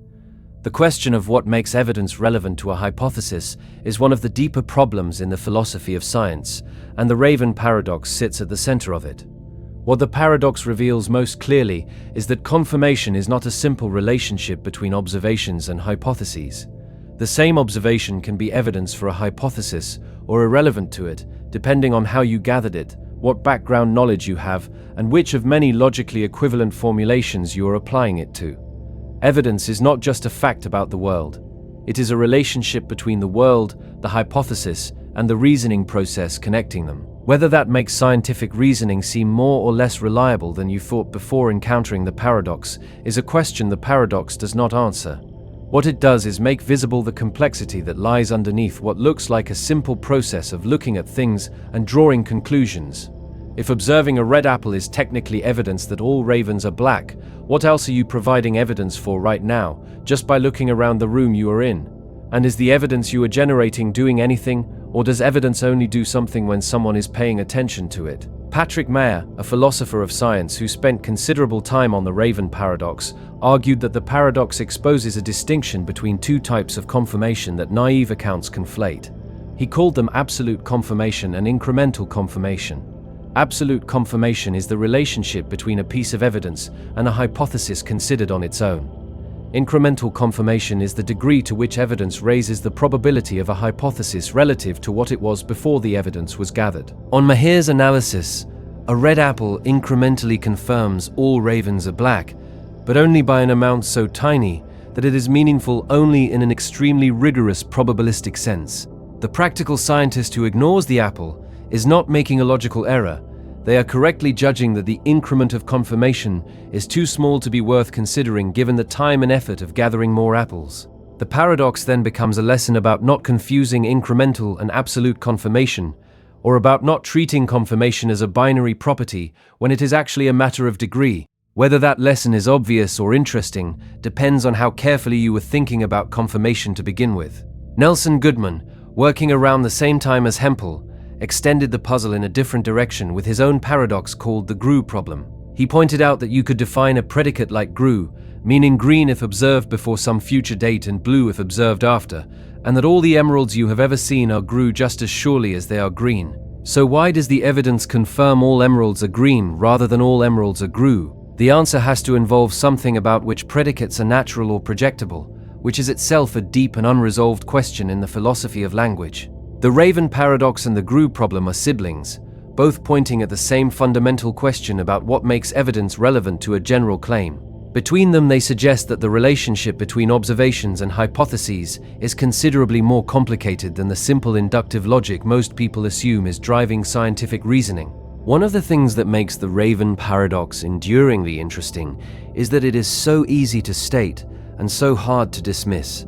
The question of what makes evidence relevant to a hypothesis is one of the deeper problems in the philosophy of science, and the Raven paradox sits at the center of it. What the paradox reveals most clearly is that confirmation is not a simple relationship between observations and hypotheses. The same observation can be evidence for a hypothesis or irrelevant to it, depending on how you gathered it, what background knowledge you have, and which of many logically equivalent formulations you are applying it to. Evidence is not just a fact about the world. It is a relationship between the world, the hypothesis, and the reasoning process connecting them. Whether that makes scientific reasoning seem more or less reliable than you thought before encountering the paradox is a question the paradox does not answer. What it does is make visible the complexity that lies underneath what looks like a simple process of looking at things and drawing conclusions. If observing a red apple is technically evidence that all ravens are black, what else are you providing evidence for right now, just by looking around the room you are in? And is the evidence you are generating doing anything, or does evidence only do something when someone is paying attention to it? Patrick Mayer, a philosopher of science who spent considerable time on the Raven paradox, argued that the paradox exposes a distinction between two types of confirmation that naive accounts conflate. He called them absolute confirmation and incremental confirmation. Absolute confirmation is the relationship between a piece of evidence and a hypothesis considered on its own. Incremental confirmation is the degree to which evidence raises the probability of a hypothesis relative to what it was before the evidence was gathered. On Maher's analysis, a red apple incrementally confirms all ravens are black, but only by an amount so tiny that it is meaningful only in an extremely rigorous probabilistic sense. The practical scientist who ignores the apple is not making a logical error. They are correctly judging that the increment of confirmation is too small to be worth considering given the time and effort of gathering more apples. The paradox then becomes a lesson about not confusing incremental and absolute confirmation, or about not treating confirmation as a binary property when it is actually a matter of degree. Whether that lesson is obvious or interesting depends on how carefully you were thinking about confirmation to begin with. Nelson Goodman, working around the same time as Hempel, extended the puzzle in a different direction with his own paradox called the GRU problem. He pointed out that you could define a predicate like GRU, meaning green if observed before some future date and blue if observed after, and that all the emeralds you have ever seen are GRU just as surely as they are green. So why does the evidence confirm all emeralds are green rather than all emeralds are GRU? The answer has to involve something about which predicates are natural or projectable, which is itself a deep and unresolved question in the philosophy of language. The Raven paradox and the GRU problem are siblings, both pointing at the same fundamental question about what makes evidence relevant to a general claim. Between them, they suggest that the relationship between observations and hypotheses is considerably more complicated than the simple inductive logic most people assume is driving scientific reasoning. One of the things that makes the Raven paradox enduringly interesting is that it is so easy to state and so hard to dismiss.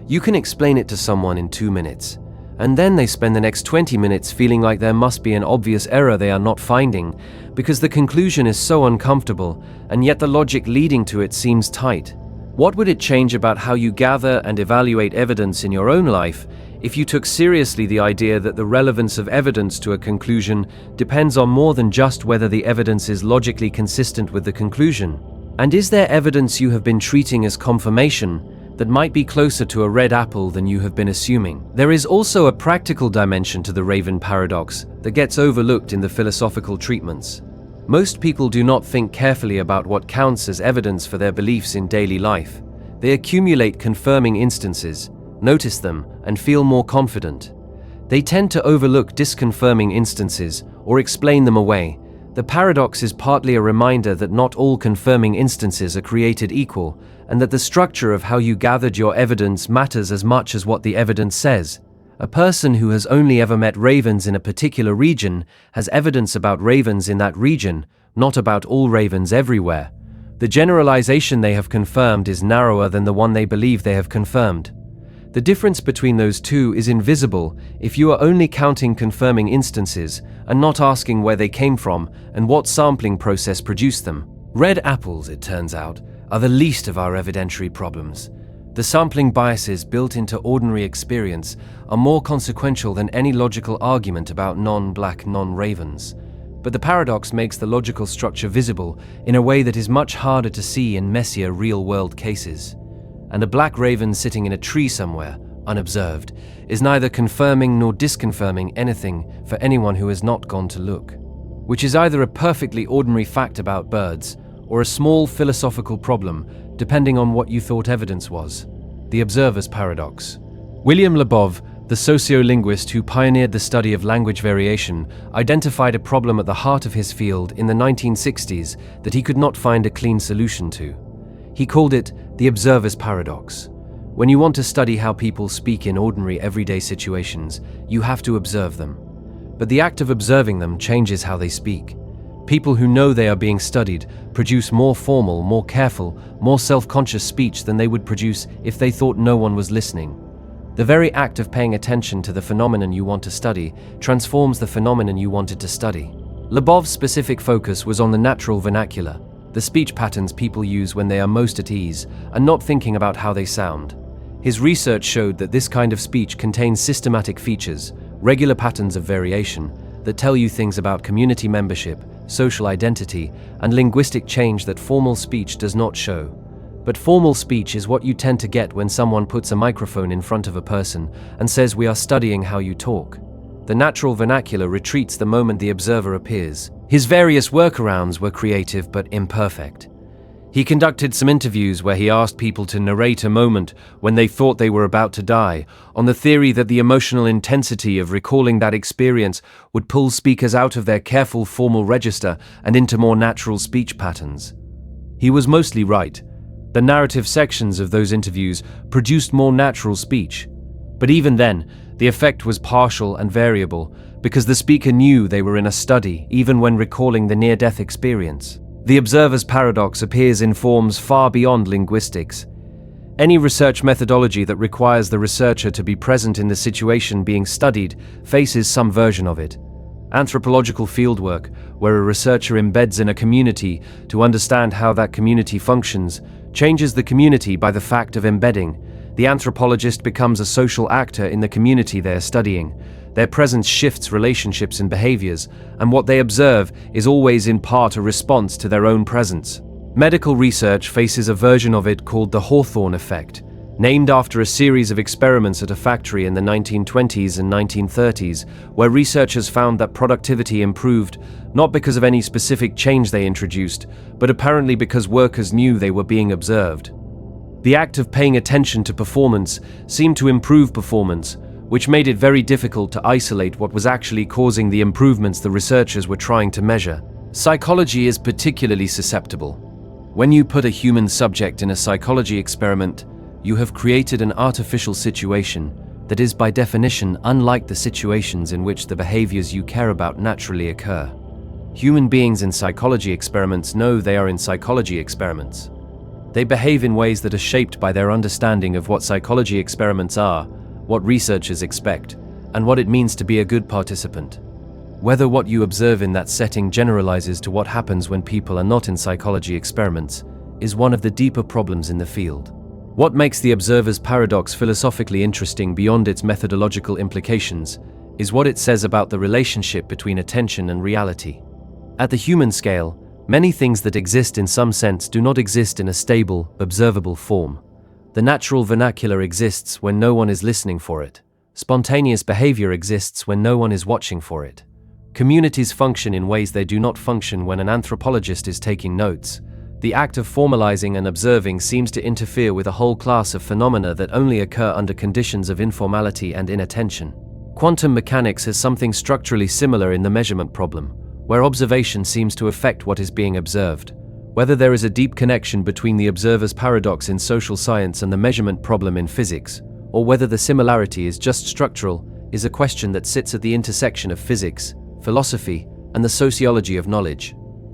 You can explain it to someone in 2 minutes, and then they spend the next 20 minutes feeling like there must be an obvious error they are not finding, because the conclusion is so uncomfortable, and yet the logic leading to it seems tight. What would it change about how you gather and evaluate evidence in your own life if you took seriously the idea that the relevance of evidence to a conclusion depends on more than just whether the evidence is logically consistent with the conclusion? And is there evidence you have been treating as confirmation that might be closer to a red apple than you have been assuming? There is also a practical dimension to the Raven paradox that gets overlooked in the philosophical treatments. Most people do not think carefully about what counts as evidence for their beliefs in daily life. They accumulate confirming instances, notice them, and feel more confident. They tend to overlook disconfirming instances or explain them away. The paradox is partly a reminder that not all confirming instances are created equal, and that the structure of how you gathered your evidence matters as much as what the evidence says. A person who has only ever met ravens in a particular region has evidence about ravens in that region, not about all ravens everywhere. The generalization they have confirmed is narrower than the one they believe they have confirmed. The difference between those two is invisible if you are only counting confirming instances and not asking where they came from and what sampling process produced them. Red apples, it turns out, are the least of our evidentiary problems. The sampling biases built into ordinary experience are more consequential than any logical argument about non-black non-ravens. But the paradox makes the logical structure visible in a way that is much harder to see in messier real-world cases. And a black raven sitting in a tree somewhere, unobserved, is neither confirming nor disconfirming anything for anyone who has not gone to look, which is either a perfectly ordinary fact about birds or a small philosophical problem, depending on what you thought evidence was. The Observer's Paradox. William Labov, the sociolinguist who pioneered the study of language variation, identified a problem at the heart of his field in the 1960s that he could not find a clean solution to. He called it the Observer's Paradox. When you want to study how people speak in ordinary everyday situations, you have to observe them. But the act of observing them changes how they speak. People who know they are being studied produce more formal, more careful, more self-conscious speech than they would produce if they thought no one was listening. The very act of paying attention to the phenomenon you want to study transforms the phenomenon you wanted to study. Labov's specific focus was on the natural vernacular, the speech patterns people use when they are most at ease and not thinking about how they sound. His research showed that this kind of speech contains systematic features, regular patterns of variation, that tell you things about community membership, social identity, and linguistic change that formal speech does not show. But formal speech is what you tend to get when someone puts a microphone in front of a person and says, "We are studying how you talk." The natural vernacular retreats the moment the observer appears. His various workarounds were creative but imperfect. He conducted some interviews where he asked people to narrate a moment when they thought they were about to die, on the theory that the emotional intensity of recalling that experience would pull speakers out of their careful formal register and into more natural speech patterns. He was mostly right. The narrative sections of those interviews produced more natural speech. But even then, the effect was partial and variable, because the speaker knew they were in a study even when recalling the near-death experience. The observer's paradox appears in forms far beyond linguistics. Any research methodology that requires the researcher to be present in the situation being studied faces some version of it. Anthropological fieldwork, where a researcher embeds in a community to understand how that community functions, changes the community by the fact of embedding. The anthropologist becomes a social actor in the community they are studying. Their presence shifts relationships and behaviors, and what they observe is always in part a response to their own presence. Medical research faces a version of it called the Hawthorne effect, named after a series of experiments at a factory in the 1920s and 1930s, where researchers found that productivity improved not because of any specific change they introduced, but apparently because workers knew they were being observed. The act of paying attention to performance seemed to improve performance, which made it very difficult to isolate what was actually causing the improvements the researchers were trying to measure. Psychology is particularly susceptible. When you put a human subject in a psychology experiment, you have created an artificial situation that is by definition unlike the situations in which the behaviors you care about naturally occur. Human beings in psychology experiments know they are in psychology experiments. They behave in ways that are shaped by their understanding of what psychology experiments are, what researchers expect, and what it means to be a good participant. Whether what you observe in that setting generalizes to what happens when people are not in psychology experiments is one of the deeper problems in the field. What makes the observer's paradox philosophically interesting beyond its methodological implications is what it says about the relationship between attention and reality. At the human scale, many things that exist in some sense do not exist in a stable, observable form. The natural vernacular exists when no one is listening for it. Spontaneous behavior exists when no one is watching for it. Communities function in ways they do not function when an anthropologist is taking notes. The act of formalizing and observing seems to interfere with a whole class of phenomena that only occur under conditions of informality and inattention. Quantum mechanics has something structurally similar in the measurement problem, where observation seems to affect what is being observed. Whether there is a deep connection between the observer's paradox in social science and the measurement problem in physics, or whether the similarity is just structural, is a question that sits at the intersection of physics, philosophy, and the sociology of knowledge.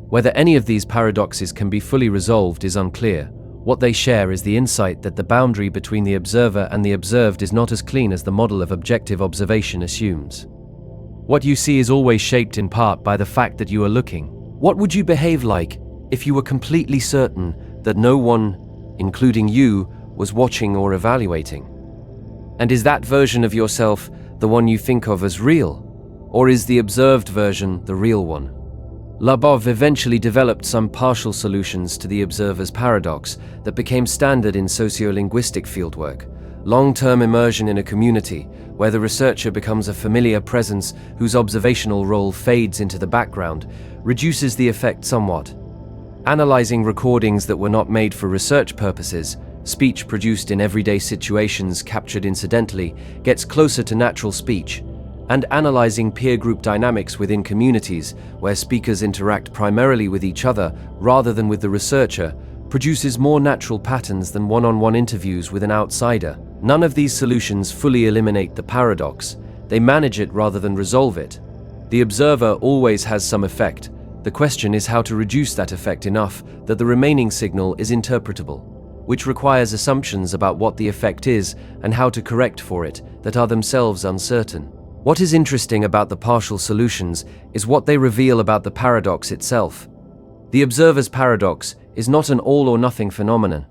Whether any of these paradoxes can be fully resolved is unclear. What they share is the insight that the boundary between the observer and the observed is not as clean as the model of objective observation assumes. What you see is always shaped in part by the fact that you are looking. What would you behave like if you were completely certain that no one, including you, was watching or evaluating? And is that version of yourself the one you think of as real? Or is the observed version the real one? Labov eventually developed some partial solutions to the observer's paradox that became standard in sociolinguistic fieldwork. Long-term immersion in a community, where the researcher becomes a familiar presence whose observational role fades into the background, reduces the effect somewhat. Analyzing recordings that were not made for research purposes, speech produced in everyday situations captured incidentally, gets closer to natural speech. And analyzing peer group dynamics within communities, where speakers interact primarily with each other rather than with the researcher, produces more natural patterns than one-on-one interviews with an outsider. None of these solutions fully eliminate the paradox. They manage it rather than resolve it. The observer always has some effect. The question is how to reduce that effect enough that the remaining signal is interpretable, which requires assumptions about what the effect is and how to correct for it that are themselves uncertain. What is interesting about the partial solutions is what they reveal about the paradox itself. The observer's paradox is not an all-or-nothing phenomenon.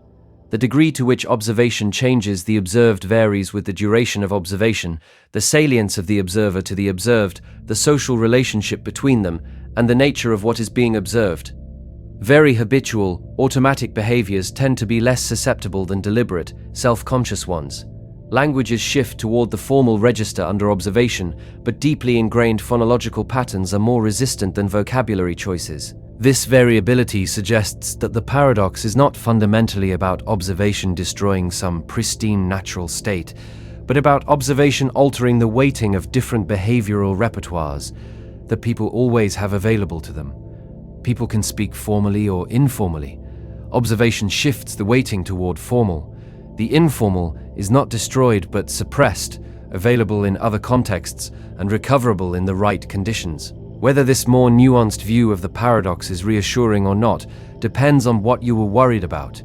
The degree to which observation changes the observed varies with the duration of observation, the salience of the observer to the observed, the social relationship between them, and the nature of what is being observed. Very habitual, automatic behaviors tend to be less susceptible than deliberate, self-conscious ones. Languages shift toward the formal register under observation, but deeply ingrained phonological patterns are more resistant than vocabulary choices. This variability suggests that the paradox is not fundamentally about observation destroying some pristine natural state, but about observation altering the weighting of different behavioral repertoires that people always have available to them. People can speak formally or informally. Observation shifts the weighting toward formal. The informal is not destroyed but suppressed, available in other contexts and recoverable in the right conditions. Whether this more nuanced view of the paradox is reassuring or not depends on what you were worried about.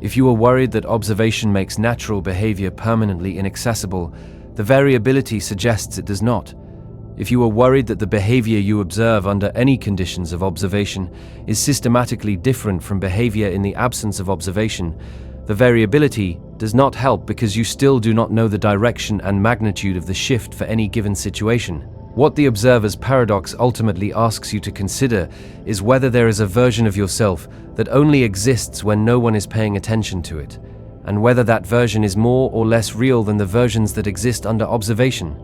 If you are worried that observation makes natural behavior permanently inaccessible, the variability suggests it does not. If you are worried that the behavior you observe under any conditions of observation is systematically different from behavior in the absence of observation, the variability does not help because you still do not know the direction and magnitude of the shift for any given situation. What the observer's paradox ultimately asks you to consider is whether there is a version of yourself that only exists when no one is paying attention to it, and whether that version is more or less real than the versions that exist under observation.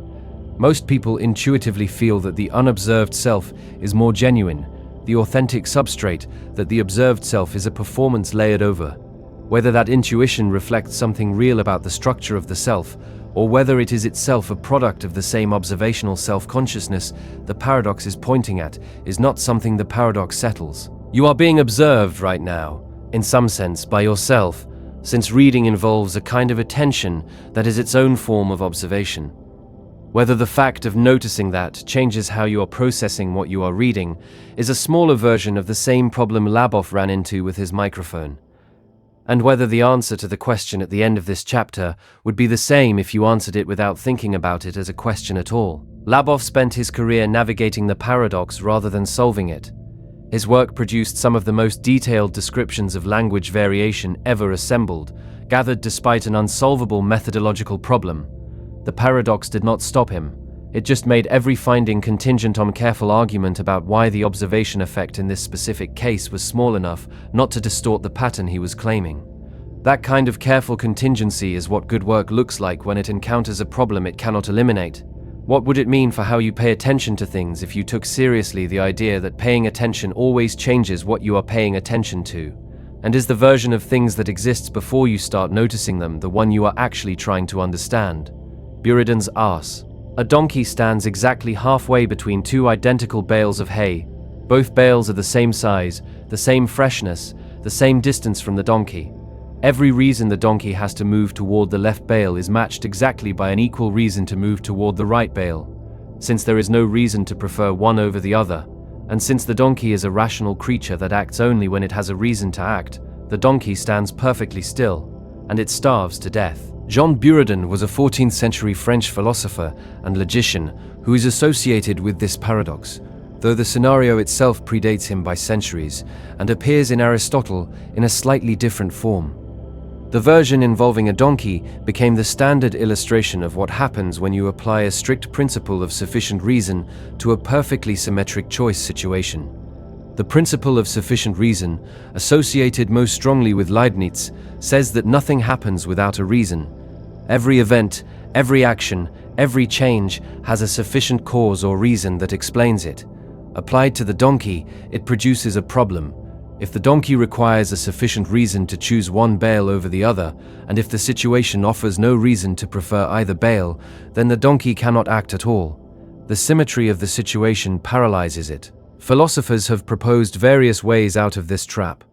Most people intuitively feel that the unobserved self is more genuine, the authentic substrate, that the observed self is a performance layered over. Whether that intuition reflects something real about the structure of the self, or whether it is itself a product of the same observational self-consciousness the paradox is pointing at, is not something the paradox settles. You are being observed right now, in some sense, by yourself, since reading involves a kind of attention that is its own form of observation. Whether the fact of noticing that changes how you are processing what you are reading is a smaller version of the same problem Labov ran into with his microphone. and whether the answer to the question at the end of this chapter would be the same if you answered it without thinking about it as a question at all. Labov spent his career navigating the paradox rather than solving it. His work produced some of the most detailed descriptions of language variation ever assembled, gathered despite an unsolvable methodological problem. The paradox did not stop him. It just made every finding contingent on careful argument about why the observation effect in this specific case was small enough not to distort the pattern he was claiming. That kind of careful contingency is what good work looks like when it encounters a problem it cannot eliminate. What would it mean for how you pay attention to things if you took seriously the idea that paying attention always changes what you are paying attention to? And is the version of things that exists before you start noticing them the one you are actually trying to understand? Buridan's ass. A donkey stands exactly halfway between two identical bales of hay. Both bales are the same size, the same freshness, the same distance from the donkey. Every reason the donkey has to move toward the left bale is matched exactly by an equal reason to move toward the right bale. Since there is no reason to prefer one over the other, and since the donkey is a rational creature that acts only when it has a reason to act, the donkey stands perfectly still, and it starves to death. Jean Buridan was a 14th century French philosopher and logician who is associated with this paradox, though the scenario itself predates him by centuries and appears in Aristotle in a slightly different form. The version involving a donkey became the standard illustration of what happens when you apply a strict principle of sufficient reason to a perfectly symmetric choice situation. The principle of sufficient reason, associated most strongly with Leibniz, says that nothing happens without a reason. Every event, every action, every change has a sufficient cause or reason that explains it. Applied to the donkey, it produces a problem. If the donkey requires a sufficient reason to choose one bale over the other, and if the situation offers no reason to prefer either bale, then the donkey cannot act at all. The symmetry of the situation paralyzes it. Philosophers have proposed various ways out of this trap.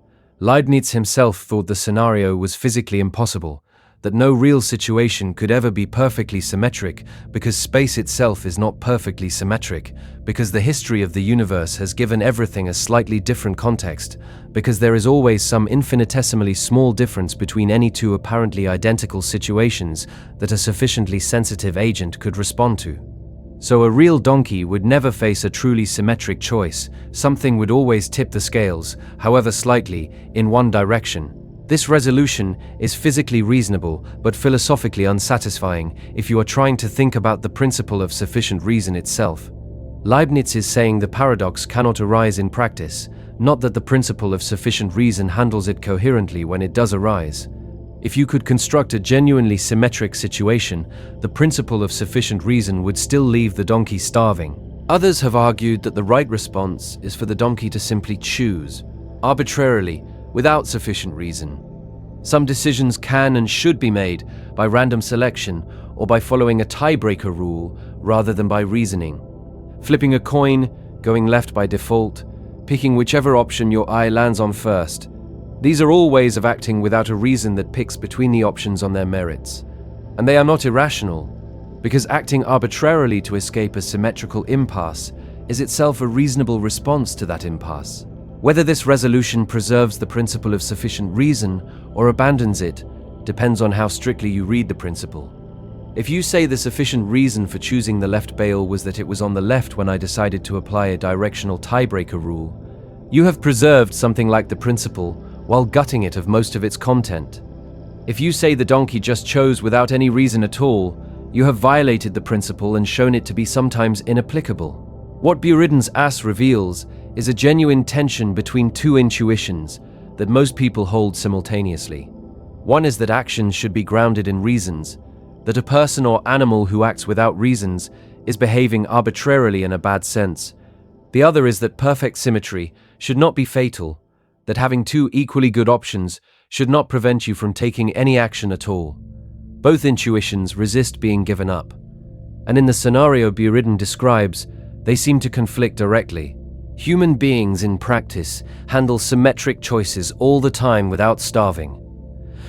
Leibniz himself thought the scenario was physically impossible, that no real situation could ever be perfectly symmetric because space itself is not perfectly symmetric, because the history of the universe has given everything a slightly different context, because there is always some infinitesimally small difference between any two apparently identical situations that a sufficiently sensitive agent could respond to. So a real donkey would never face a truly symmetric choice. Something would always tip the scales, however slightly, in one direction. This resolution is physically reasonable but philosophically unsatisfying if you are trying to think about the principle of sufficient reason itself. Leibniz is saying the paradox cannot arise in practice, not that the principle of sufficient reason handles it coherently when it does arise. If you could construct a genuinely symmetric situation, the principle of sufficient reason would still leave the donkey starving. Others have argued that the right response is for the donkey to simply choose, arbitrarily, without sufficient reason. Some decisions can and should be made by random selection or by following a tiebreaker rule rather than by reasoning. Flipping a coin, going left by default, picking whichever option your eye lands on first. These are all ways of acting without a reason that picks between the options on their merits. And they are not irrational, because acting arbitrarily to escape a symmetrical impasse is itself a reasonable response to that impasse. Whether this resolution preserves the principle of sufficient reason or abandons it depends on how strictly you read the principle. If you say the sufficient reason for choosing the left bale was that it was on the left when I decided to apply a directional tiebreaker rule, you have preserved something like the principle while gutting it of most of its content. If you say the donkey just chose without any reason at all, you have violated the principle and shown it to be sometimes inapplicable. What Buridan's ass reveals is a genuine tension between two intuitions that most people hold simultaneously. One is that actions should be grounded in reasons, that a person or animal who acts without reasons is behaving arbitrarily in a bad sense. The other is that perfect symmetry should not be fatal, that having two equally good options should not prevent you from taking any action at all. Both intuitions resist being given up. And in the scenario Buridan describes, they seem to conflict directly. Human beings in practice handle symmetric choices all the time without starving.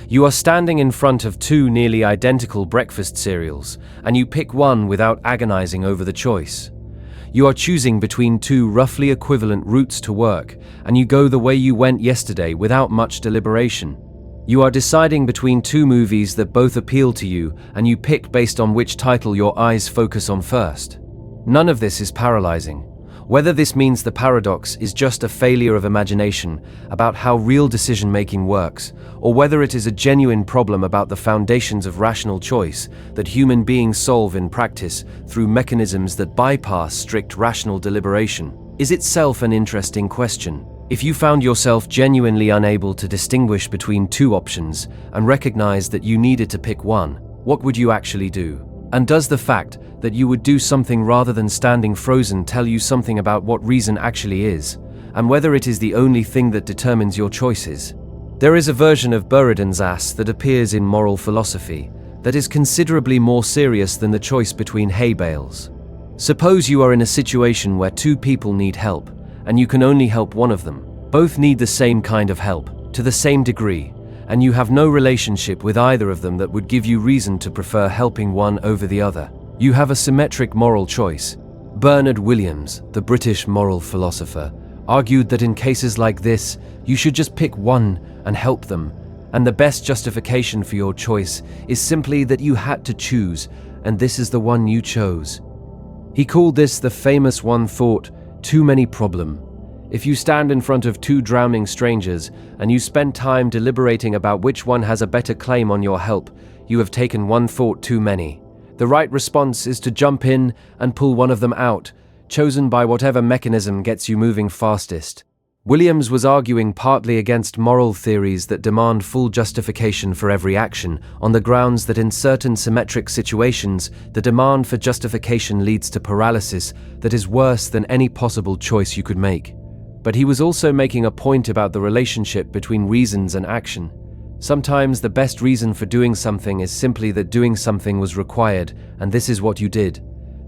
You are standing in front of two nearly identical breakfast cereals, and you pick one without agonizing over the choice. You are choosing between two roughly equivalent routes to work, and you go the way you went yesterday without much deliberation. You are deciding between two movies that both appeal to you, and you pick based on which title your eyes focus on first. None of this is paralyzing. Whether this means the paradox is just a failure of imagination about how real decision-making works, or whether it is a genuine problem about the foundations of rational choice that human beings solve in practice through mechanisms that bypass strict rational deliberation, is itself an interesting question. If you found yourself genuinely unable to distinguish between two options and recognized that you needed to pick one, what would you actually do? And does the fact that you would do something rather than standing frozen tell you something about what reason actually is, and whether it is the only thing that determines your choices? There is a version of Buridan's ass that appears in moral philosophy that is considerably more serious than the choice between hay bales. Suppose you are in a situation where two people need help, and you can only help one of them. Both need the same kind of help, to the same degree, and you have no relationship with either of them that would give you reason to prefer helping one over the other. You have a symmetric moral choice. Bernard Williams, the British moral philosopher, argued that in cases like this, you should just pick one and help them, and the best justification for your choice is simply that you had to choose, and this is the one you chose. He called this the famous one thought, too many problem. If you stand in front of two drowning strangers and you spend time deliberating about which one has a better claim on your help, you have taken one thought too many. The right response is to jump in and pull one of them out, chosen by whatever mechanism gets you moving fastest. Williams was arguing partly against moral theories that demand full justification for every action, on the grounds that in certain symmetric situations, the demand for justification leads to paralysis that is worse than any possible choice you could make. But he was also making a point about the relationship between reasons and action. Sometimes the best reason for doing something is simply that doing something was required, and this is what you did.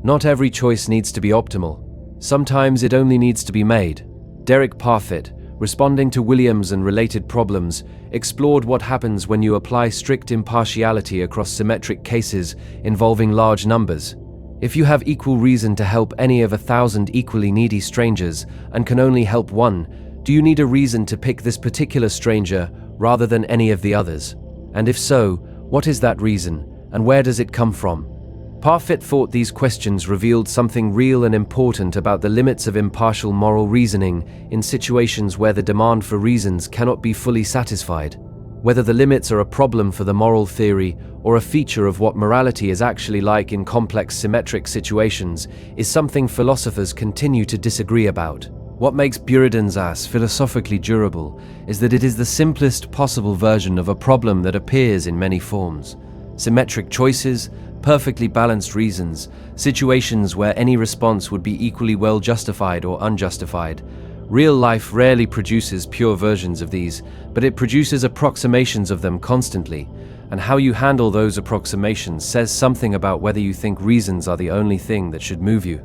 Not every choice needs to be optimal. Sometimes it only needs to be made. Derek Parfit, responding to Williams and related problems, explored what happens when you apply strict impartiality across symmetric cases involving large numbers. If you have equal reason to help any of 1,000 equally needy strangers and can only help one, do you need a reason to pick this particular stranger rather than any of the others? And if so, what is that reason, and where does it come from? Parfit thought these questions revealed something real and important about the limits of impartial moral reasoning in situations where the demand for reasons cannot be fully satisfied. Whether the limits are a problem for the moral theory or a feature of what morality is actually like in complex symmetric situations is something philosophers continue to disagree about. What makes Buridan's ass philosophically durable is that it is the simplest possible version of a problem that appears in many forms. Symmetric choices, perfectly balanced reasons, situations where any response would be equally well justified or unjustified. Real life rarely produces pure versions of these, but it produces approximations of them constantly, and how you handle those approximations says something about whether you think reasons are the only thing that should move you.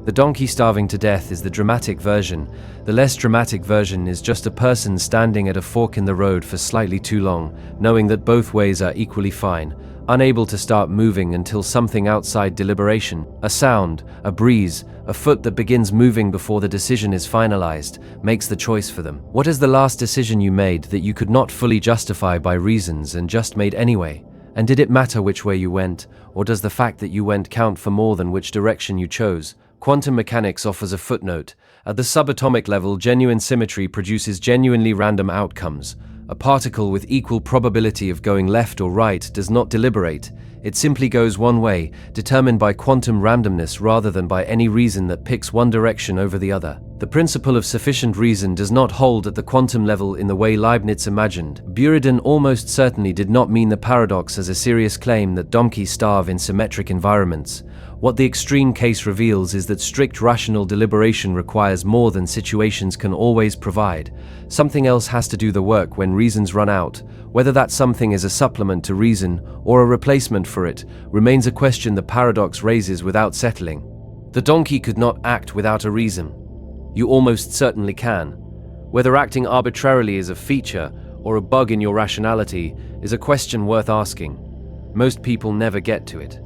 The donkey starving to death is the dramatic version. The less dramatic version is just a person standing at a fork in the road for slightly too long, knowing that both ways are equally fine, unable to start moving until something outside deliberation, a sound, a breeze, a foot that begins moving before the decision is finalized, makes the choice for them. What is the last decision you made that you could not fully justify by reasons and just made anyway? And did it matter which way you went, or does the fact that you went count for more than which direction you chose? Quantum mechanics offers a footnote. At the subatomic level, genuine symmetry produces genuinely random outcomes. A particle with equal probability of going left or right does not deliberate. It simply goes one way, determined by quantum randomness rather than by any reason that picks one direction over the other. The principle of sufficient reason does not hold at the quantum level in the way Leibniz imagined. Buridan almost certainly did not mean the paradox as a serious claim that donkeys starve in symmetric environments. What the extreme case reveals is that strict rational deliberation requires more than situations can always provide. Something else has to do the work when reasons run out. Whether that something is a supplement to reason or a replacement for it remains a question the paradox raises without settling. The donkey could not act without a reason. You almost certainly can. Whether acting arbitrarily is a feature or a bug in your rationality is a question worth asking. Most people never get to it,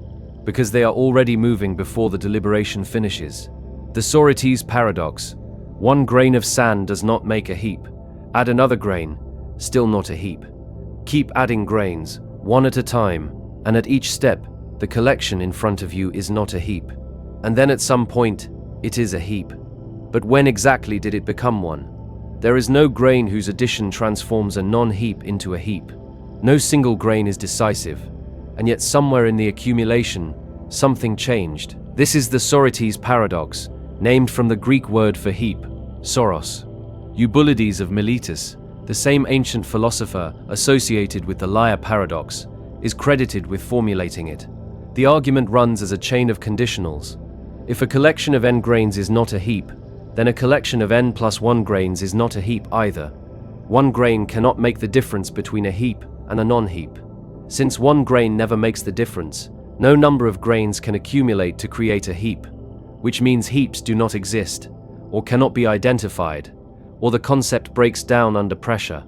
because they are already moving before the deliberation finishes. The Sorites Paradox. One grain of sand does not make a heap. Add another grain, still not a heap. Keep adding grains, one at a time, and at each step, the collection in front of you is not a heap. And then at some point, it is a heap. But when exactly did it become one? There is no grain whose addition transforms a non-heap into a heap. No single grain is decisive, and yet somewhere in the accumulation, something changed. This is the Sorites Paradox, named from the Greek word for heap, soros. Eubulides of Miletus, the same ancient philosopher associated with the Liar Paradox, is credited with formulating it. The argument runs as a chain of conditionals. If a collection of n grains is not a heap, then a collection of n plus 1 grains is not a heap either. One grain cannot make the difference between a heap and a non-heap. Since one grain never makes the difference, no number of grains can accumulate to create a heap, which means heaps do not exist, or cannot be identified, or the concept breaks down under pressure.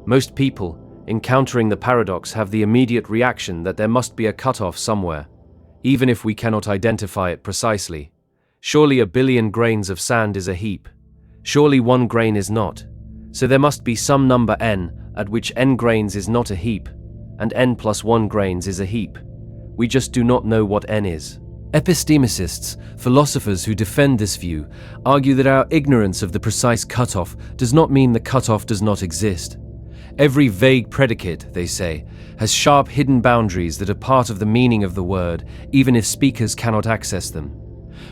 Most people, encountering the paradox, have the immediate reaction that there must be a cutoff somewhere, even if we cannot identify it precisely. Surely a billion grains of sand is a heap. Surely one grain is not. So there must be some number n at which n grains is not a heap, and n plus 1 grains is a heap. We just do not know what n is. Epistemicists, philosophers who defend this view, argue that our ignorance of the precise cutoff does not mean the cutoff does not exist. Every vague predicate, they say, has sharp hidden boundaries that are part of the meaning of the word, even if speakers cannot access them.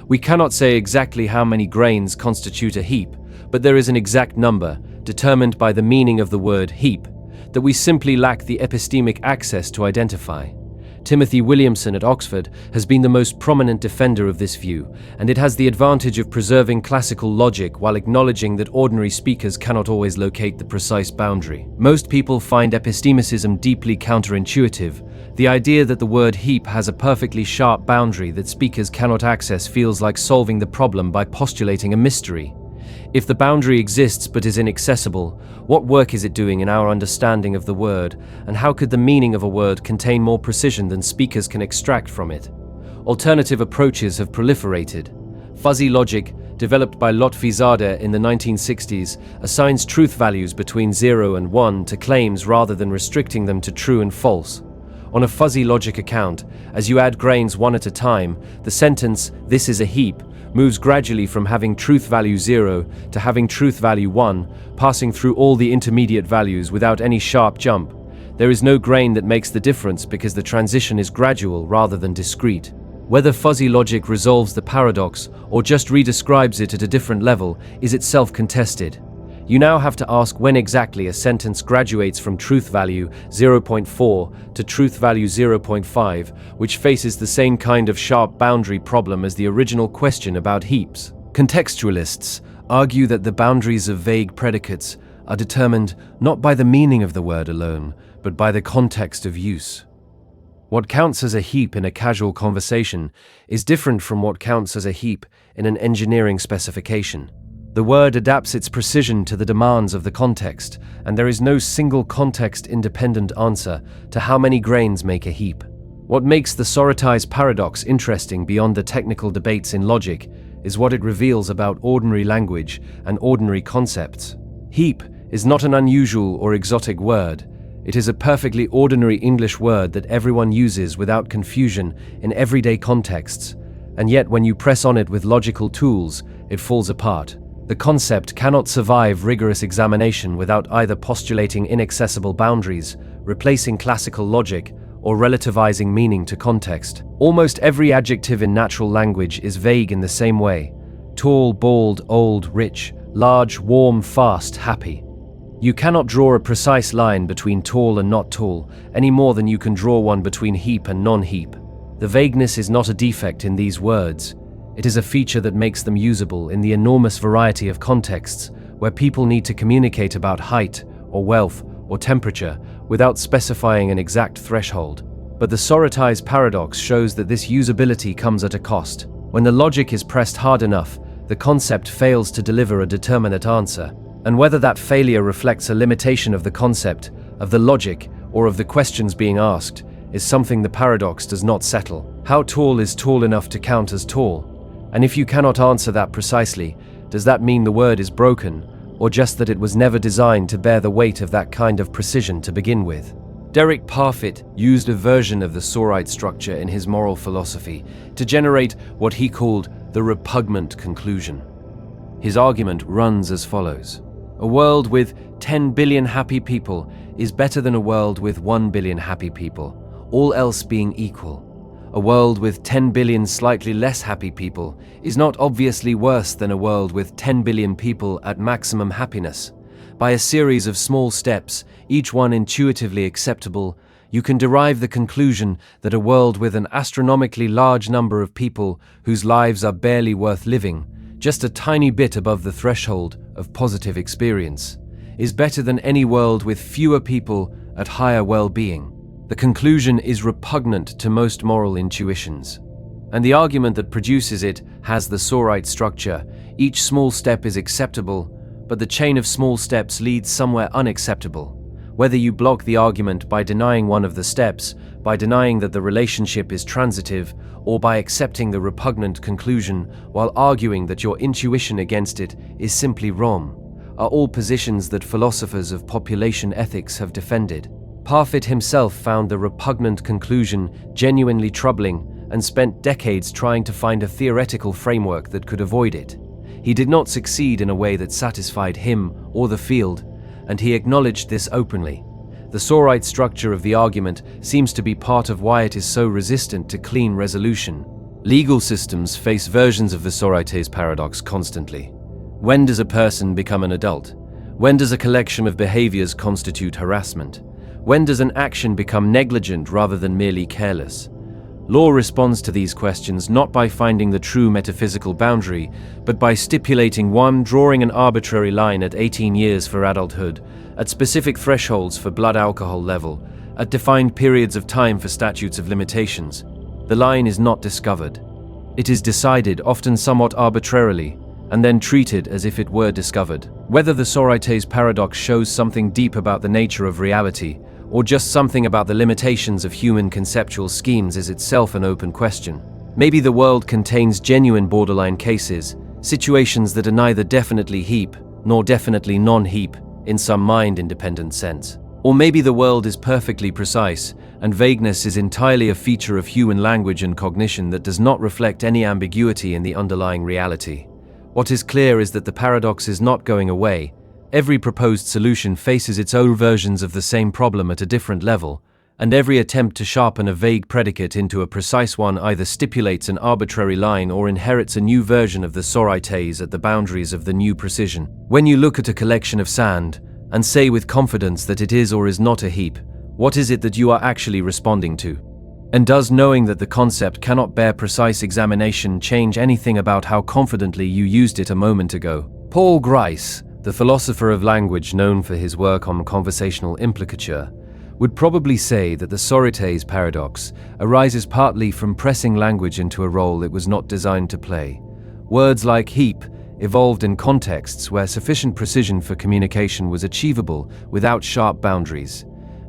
We cannot say exactly how many grains constitute a heap, but there is an exact number, determined by the meaning of the word heap, that we simply lack the epistemic access to identify. Timothy Williamson at Oxford has been the most prominent defender of this view, and it has the advantage of preserving classical logic while acknowledging that ordinary speakers cannot always locate the precise boundary. Most people find epistemicism deeply counterintuitive. The idea that the word heap has a perfectly sharp boundary that speakers cannot access feels like solving the problem by postulating a mystery. If the boundary exists but is inaccessible, what work is it doing in our understanding of the word, and how could the meaning of a word contain more precision than speakers can extract from it? Alternative approaches have proliferated. Fuzzy logic, developed by Lotfi-Zadeh in the 1960s, assigns truth values between 0 and 1 to claims rather than restricting them to true and false. On a fuzzy logic account, as you add grains one at a time, the sentence, "this is a heap," moves gradually from having truth value 0 to having truth value 1, passing through all the intermediate values without any sharp jump. There is no grain that makes the difference because the transition is gradual rather than discrete. Whether fuzzy logic resolves the paradox or just redescribes it at a different level is itself contested. You now have to ask when exactly a sentence graduates from truth value 0.4 to truth value 0.5, which faces the same kind of sharp boundary problem as the original question about heaps. Contextualists argue that the boundaries of vague predicates are determined not by the meaning of the word alone, but by the context of use. What counts as a heap in a casual conversation is different from what counts as a heap in an engineering specification. The word adapts its precision to the demands of the context, and there is no single context-independent answer to how many grains make a heap. What makes the Sorites Paradox interesting beyond the technical debates in logic is what it reveals about ordinary language and ordinary concepts. Heap is not an unusual or exotic word. It is a perfectly ordinary English word that everyone uses without confusion in everyday contexts, and yet when you press on it with logical tools, it falls apart. The concept cannot survive rigorous examination without either postulating inaccessible boundaries, replacing classical logic, or relativizing meaning to context. Almost every adjective in natural language is vague in the same way: tall, bald, old, rich, large, warm, fast, happy. You cannot draw a precise line between tall and not tall, any more than you can draw one between heap and non-heap. The vagueness is not a defect in these words. It is a feature that makes them usable in the enormous variety of contexts where people need to communicate about height, or wealth, or temperature without specifying an exact threshold. But the Sorites Paradox shows that this usability comes at a cost. When the logic is pressed hard enough, the concept fails to deliver a determinate answer. And whether that failure reflects a limitation of the concept, of the logic, or of the questions being asked, is something the paradox does not settle. How tall is tall enough to count as tall? And if you cannot answer that precisely, does that mean the word is broken, or just that it was never designed to bear the weight of that kind of precision to begin with? Derek Parfit used a version of the Sorite structure in his moral philosophy to generate what he called the repugnant conclusion. His argument runs as follows. A world with 10 billion happy people is better than a world with 1 billion happy people, all else being equal. A world with 10 billion slightly less happy people is not obviously worse than a world with 10 billion people at maximum happiness. By a series of small steps, each one intuitively acceptable, you can derive the conclusion that a world with an astronomically large number of people whose lives are barely worth living, just a tiny bit above the threshold of positive experience, is better than any world with fewer people at higher well-being. The conclusion is repugnant to most moral intuitions. And the argument that produces it has the Sorite structure. Each small step is acceptable, but the chain of small steps leads somewhere unacceptable. Whether you block the argument by denying one of the steps, by denying that the relationship is transitive, or by accepting the repugnant conclusion while arguing that your intuition against it is simply wrong, are all positions that philosophers of population ethics have defended. Parfit himself found the repugnant conclusion genuinely troubling and spent decades trying to find a theoretical framework that could avoid it. He did not succeed in a way that satisfied him or the field, and he acknowledged this openly. The Sorite structure of the argument seems to be part of why it is so resistant to clean resolution. Legal systems face versions of the Sorites Paradox constantly. When does a person become an adult? When does a collection of behaviors constitute harassment? When does an action become negligent rather than merely careless? Law responds to these questions not by finding the true metaphysical boundary, but by stipulating one, drawing an arbitrary line at 18 years for adulthood, at specific thresholds for blood alcohol level, at defined periods of time for statutes of limitations. The line is not discovered. It is decided, often somewhat arbitrarily, and then treated as if it were discovered. Whether the Sorites Paradox shows something deep about the nature of reality, or just something about the limitations of human conceptual schemes is itself an open question. Maybe the world contains genuine borderline cases, situations that are neither definitely heap nor definitely non-heap in some mind-independent sense. Or maybe the world is perfectly precise, and vagueness is entirely a feature of human language and cognition that does not reflect any ambiguity in the underlying reality. What is clear is that the paradox is not going away. Every proposed solution faces its own versions of the same problem at a different level, and every attempt to sharpen a vague predicate into a precise one either stipulates an arbitrary line or inherits a new version of the Sorites at the boundaries of the new precision. When you look at a collection of sand and say with confidence that it is or is not a heap, what is it that you are actually responding to? And does knowing that the concept cannot bear precise examination change anything about how confidently you used it a moment ago? Paul Grice, the philosopher of language known for his work on conversational implicature, would probably say that the Sorites paradox arises partly from pressing language into a role it was not designed to play. Words like heap evolved in contexts where sufficient precision for communication was achievable without sharp boundaries.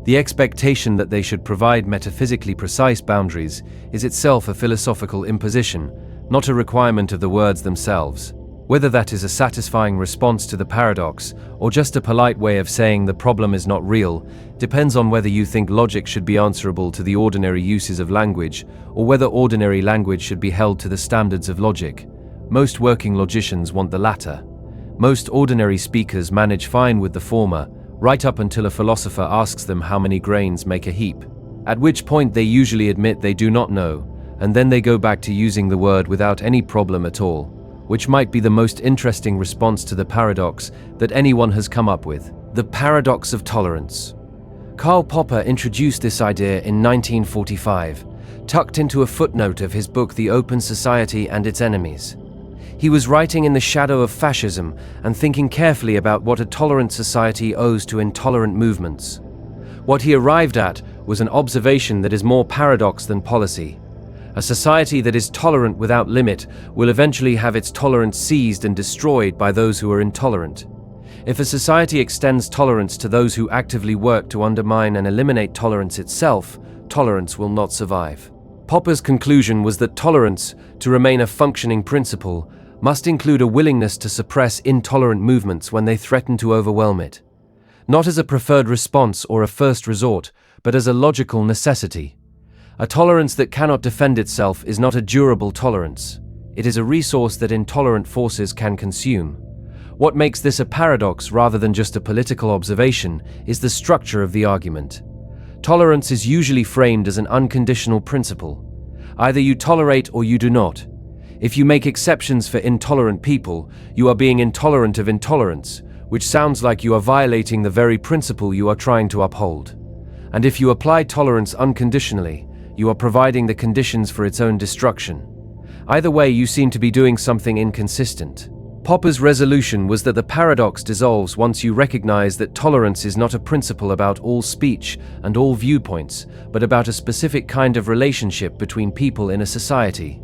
The expectation that they should provide metaphysically precise boundaries is itself a philosophical imposition, not a requirement of the words themselves. Whether that is a satisfying response to the paradox or just a polite way of saying the problem is not real depends on whether you think logic should be answerable to the ordinary uses of language or whether ordinary language should be held to the standards of logic. Most working logicians want the latter. Most ordinary speakers manage fine with the former, right up until a philosopher asks them how many grains make a heap, at which point they usually admit they do not know, and then they go back to using the word without any problem at all, which might be the most interesting response to the paradox that anyone has come up with. The paradox of tolerance. Karl Popper introduced this idea in 1945, tucked into a footnote of his book The Open Society and Its Enemies. He was writing in the shadow of fascism and thinking carefully about what a tolerant society owes to intolerant movements. What he arrived at was an observation that is more paradox than policy. A society that is tolerant without limit will eventually have its tolerance seized and destroyed by those who are intolerant. If a society extends tolerance to those who actively work to undermine and eliminate tolerance itself, tolerance will not survive. Popper's conclusion was that tolerance, to remain a functioning principle, must include a willingness to suppress intolerant movements when they threaten to overwhelm it. Not as a preferred response or a first resort, but as a logical necessity. A tolerance that cannot defend itself is not a durable tolerance. It is a resource that intolerant forces can consume. What makes this a paradox rather than just a political observation is the structure of the argument. Tolerance is usually framed as an unconditional principle. Either you tolerate or you do not. If you make exceptions for intolerant people, you are being intolerant of intolerance, which sounds like you are violating the very principle you are trying to uphold. And if you apply tolerance unconditionally, you are providing the conditions for its own destruction. Either way, you seem to be doing something inconsistent. Popper's resolution was that the paradox dissolves once you recognize that tolerance is not a principle about all speech and all viewpoints, but about a specific kind of relationship between people in a society.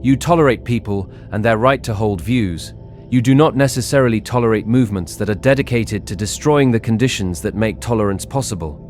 You tolerate people and their right to hold views. You do not necessarily tolerate movements that are dedicated to destroying the conditions that make tolerance possible.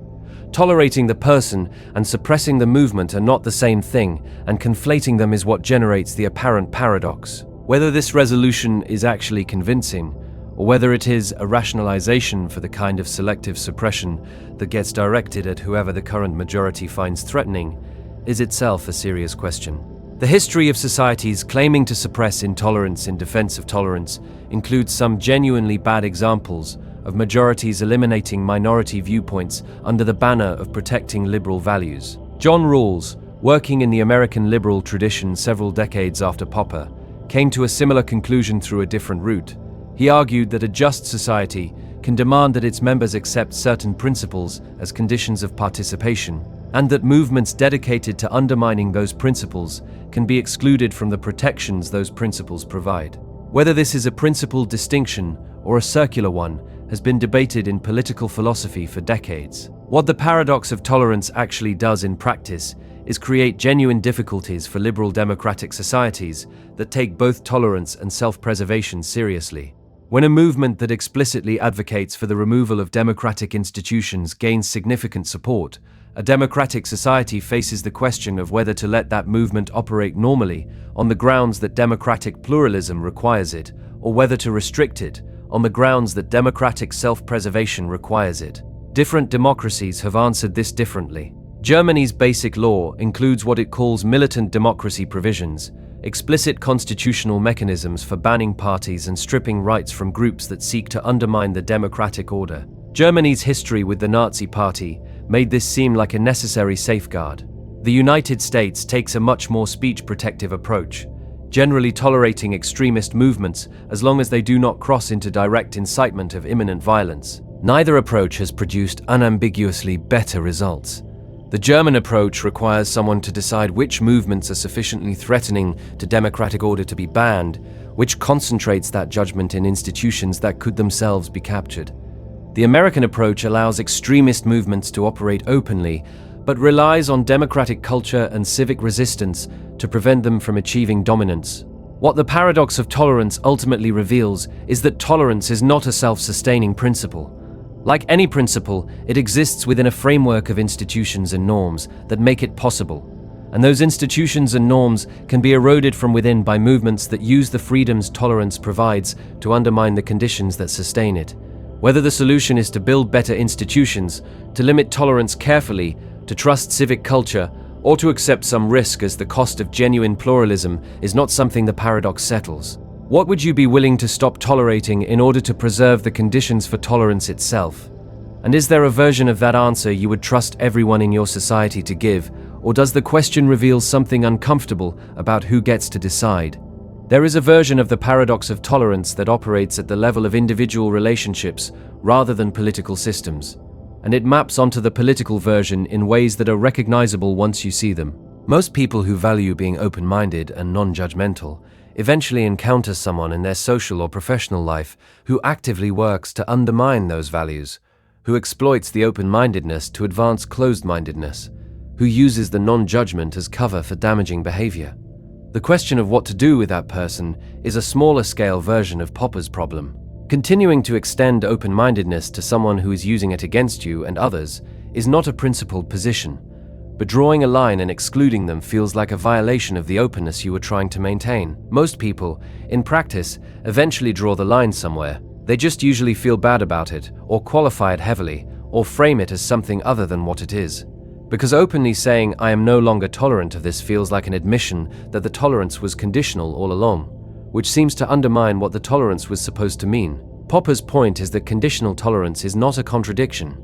Tolerating the person and suppressing the movement are not the same thing, and conflating them is what generates the apparent paradox. Whether this resolution is actually convincing, or whether it is a rationalization for the kind of selective suppression that gets directed at whoever the current majority finds threatening, is itself a serious question. The history of societies claiming to suppress intolerance in defense of tolerance includes some genuinely bad examples of majorities eliminating minority viewpoints under the banner of protecting liberal values. John Rawls, working in the American liberal tradition several decades after Popper, came to a similar conclusion through a different route. He argued that a just society can demand that its members accept certain principles as conditions of participation, and that movements dedicated to undermining those principles can be excluded from the protections those principles provide. Whether this is a principled distinction or a circular one has been debated in political philosophy for decades. What the paradox of tolerance actually does in practice is create genuine difficulties for liberal democratic societies that take both tolerance and self-preservation seriously. When a movement that explicitly advocates for the removal of democratic institutions gains significant support, a democratic society faces the question of whether to let that movement operate normally on the grounds that democratic pluralism requires it, or whether to restrict it on the grounds that democratic self-preservation requires it. Different democracies have answered this differently. Germany's basic law includes what it calls militant democracy provisions, explicit constitutional mechanisms for banning parties and stripping rights from groups that seek to undermine the democratic order. Germany's history with the Nazi Party made this seem like a necessary safeguard. The United States takes a much more speech-protective approach, generally tolerating extremist movements as long as they do not cross into direct incitement of imminent violence. Neither approach has produced unambiguously better results. The German approach requires someone to decide which movements are sufficiently threatening to democratic order to be banned, which concentrates that judgment in institutions that could themselves be captured. The American approach allows extremist movements to operate openly, but relies on democratic culture and civic resistance to prevent them from achieving dominance. What the paradox of tolerance ultimately reveals is that tolerance is not a self-sustaining principle. Like any principle, it exists within a framework of institutions and norms that make it possible. And those institutions and norms can be eroded from within by movements that use the freedoms tolerance provides to undermine the conditions that sustain it. Whether the solution is to build better institutions, to limit tolerance carefully, to trust civic culture, or to accept some risk as the cost of genuine pluralism is not something the paradox settles. What would you be willing to stop tolerating in order to preserve the conditions for tolerance itself? And is there a version of that answer you would trust everyone in your society to give, or does the question reveal something uncomfortable about who gets to decide? There is a version of the paradox of tolerance that operates at the level of individual relationships rather than political systems, and it maps onto the political version in ways that are recognizable once you see them. Most people who value being open-minded and non-judgmental eventually encounter someone in their social or professional life who actively works to undermine those values, who exploits the open-mindedness to advance closed-mindedness, who uses the non-judgment as cover for damaging behavior. The question of what to do with that person is a smaller-scale version of Popper's problem. Continuing to extend open-mindedness to someone who is using it against you and others is not a principled position, but drawing a line and excluding them feels like a violation of the openness you were trying to maintain. Most people, in practice, eventually draw the line somewhere. They just usually feel bad about it, or qualify it heavily, or frame it as something other than what it is. Because openly saying I am no longer tolerant of this feels like an admission that the tolerance was conditional all along, which seems to undermine what the tolerance was supposed to mean. Popper's point is that conditional tolerance is not a contradiction.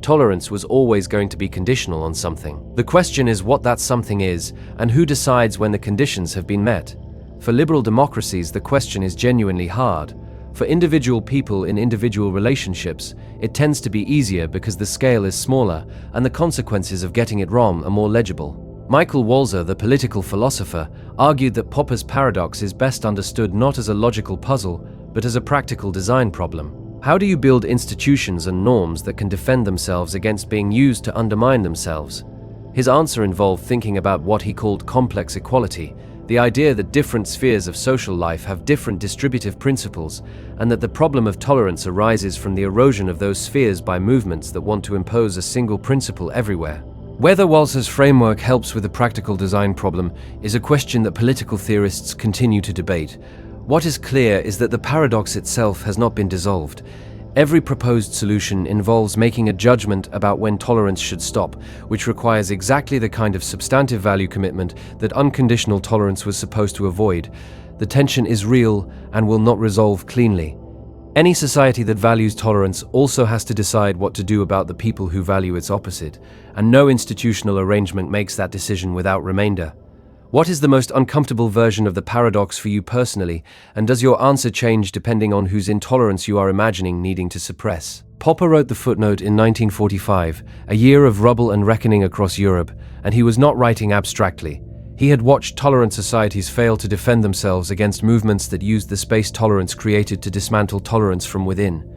Tolerance was always going to be conditional on something. The question is what that something is, and who decides when the conditions have been met. For liberal democracies, the question is genuinely hard. For individual people in individual relationships, it tends to be easier because the scale is smaller and the consequences of getting it wrong are more legible. Michael Walzer, the political philosopher, argued that Popper's paradox is best understood not as a logical puzzle, but as a practical design problem. How do you build institutions and norms that can defend themselves against being used to undermine themselves? His answer involved thinking about what he called complex equality, the idea that different spheres of social life have different distributive principles, and that the problem of tolerance arises from the erosion of those spheres by movements that want to impose a single principle everywhere. Whether Walzer's framework helps with the practical design problem is a question that political theorists continue to debate. What is clear is that the paradox itself has not been dissolved. Every proposed solution involves making a judgment about when tolerance should stop, which requires exactly the kind of substantive value commitment that unconditional tolerance was supposed to avoid. The tension is real and will not resolve cleanly. Any society that values tolerance also has to decide what to do about the people who value its opposite, and no institutional arrangement makes that decision without remainder. What is the most uncomfortable version of the paradox for you personally, and does your answer change depending on whose intolerance you are imagining needing to suppress? Popper wrote the footnote in 1945, a year of rubble and reckoning across Europe, and he was not writing abstractly. He had watched tolerant societies fail to defend themselves against movements that used the space tolerance created to dismantle tolerance from within.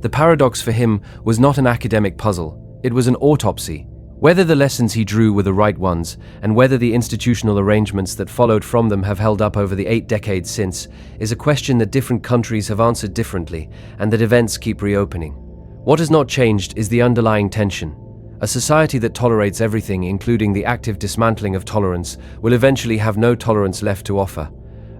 The paradox for him was not an academic puzzle, it was an autopsy. Whether the lessons he drew were the right ones, and whether the institutional arrangements that followed from them have held up over the 8 decades since, is a question that different countries have answered differently, and that events keep reopening. What has not changed is the underlying tension. A society that tolerates everything, including the active dismantling of tolerance, will eventually have no tolerance left to offer.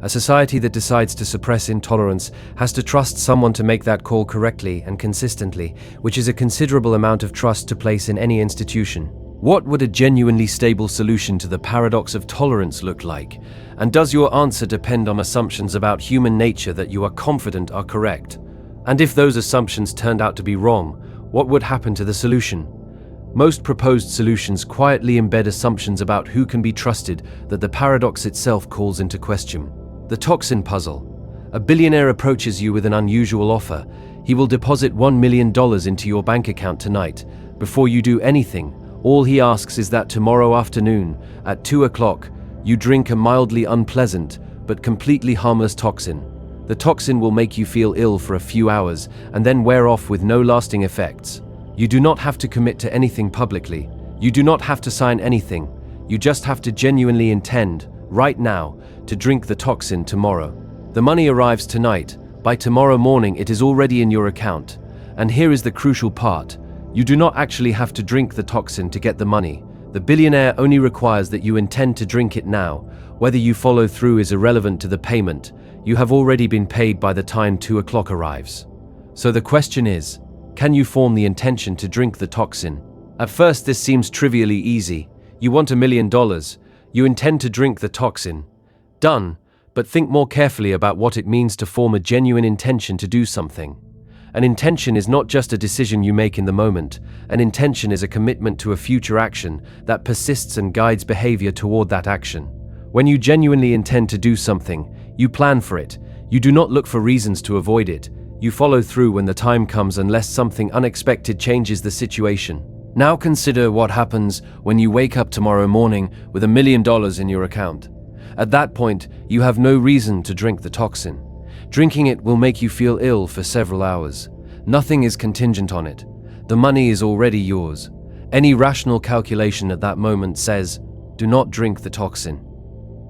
A society that decides to suppress intolerance has to trust someone to make that call correctly and consistently, which is a considerable amount of trust to place in any institution. What would a genuinely stable solution to the paradox of tolerance look like? And does your answer depend on assumptions about human nature that you are confident are correct? And if those assumptions turned out to be wrong, what would happen to the solution? Most proposed solutions quietly embed assumptions about who can be trusted that the paradox itself calls into question. The Toxin Puzzle. A billionaire approaches you with an unusual offer. He will deposit $1 million into your bank account tonight. Before you do anything, all he asks is that tomorrow afternoon, at 2 o'clock, you drink a mildly unpleasant but completely harmless toxin. The toxin will make you feel ill for a few hours and then wear off with no lasting effects. You do not have to commit to anything publicly. You do not have to sign anything. You just have to genuinely intend, right now, to drink the toxin tomorrow. The money arrives tonight. By tomorrow morning it is already in your account. And here is the crucial part. You do not actually have to drink the toxin to get the money. The billionaire only requires that you intend to drink it now. Whether you follow through is irrelevant to the payment. You have already been paid by the time 2 o'clock arrives. So the question is, can you form the intention to drink the toxin? At first this seems trivially easy. You want $1 million. You intend to drink the toxin. Done, but think more carefully about what it means to form a genuine intention to do something. An intention is not just a decision you make in the moment. An intention is a commitment to a future action that persists and guides behavior toward that action. When you genuinely intend to do something, you plan for it. You do not look for reasons to avoid it. You follow through when the time comes unless something unexpected changes the situation. Now consider what happens when you wake up tomorrow morning with $1 million in your account. At that point, you have no reason to drink the toxin. Drinking it will make you feel ill for several hours. Nothing is contingent on it. The money is already yours. Any rational calculation at that moment says, do not drink the toxin.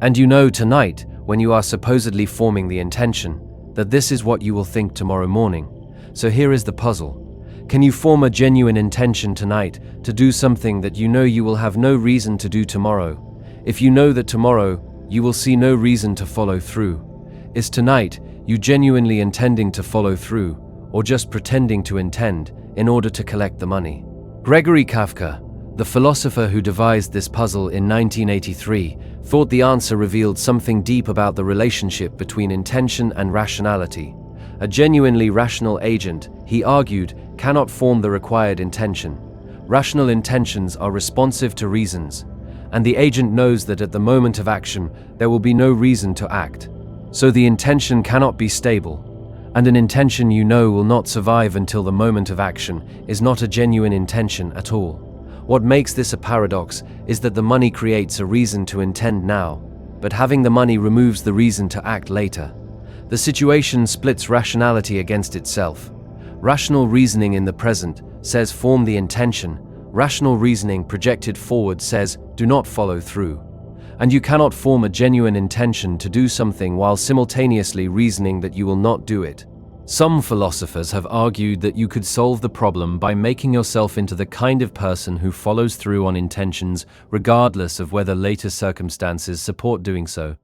And you know tonight, when you are supposedly forming the intention, that this is what you will think tomorrow morning. So here is the puzzle. Can you form a genuine intention tonight to do something that you know you will have no reason to do tomorrow? If you know that tomorrow you will see no reason to follow through, is tonight you genuinely intending to follow through, or just pretending to intend, in order to collect the money. Gregory Kafka, the philosopher who devised this puzzle in 1983, thought the answer revealed something deep about the relationship between intention and rationality. A genuinely rational agent, he argued, cannot form the required intention. Rational intentions are responsive to reasons, and the agent knows that at the moment of action, there will be no reason to act. So the intention cannot be stable, and an intention you know will not survive until the moment of action is not a genuine intention at all. What makes this a paradox is that the money creates a reason to intend now, but having the money removes the reason to act later. The situation splits rationality against itself. Rational reasoning in the present says form the intention. Rational reasoning projected forward says do not follow through. And you cannot form a genuine intention to do something while simultaneously reasoning that you will not do it. Some philosophers have argued that you could solve the problem by making yourself into the kind of person who follows through on intentions regardless of whether later circumstances support doing so.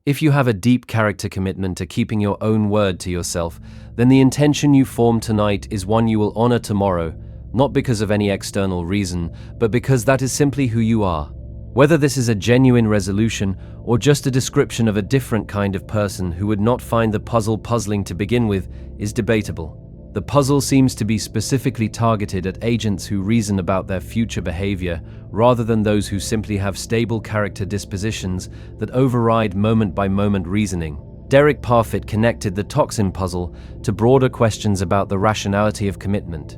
If you have a deep character commitment to keeping your own word to yourself, then the intention you form tonight is one you will honor tomorrow, not because of any external reason, but because that is simply who you are. Whether this is a genuine resolution or just a description of a different kind of person who would not find the puzzle puzzling to begin with is debatable. The puzzle seems to be specifically targeted at agents who reason about their future behavior rather than those who simply have stable character dispositions that override moment-by-moment reasoning. Derek Parfit connected the Toxin Puzzle to broader questions about the rationality of commitment.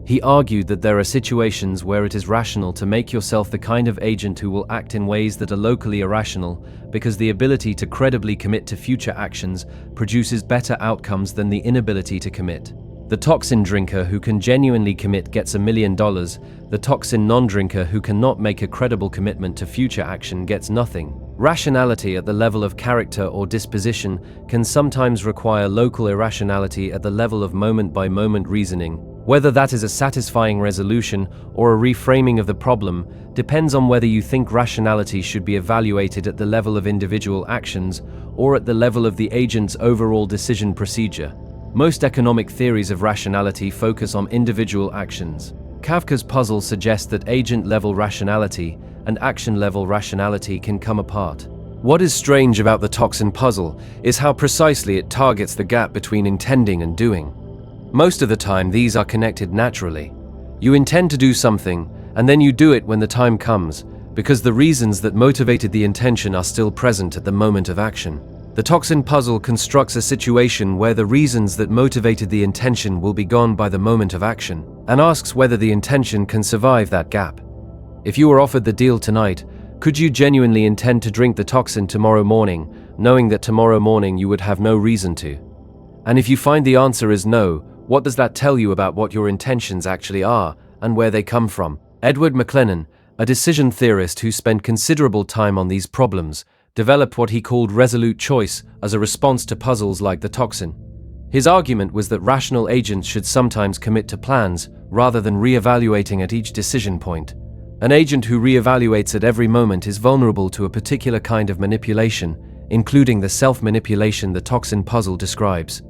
He argued that there are situations where it is rational to make yourself the kind of agent who will act in ways that are locally irrational because the ability to credibly commit to future actions produces better outcomes than the inability to commit. The toxin drinker who can genuinely commit gets $1 million. The toxin non-drinker who cannot make a credible commitment to future action gets nothing. Rationality at the level of character or disposition can sometimes require local irrationality at the level of moment-by-moment reasoning. Whether that is a satisfying resolution or a reframing of the problem depends on whether you think rationality should be evaluated at the level of individual actions or at the level of the agent's overall decision procedure. Most economic theories of rationality focus on individual actions. Kafka's puzzle suggests that agent-level rationality and action-level rationality can come apart. What is strange about the Toxin Puzzle is how precisely it targets the gap between intending and doing. Most of the time, these are connected naturally. You intend to do something, and then you do it when the time comes, because the reasons that motivated the intention are still present at the moment of action. The Toxin Puzzle constructs a situation where the reasons that motivated the intention will be gone by the moment of action, and asks whether the intention can survive that gap. If you were offered the deal tonight, could you genuinely intend to drink the toxin tomorrow morning, knowing that tomorrow morning you would have no reason to? And if you find the answer is no, what does that tell you about what your intentions actually are and where they come from? Edward McLennan, a decision theorist who spent considerable time on these problems, developed what he called resolute choice as a response to puzzles like the toxin. His argument was that rational agents should sometimes commit to plans rather than re-evaluating at each decision point. An agent who re-evaluates at every moment is vulnerable to a particular kind of manipulation, including the self-manipulation the Toxin Puzzle describes.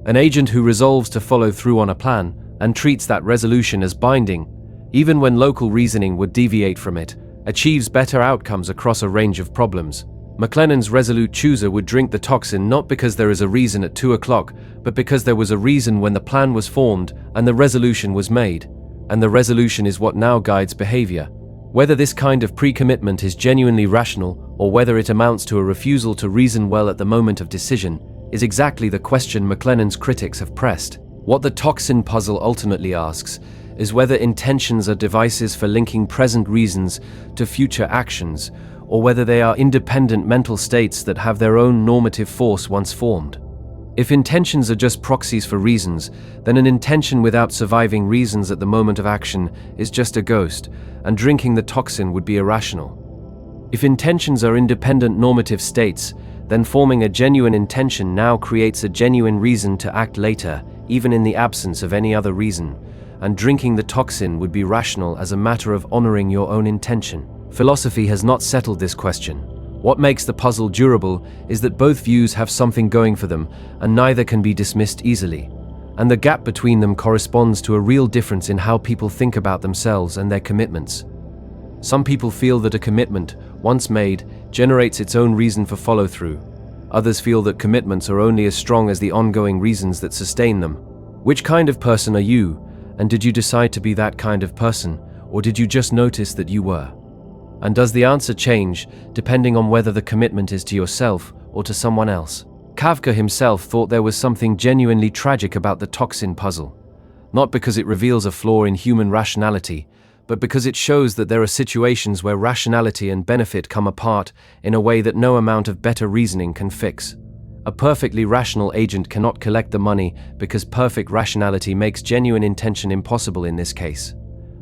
An agent who resolves to follow through on a plan and treats that resolution as binding, even when local reasoning would deviate from it, achieves better outcomes across a range of problems. McLennan's resolute chooser would drink the toxin not because there is a reason at 2 o'clock, but because there was a reason when the plan was formed and the resolution was made, and the resolution is what now guides behavior. Whether this kind of pre-commitment is genuinely rational or whether it amounts to a refusal to reason well at the moment of decision is exactly the question McLennan's critics have pressed. What the Toxin Puzzle ultimately asks is whether intentions are devices for linking present reasons to future actions, or whether they are independent mental states that have their own normative force once formed. If intentions are just proxies for reasons, then an intention without surviving reasons at the moment of action is just a ghost, and drinking the toxin would be irrational. If intentions are independent normative states, then forming a genuine intention now creates a genuine reason to act later, even in the absence of any other reason, and drinking the toxin would be rational as a matter of honoring your own intention. Philosophy has not settled this question. What makes the puzzle durable is that both views have something going for them, and neither can be dismissed easily. and the gap between them corresponds to a real difference in how people think about themselves and their commitments. Some people feel that a commitment, once made, generates its own reason for follow-through. Others feel that commitments are only as strong as the ongoing reasons that sustain them. Which kind of person are you, and did you decide to be that kind of person, or did you just notice that you were? And does the answer change depending on whether the commitment is to yourself or to someone else? Kafka himself thought there was something genuinely tragic about the Toxin Puzzle, not because it reveals a flaw in human rationality, but because it shows that there are situations where rationality and benefit come apart in a way that no amount of better reasoning can fix. A perfectly rational agent cannot collect the money because perfect rationality makes genuine intention impossible in this case.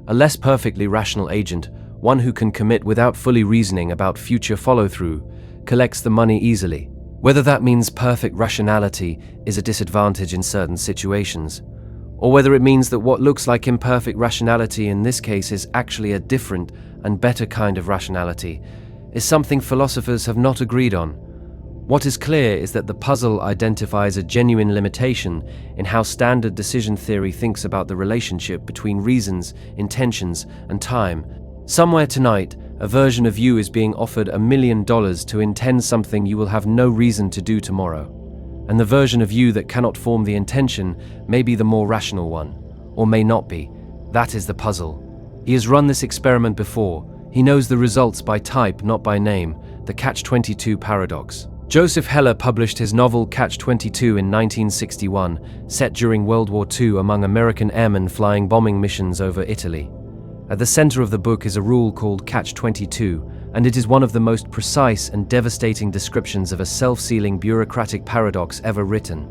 A less perfectly rational agent, one who can commit without fully reasoning about future follow-through, collects the money easily. Whether that means perfect rationality is a disadvantage in certain situations, or whether it means that what looks like imperfect rationality in this case is actually a different and better kind of rationality, is something philosophers have not agreed on. What is clear is that the puzzle identifies a genuine limitation in how standard decision theory thinks about the relationship between reasons, intentions, and time. Somewhere tonight, a version of you is being offered $1 million to intend something you will have no reason to do tomorrow. And the version of you that cannot form the intention may be the more rational one, or may not be. That is the puzzle. He has run this experiment before. He knows the results by type, not by name, the Catch-22 Paradox. Joseph Heller published his novel Catch-22 in 1961, set during World War II among American airmen flying bombing missions over Italy. At the center of the book is a rule called Catch-22, and it is one of the most precise and devastating descriptions of a self-sealing bureaucratic paradox ever written.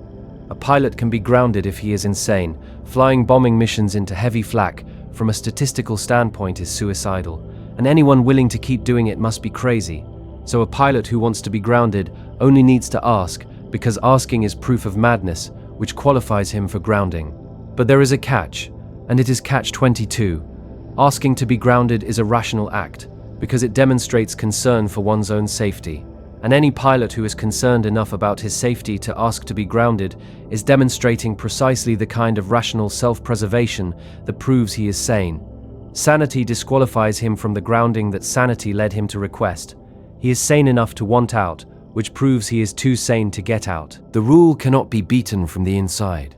A pilot can be grounded if he is insane. Flying bombing missions into heavy flak, from a statistical standpoint, is suicidal, and anyone willing to keep doing it must be crazy. So a pilot who wants to be grounded only needs to ask, because asking is proof of madness, which qualifies him for grounding. But there is a catch, and it is Catch-22. Asking to be grounded is a rational act, because it demonstrates concern for one's own safety. And any pilot who is concerned enough about his safety to ask to be grounded is demonstrating precisely the kind of rational self-preservation that proves he is sane. Sanity disqualifies him from the grounding that sanity led him to request. He is sane enough to want out, which proves he is too sane to get out. The rule cannot be beaten from the inside.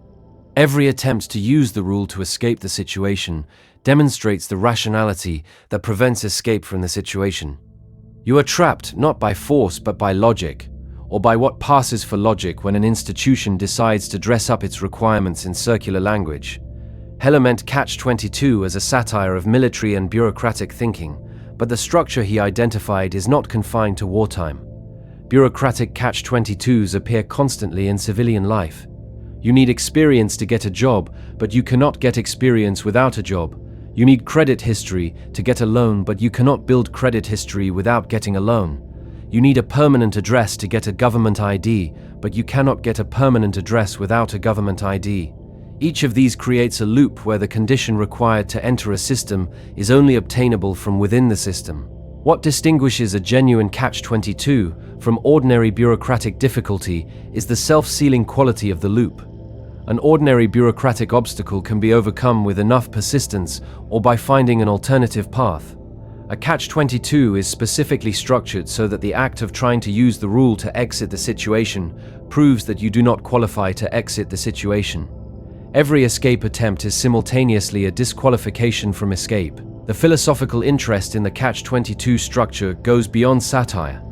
Every attempt to use the rule to escape the situation demonstrates the rationality that prevents escape from the situation. You are trapped not by force but by logic, or by what passes for logic when an institution decides to dress up its requirements in circular language. Heller meant Catch-22 as a satire of military and bureaucratic thinking, but the structure he identified is not confined to wartime. Bureaucratic Catch-22s appear constantly in civilian life. You need experience to get a job, but you cannot get experience without a job. You need credit history to get a loan, but you cannot build credit history without getting a loan. You need a permanent address to get a government ID, but you cannot get a permanent address without a government ID. Each of these creates a loop where the condition required to enter a system is only obtainable from within the system. What distinguishes a genuine Catch-22 from ordinary bureaucratic difficulty is the self-sealing quality of the loop. An ordinary bureaucratic obstacle can be overcome with enough persistence or by finding an alternative path. A Catch-22 is specifically structured so that the act of trying to use the rule to exit the situation proves that you do not qualify to exit the situation. Every escape attempt is simultaneously a disqualification from escape. The philosophical interest in the Catch-22 structure goes beyond satire.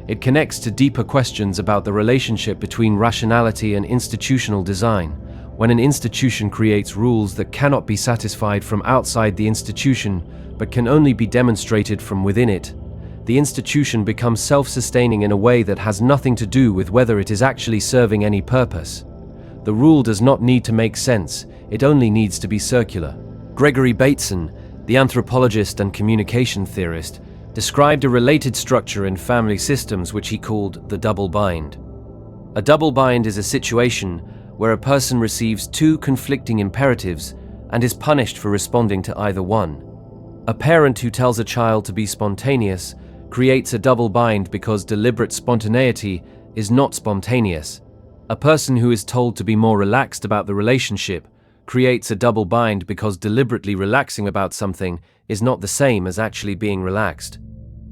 It connects to deeper questions about the relationship between rationality and institutional design. When an institution creates rules that cannot be satisfied from outside the institution, but can only be demonstrated from within it, the institution becomes self-sustaining in a way that has nothing to do with whether it is actually serving any purpose. The rule does not need to make sense, it only needs to be circular. Gregory Bateson, the anthropologist and communication theorist, described a related structure in family systems which he called the double bind. A double bind is a situation where a person receives two conflicting imperatives and is punished for responding to either one. A parent who tells a child to be spontaneous creates a double bind because deliberate spontaneity is not spontaneous. A person who is told to be more relaxed about the relationship creates a double bind because deliberately relaxing about something is not the same as actually being relaxed.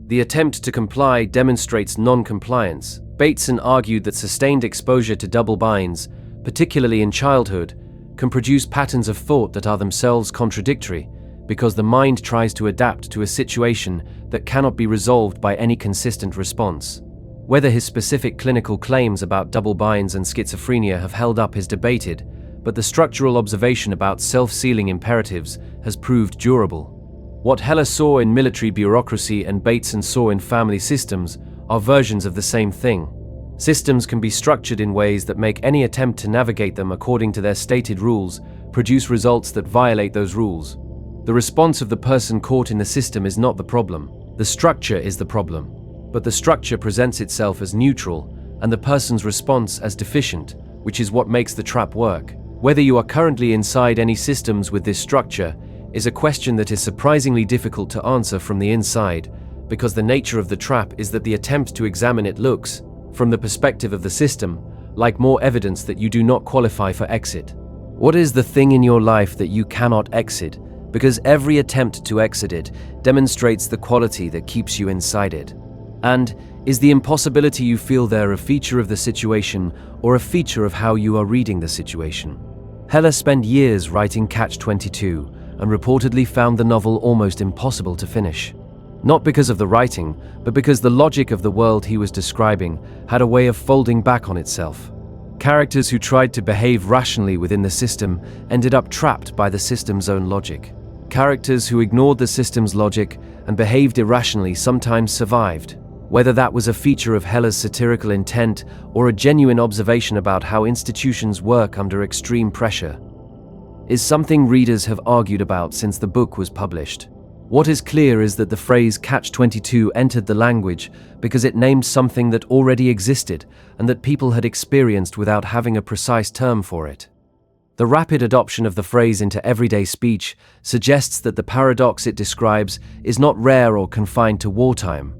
The attempt to comply demonstrates non-compliance. Bateson argued that sustained exposure to double binds, particularly in childhood, can produce patterns of thought that are themselves contradictory, because the mind tries to adapt to a situation that cannot be resolved by any consistent response. Whether his specific clinical claims about double binds and schizophrenia have held up is debated, but the structural observation about self-sealing imperatives has proved durable. What Heller saw in military bureaucracy and Bateson saw in family systems are versions of the same thing. Systems can be structured in ways that make any attempt to navigate them according to their stated rules produce results that violate those rules. The response of the person caught in the system is not the problem. The structure is the problem. But the structure presents itself as neutral, and the person's response as deficient, which is what makes the trap work. Whether you are currently inside any systems with this structure is a question that is surprisingly difficult to answer from the inside, because the nature of the trap is that the attempt to examine it looks, from the perspective of the system, like more evidence that you do not qualify for exit. What is the thing in your life that you cannot exit? Because every attempt to exit it demonstrates the quality that keeps you inside it. And is the impossibility you feel there a feature of the situation or a feature of how you are reading the situation? Heller spent years writing Catch-22 and reportedly found the novel almost impossible to finish. Not because of the writing, but because the logic of the world he was describing had a way of folding back on itself. Characters who tried to behave rationally within the system ended up trapped by the system's own logic. Characters who ignored the system's logic and behaved irrationally sometimes survived, whether that was a feature of Heller's satirical intent or a genuine observation about how institutions work under extreme pressure, is something readers have argued about since the book was published. What is clear is that the phrase Catch-22 entered the language because it named something that already existed and that people had experienced without having a precise term for it. The rapid adoption of the phrase into everyday speech suggests that the paradox it describes is not rare or confined to wartime.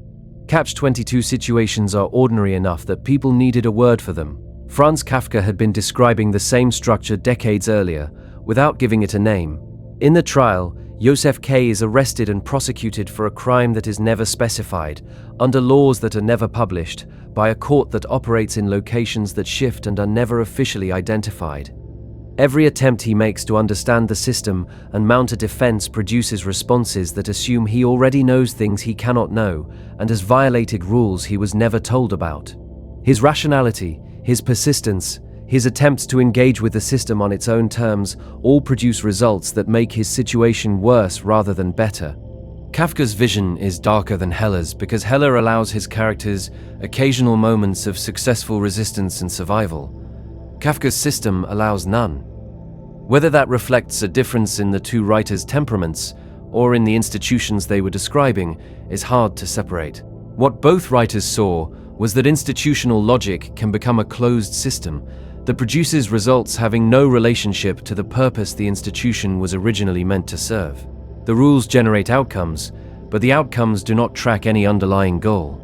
Catch-22 situations are ordinary enough that people needed a word for them. Franz Kafka had been describing the same structure decades earlier, without giving it a name. In the trial, Joseph K. is arrested and prosecuted for a crime that is never specified, under laws that are never published, by a court that operates in locations that shift and are never officially identified. Every attempt he makes to understand the system and mount a defense produces responses that assume he already knows things he cannot know and has violated rules he was never told about. His rationality, his persistence, his attempts to engage with the system on its own terms all produce results that make his situation worse rather than better. Kafka's vision is darker than Heller's because Heller allows his characters occasional moments of successful resistance and survival. Kafka's system allows none. Whether that reflects a difference in the two writers' temperaments or in the institutions they were describing is hard to separate. What both writers saw was that institutional logic can become a closed system that produces results having no relationship to the purpose the institution was originally meant to serve. The rules generate outcomes, but the outcomes do not track any underlying goal.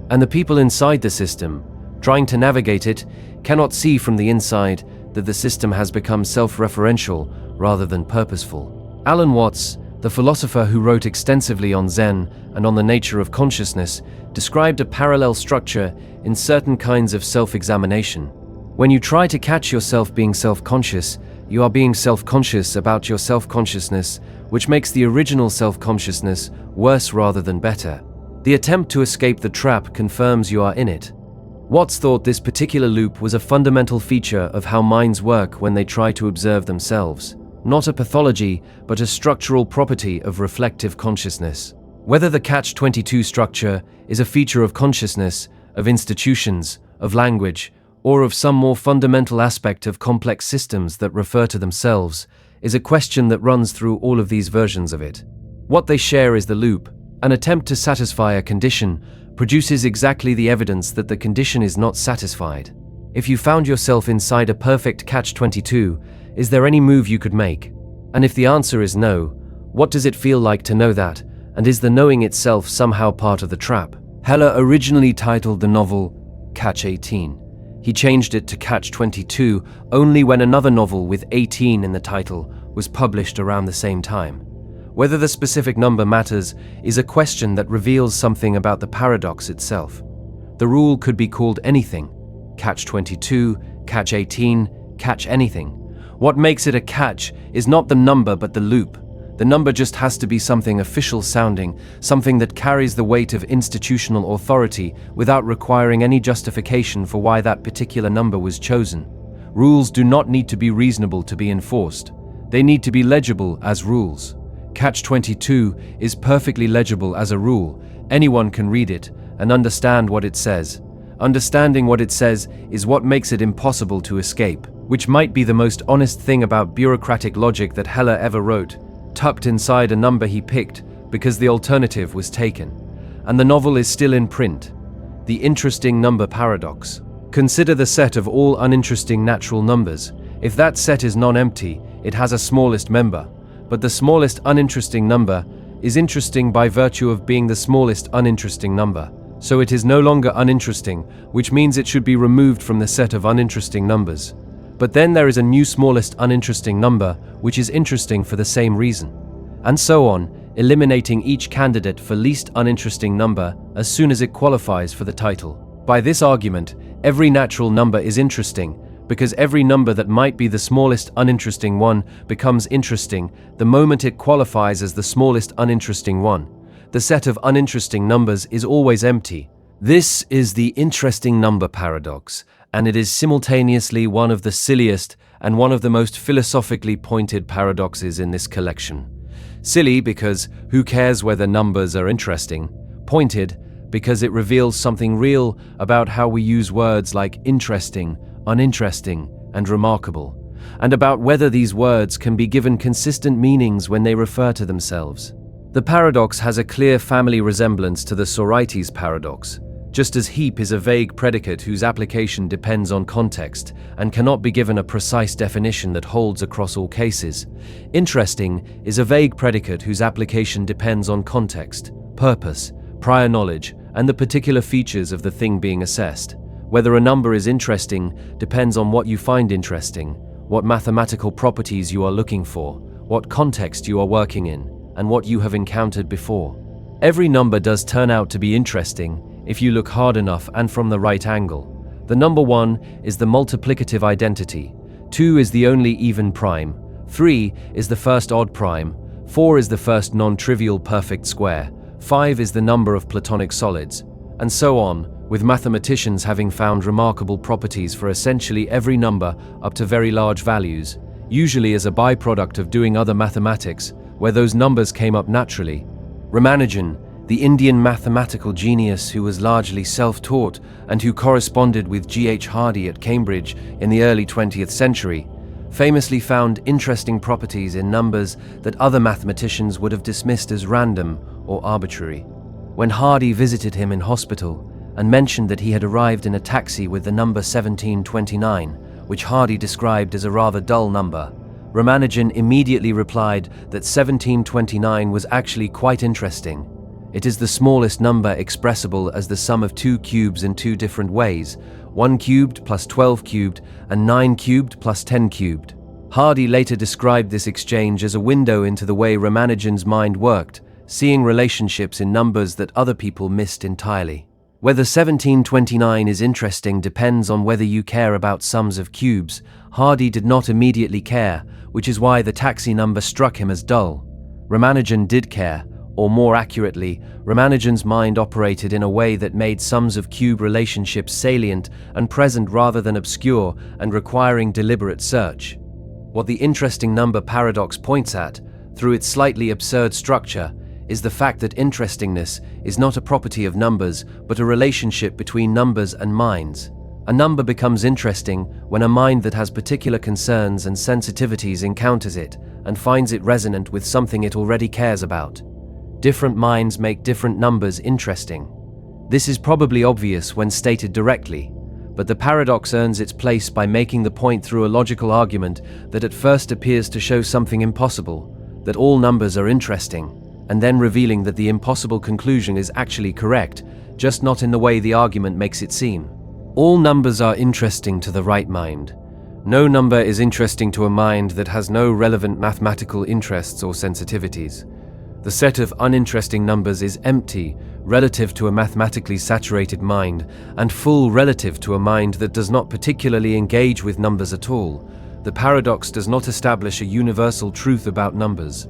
And the people inside the system, trying to navigate it, cannot see from the inside that the system has become self-referential rather than purposeful. Alan Watts, the philosopher who wrote extensively on Zen and on the nature of consciousness, described a parallel structure in certain kinds of self-examination. When you try to catch yourself being self-conscious, you are being self-conscious about your self-consciousness, which makes the original self-consciousness worse rather than better. The attempt to escape the trap confirms you are in it. Watts thought this particular loop was a fundamental feature of how minds work when they try to observe themselves, not a pathology, but a structural property of reflective consciousness. Whether the Catch-22 structure is a feature of consciousness, of institutions, of language, or of some more fundamental aspect of complex systems that refer to themselves, is a question that runs through all of these versions of it. What they share is the loop. An attempt to satisfy a condition produces exactly the evidence that the condition is not satisfied. If you found yourself inside a perfect Catch-22, is there any move you could make? And if the answer is no, what does it feel like to know that, and is the knowing itself somehow part of the trap? Heller originally titled the novel Catch-18. He changed it to Catch 22 only when another novel with 18 in the title was published around the same time. Whether the specific number matters is a question that reveals something about the paradox itself. The rule could be called anything: Catch 22, Catch 18, Catch anything. What makes it a catch is not the number but the loop. The number just has to be something official sounding, something that carries the weight of institutional authority without requiring any justification for why that particular number was chosen. Rules do not need to be reasonable to be enforced. They need to be legible as rules. Catch 22 is perfectly legible as a rule. Anyone can read it and understand what it says. Understanding what it says is what makes it impossible to escape, which might be the most honest thing about bureaucratic logic that Heller ever wrote, tucked inside a number he picked because the alternative was taken. And the novel is still in print. The Interesting Number Paradox. Consider the set of all uninteresting natural numbers. If that set is non-empty, it has a smallest member. But the smallest uninteresting number is interesting by virtue of being the smallest uninteresting number. So it is no longer uninteresting, which means it should be removed from the set of uninteresting numbers. But then there is a new smallest uninteresting number, which is interesting for the same reason. And so on, eliminating each candidate for least uninteresting number as soon as it qualifies for the title. By this argument, every natural number is interesting, because every number that might be the smallest uninteresting one becomes interesting the moment it qualifies as the smallest uninteresting one. The set of uninteresting numbers is always empty. This is the Interesting Number Paradox, and it is simultaneously one of the silliest and one of the most philosophically pointed paradoxes in this collection. Silly because who cares whether numbers are interesting? Pointed because it reveals something real about how we use words like interesting, uninteresting, and remarkable, and about whether these words can be given consistent meanings when they refer to themselves. The paradox has a clear family resemblance to the Sorites Paradox, just as heap is a vague predicate whose application depends on context and cannot be given a precise definition that holds across all cases. Interesting is a vague predicate whose application depends on context, purpose, prior knowledge, and the particular features of the thing being assessed. Whether a number is interesting depends on what you find interesting, what mathematical properties you are looking for, what context you are working in, and what you have encountered before. Every number does turn out to be interesting if you look hard enough and from the right angle. The number 1 is the multiplicative identity, 2 is the only even prime, 3 is the first odd prime, 4 is the first non-trivial perfect square, 5 is the number of Platonic solids, and so on, with mathematicians having found remarkable properties for essentially every number up to very large values, usually as a byproduct of doing other mathematics, where those numbers came up naturally. Ramanujan, the Indian mathematical genius who was largely self-taught and who corresponded with G.H. Hardy at Cambridge in the early 20th century, famously found interesting properties in numbers that other mathematicians would have dismissed as random or arbitrary. When Hardy visited him in hospital and mentioned that he had arrived in a taxi with the number 1729, which Hardy described as a rather dull number, Ramanujan immediately replied that 1729 was actually quite interesting. It is the smallest number expressible as the sum of 2 cubes in 2 different ways, 1 cubed plus 12 cubed and 9 cubed plus 10 cubed. Hardy later described this exchange as a window into the way Ramanujan's mind worked, seeing relationships in numbers that other people missed entirely. Whether 1729 is interesting depends on whether you care about sums of cubes. Hardy did not immediately care, which is why the taxi number struck him as dull. Ramanujan did care. Or more accurately, Ramanujan's mind operated in a way that made sums of cube relationships salient and present rather than obscure and requiring deliberate search. What the Interesting Number Paradox points at, through its slightly absurd structure, is the fact that interestingness is not a property of numbers but a relationship between numbers and minds. A number becomes interesting when a mind that has particular concerns and sensitivities encounters it and finds it resonant with something it already cares about. Different minds make different numbers interesting. This is probably obvious when stated directly, but the paradox earns its place by making the point through a logical argument that at first appears to show something impossible, that all numbers are interesting, and then revealing that the impossible conclusion is actually correct, just not in the way the argument makes it seem. All numbers are interesting to the right mind. No number is interesting to a mind that has no relevant mathematical interests or sensitivities. The set of uninteresting numbers is empty relative to a mathematically saturated mind, and full relative to a mind that does not particularly engage with numbers at all. The paradox does not establish a universal truth about numbers.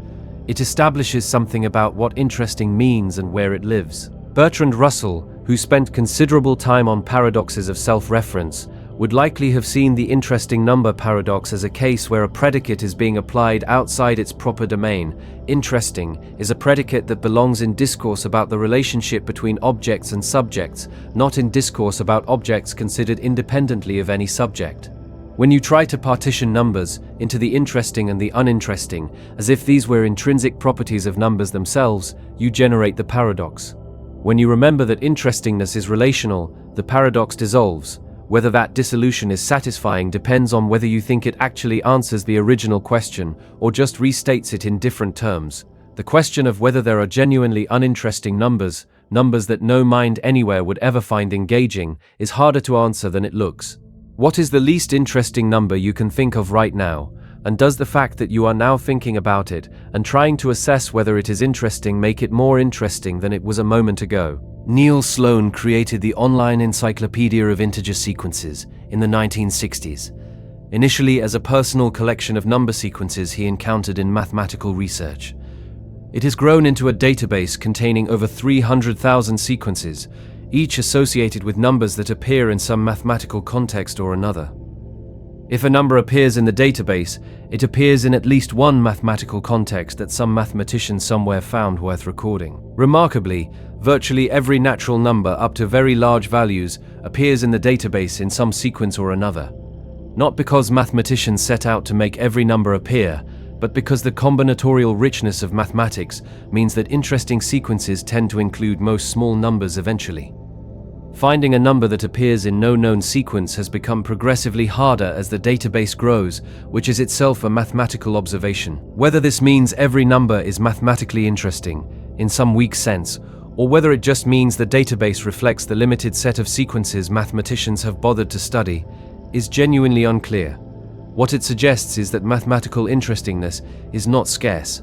It establishes something about what interesting means and where it lives. Bertrand Russell, who spent considerable time on paradoxes of self-reference, would likely have seen the interesting number paradox as a case where a predicate is being applied outside its proper domain. Interesting is a predicate that belongs in discourse about the relationship between objects and subjects, not in discourse about objects considered independently of any subject. When you try to partition numbers into the interesting and the uninteresting, as if these were intrinsic properties of numbers themselves, you generate the paradox. When you remember that interestingness is relational, the paradox dissolves. Whether that dissolution is satisfying depends on whether you think it actually answers the original question or just restates it in different terms. The question of whether there are genuinely uninteresting numbers that no mind anywhere would ever find engaging, is harder to answer than it looks. What is the least interesting number you can think of right now? And does the fact that you are now thinking about it and trying to assess whether it is interesting make it more interesting than it was a moment ago? Neil Sloan created the online encyclopedia of integer sequences in the 1960s, initially as a personal collection of number sequences he encountered in mathematical research. It has grown into a database containing over 300,000 sequences, each associated with numbers that appear in some mathematical context or another. If a number appears in the database, it appears in at least one mathematical context that some mathematician somewhere found worth recording. Remarkably, virtually every natural number up to very large values appears in the database in some sequence or another. Not because mathematicians set out to make every number appear, but because the combinatorial richness of mathematics means that interesting sequences tend to include most small numbers eventually. Finding a number that appears in no known sequence has become progressively harder as the database grows, which is itself a mathematical observation. Whether this means every number is mathematically interesting, in some weak sense, or whether it just means the database reflects the limited set of sequences mathematicians have bothered to study, is genuinely unclear. What it suggests is that mathematical interestingness is not scarce.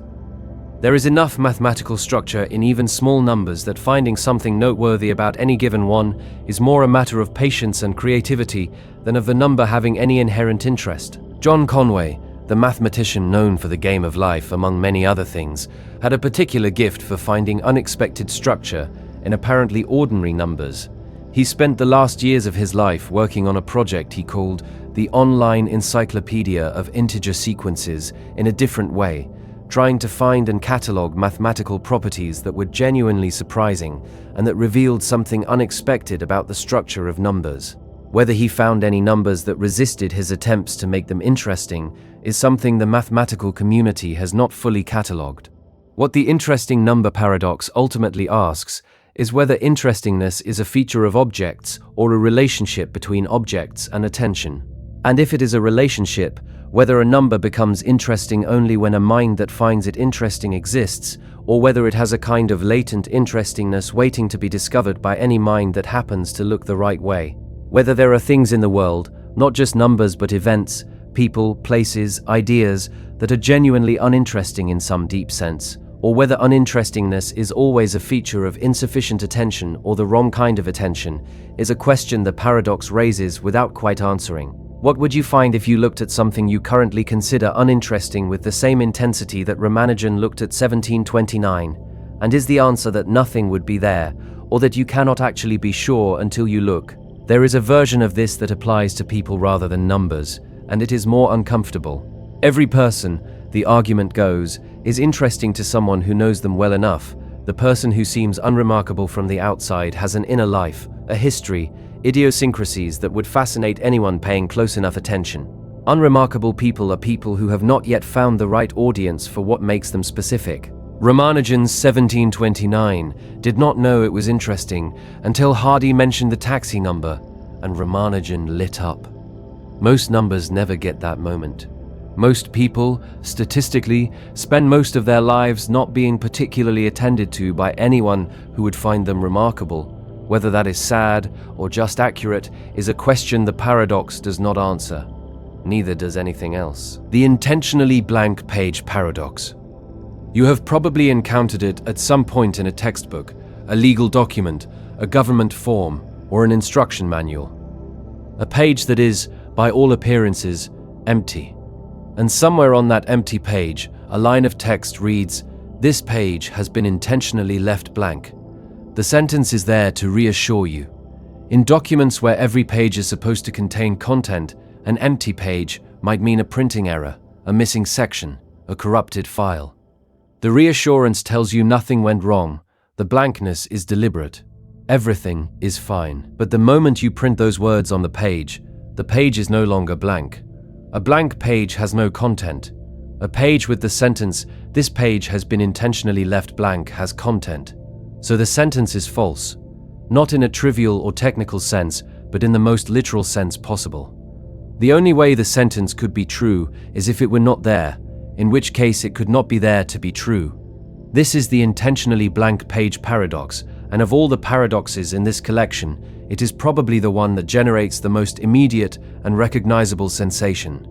There is enough mathematical structure in even small numbers that finding something noteworthy about any given one is more a matter of patience and creativity than of the number having any inherent interest. John Conway, the mathematician known for the game of life among many other things, had a particular gift for finding unexpected structure in apparently ordinary numbers. He spent the last years of his life working on a project he called the Online Encyclopedia of Integer Sequences in a different way, trying to find and catalog mathematical properties that were genuinely surprising and that revealed something unexpected about the structure of numbers. Whether he found any numbers that resisted his attempts to make them interesting is something the mathematical community has not fully catalogued. What the interesting number paradox ultimately asks is whether interestingness is a feature of objects or a relationship between objects and attention. And if it is a relationship, whether a number becomes interesting only when a mind that finds it interesting exists, or whether it has a kind of latent interestingness waiting to be discovered by any mind that happens to look the right way. Whether there are things in the world, not just numbers but events, people, places, ideas, that are genuinely uninteresting in some deep sense, or whether uninterestingness is always a feature of insufficient attention or the wrong kind of attention, is a question the paradox raises without quite answering. What would you find if you looked at something you currently consider uninteresting with the same intensity that Ramanujan looked at 1729? And is the answer that nothing would be there, or that you cannot actually be sure until you look? There is a version of this that applies to people rather than numbers, and it is more uncomfortable. Every person, the argument goes, is interesting to someone who knows them well enough. The person who seems unremarkable from the outside has an inner life, a history, idiosyncrasies that would fascinate anyone paying close enough attention. Unremarkable people are people who have not yet found the right audience for what makes them specific. Ramanujan's 1729 did not know it was interesting until Hardy mentioned the taxi number, and Ramanujan lit up. Most numbers never get that moment. Most people, statistically, spend most of their lives not being particularly attended to by anyone who would find them remarkable, Whether that is sad or just accurate is a question the paradox does not answer. Neither does anything else. The intentionally blank page paradox. You have probably encountered it at some point in a textbook, a legal document, a government form, or an instruction manual. A page that is, by all appearances, empty. And somewhere on that empty page, a line of text reads, "This page has been intentionally left blank." The sentence is there to reassure you. In documents where every page is supposed to contain content, an empty page might mean a printing error, a missing section, a corrupted file. The reassurance tells you nothing went wrong. The blankness is deliberate. Everything is fine. But the moment you print those words on the page is no longer blank. A blank page has no content. A page with the sentence, "This page has been intentionally left blank," has content. So the sentence is false, not in a trivial or technical sense, but in the most literal sense possible. The only way the sentence could be true is if it were not there, in which case it could not be there to be true. This is the intentionally blank page paradox, and of all the paradoxes in this collection, it is probably the one that generates the most immediate and recognizable sensation.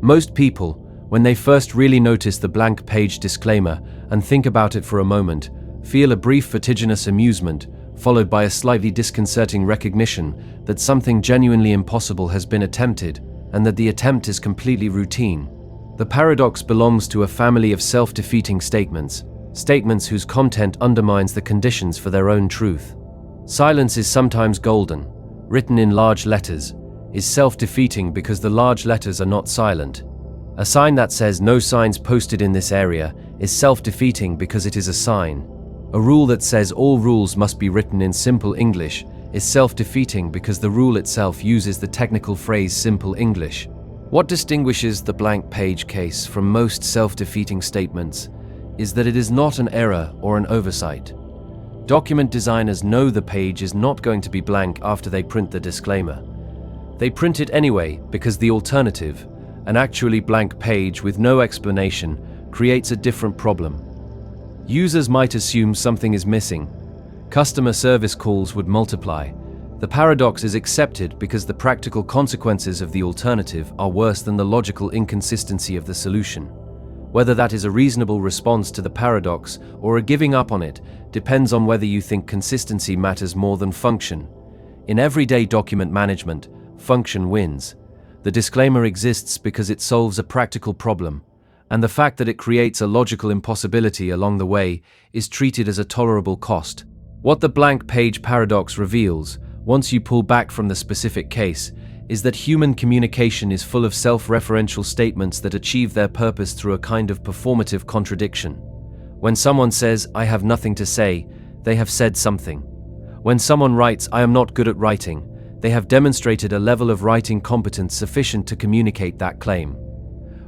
Most people, when they first really notice the blank page disclaimer and think about it for a moment, feel a brief vertiginous amusement, followed by a slightly disconcerting recognition that something genuinely impossible has been attempted, and that the attempt is completely routine. The paradox belongs to a family of self-defeating statements, statements whose content undermines the conditions for their own truth. Silence is sometimes golden, written in large letters, is self-defeating because the large letters are not silent. A sign that says "No signs posted in this area" is self-defeating because it is a sign. A rule that says all rules must be written in simple English is self-defeating because the rule itself uses the technical phrase simple English. What distinguishes the blank page case from most self-defeating statements is that it is not an error or an oversight. Document designers know the page is not going to be blank after they print the disclaimer. They print it anyway because the alternative, an actually blank page with no explanation, creates a different problem. Users might assume something is missing. Customer service calls would multiply. The paradox is accepted because the practical consequences of the alternative are worse than the logical inconsistency of the solution. Whether that is a reasonable response to the paradox or a giving up on it depends on whether you think consistency matters more than function. In everyday document management, function wins. The disclaimer exists because it solves a practical problem, and the fact that it creates a logical impossibility along the way is treated as a tolerable cost. What the blank page paradox reveals, once you pull back from the specific case, is that human communication is full of self-referential statements that achieve their purpose through a kind of performative contradiction. When someone says, "I have nothing to say," they have said something. When someone writes, "I am not good at writing," they have demonstrated a level of writing competence sufficient to communicate that claim.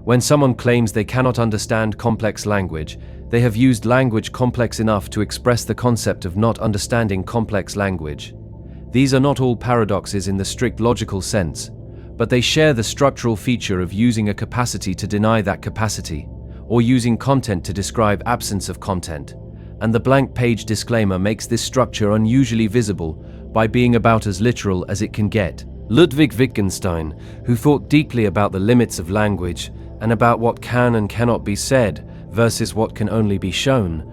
When someone claims they cannot understand complex language, they have used language complex enough to express the concept of not understanding complex language. These are not all paradoxes in the strict logical sense, but they share the structural feature of using a capacity to deny that capacity, or using content to describe absence of content, and the blank page disclaimer makes this structure unusually visible by being about as literal as it can get. Ludwig Wittgenstein, who thought deeply about the limits of language and about what can and cannot be said versus what can only be shown,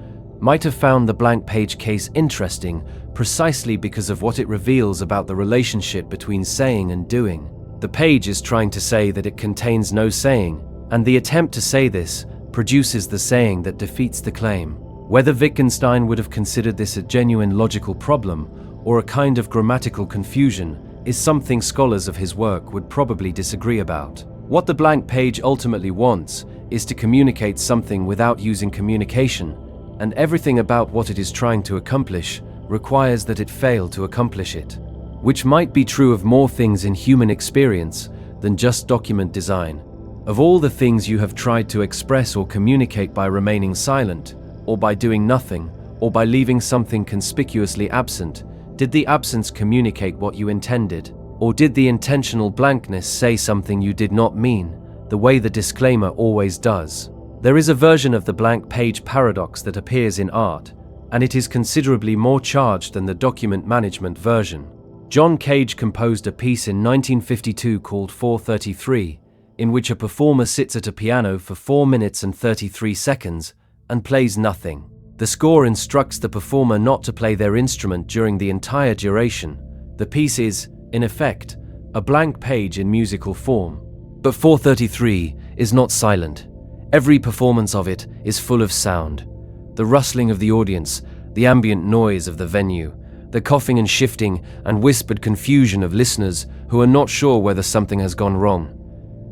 might have found the blank page case interesting precisely because of what it reveals about the relationship between saying and doing. The page is trying to say that it contains no saying, and the attempt to say this produces the saying that defeats the claim. Whether Wittgenstein would have considered this a genuine logical problem or a kind of grammatical confusion is something scholars of his work would probably disagree about. What the blank page ultimately wants is to communicate something without using communication, and everything about what it is trying to accomplish requires that it fail to accomplish it, which might be true of more things in human experience than just document design. Of all the things you have tried to express or communicate by remaining silent, or by doing nothing, or by leaving something conspicuously absent, did the absence communicate what you intended? Or did the intentional blankness say something you did not mean, the way the disclaimer always does? There is a version of the blank page paradox that appears in art, and it is considerably more charged than the document management version. John Cage composed a piece in 1952 called 433, in which a performer sits at a piano for 4 minutes and 33 seconds and plays nothing. The score instructs the performer not to play their instrument during the entire duration. The piece is, in effect, a blank page in musical form. But 433 is not silent. Every performance of it is full of sound. The rustling of the audience, the ambient noise of the venue, the coughing and shifting and whispered confusion of listeners who are not sure whether something has gone wrong.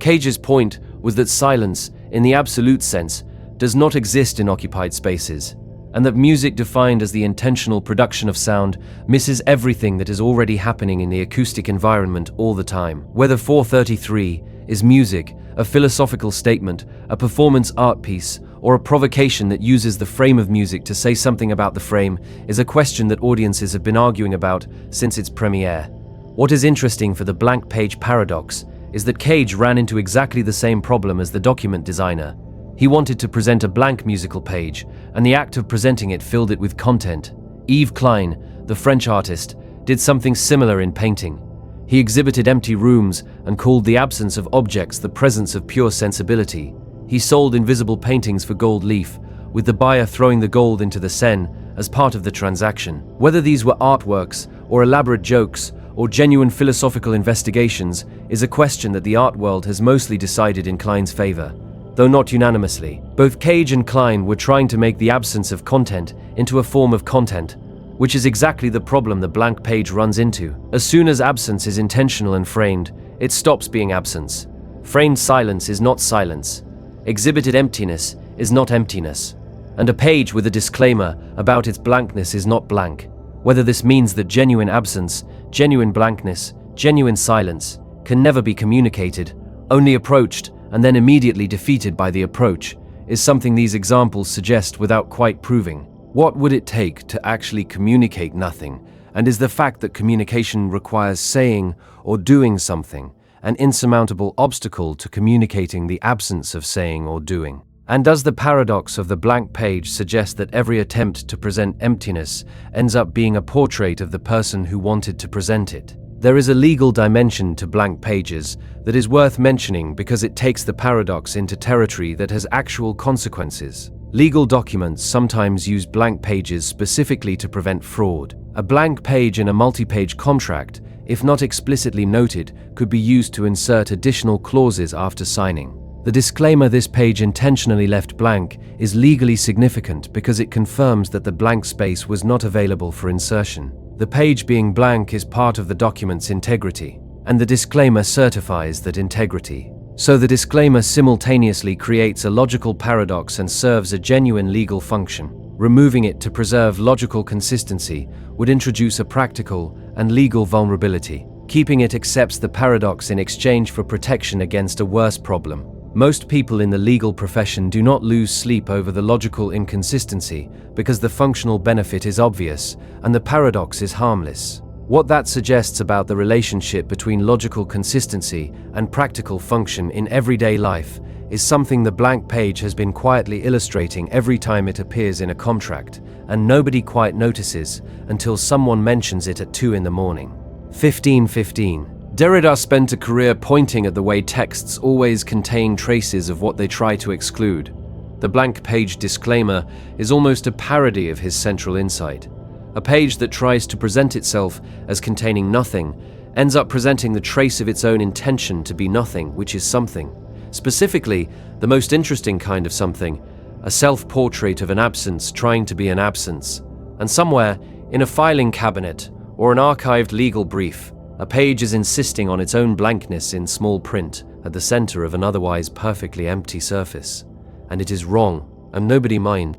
Cage's point was that silence, in the absolute sense, does not exist in occupied spaces, and that music defined as the intentional production of sound misses everything that is already happening in the acoustic environment all the time. Whether 433 is music, a philosophical statement, a performance art piece, or a provocation that uses the frame of music to say something about the frame is a question that audiences have been arguing about since its premiere. What is interesting for the blank page paradox is that Cage ran into exactly the same problem as the document designer. He wanted to present a blank musical page, and the act of presenting it filled it with content. Yves Klein, the French artist, did something similar in painting. He exhibited empty rooms and called the absence of objects the presence of pure sensibility. He sold invisible paintings for gold leaf, with the buyer throwing the gold into the Seine as part of the transaction. Whether these were artworks, or elaborate jokes, or genuine philosophical investigations is a question that the art world has mostly decided in Klein's favor, though not unanimously. Both Cage and Klein were trying to make the absence of content into a form of content, which is exactly the problem the blank page runs into. As soon as absence is intentional and framed, it stops being absence. Framed silence is not silence. Exhibited emptiness is not emptiness. And a page with a disclaimer about its blankness is not blank. Whether this means that genuine absence, genuine blankness, genuine silence can never be communicated, only approached and then immediately defeated by the approach, is something these examples suggest without quite proving. What would it take to actually communicate nothing? And is the fact that communication requires saying or doing something an insurmountable obstacle to communicating the absence of saying or doing? And does the paradox of the blank page suggest that every attempt to present emptiness ends up being a portrait of the person who wanted to present it? There is a legal dimension to blank pages that is worth mentioning because it takes the paradox into territory that has actual consequences. Legal documents sometimes use blank pages specifically to prevent fraud. A blank page in a multi-page contract, if not explicitly noted, could be used to insert additional clauses after signing. The disclaimer this page intentionally left blank is legally significant because it confirms that the blank space was not available for insertion. The page being blank is part of the document's integrity, and the disclaimer certifies that integrity. So the disclaimer simultaneously creates a logical paradox and serves a genuine legal function. Removing it to preserve logical consistency would introduce a practical and legal vulnerability. Keeping it accepts the paradox in exchange for protection against a worse problem. Most people in the legal profession do not lose sleep over the logical inconsistency because the functional benefit is obvious and the paradox is harmless. What that suggests about the relationship between logical consistency and practical function in everyday life is something the blank page has been quietly illustrating every time it appears in a contract, and nobody quite notices until someone mentions it at 2 in the morning. 1515. Derrida spent a career pointing at the way texts always contain traces of what they try to exclude. The blank page disclaimer is almost a parody of his central insight. A page that tries to present itself as containing nothing ends up presenting the trace of its own intention to be nothing, which is something. Specifically, the most interesting kind of something, a self-portrait of an absence trying to be an absence. And somewhere, in a filing cabinet or an archived legal brief, a page is insisting on its own blankness in small print at the center of an otherwise perfectly empty surface. And it is wrong, and nobody minds.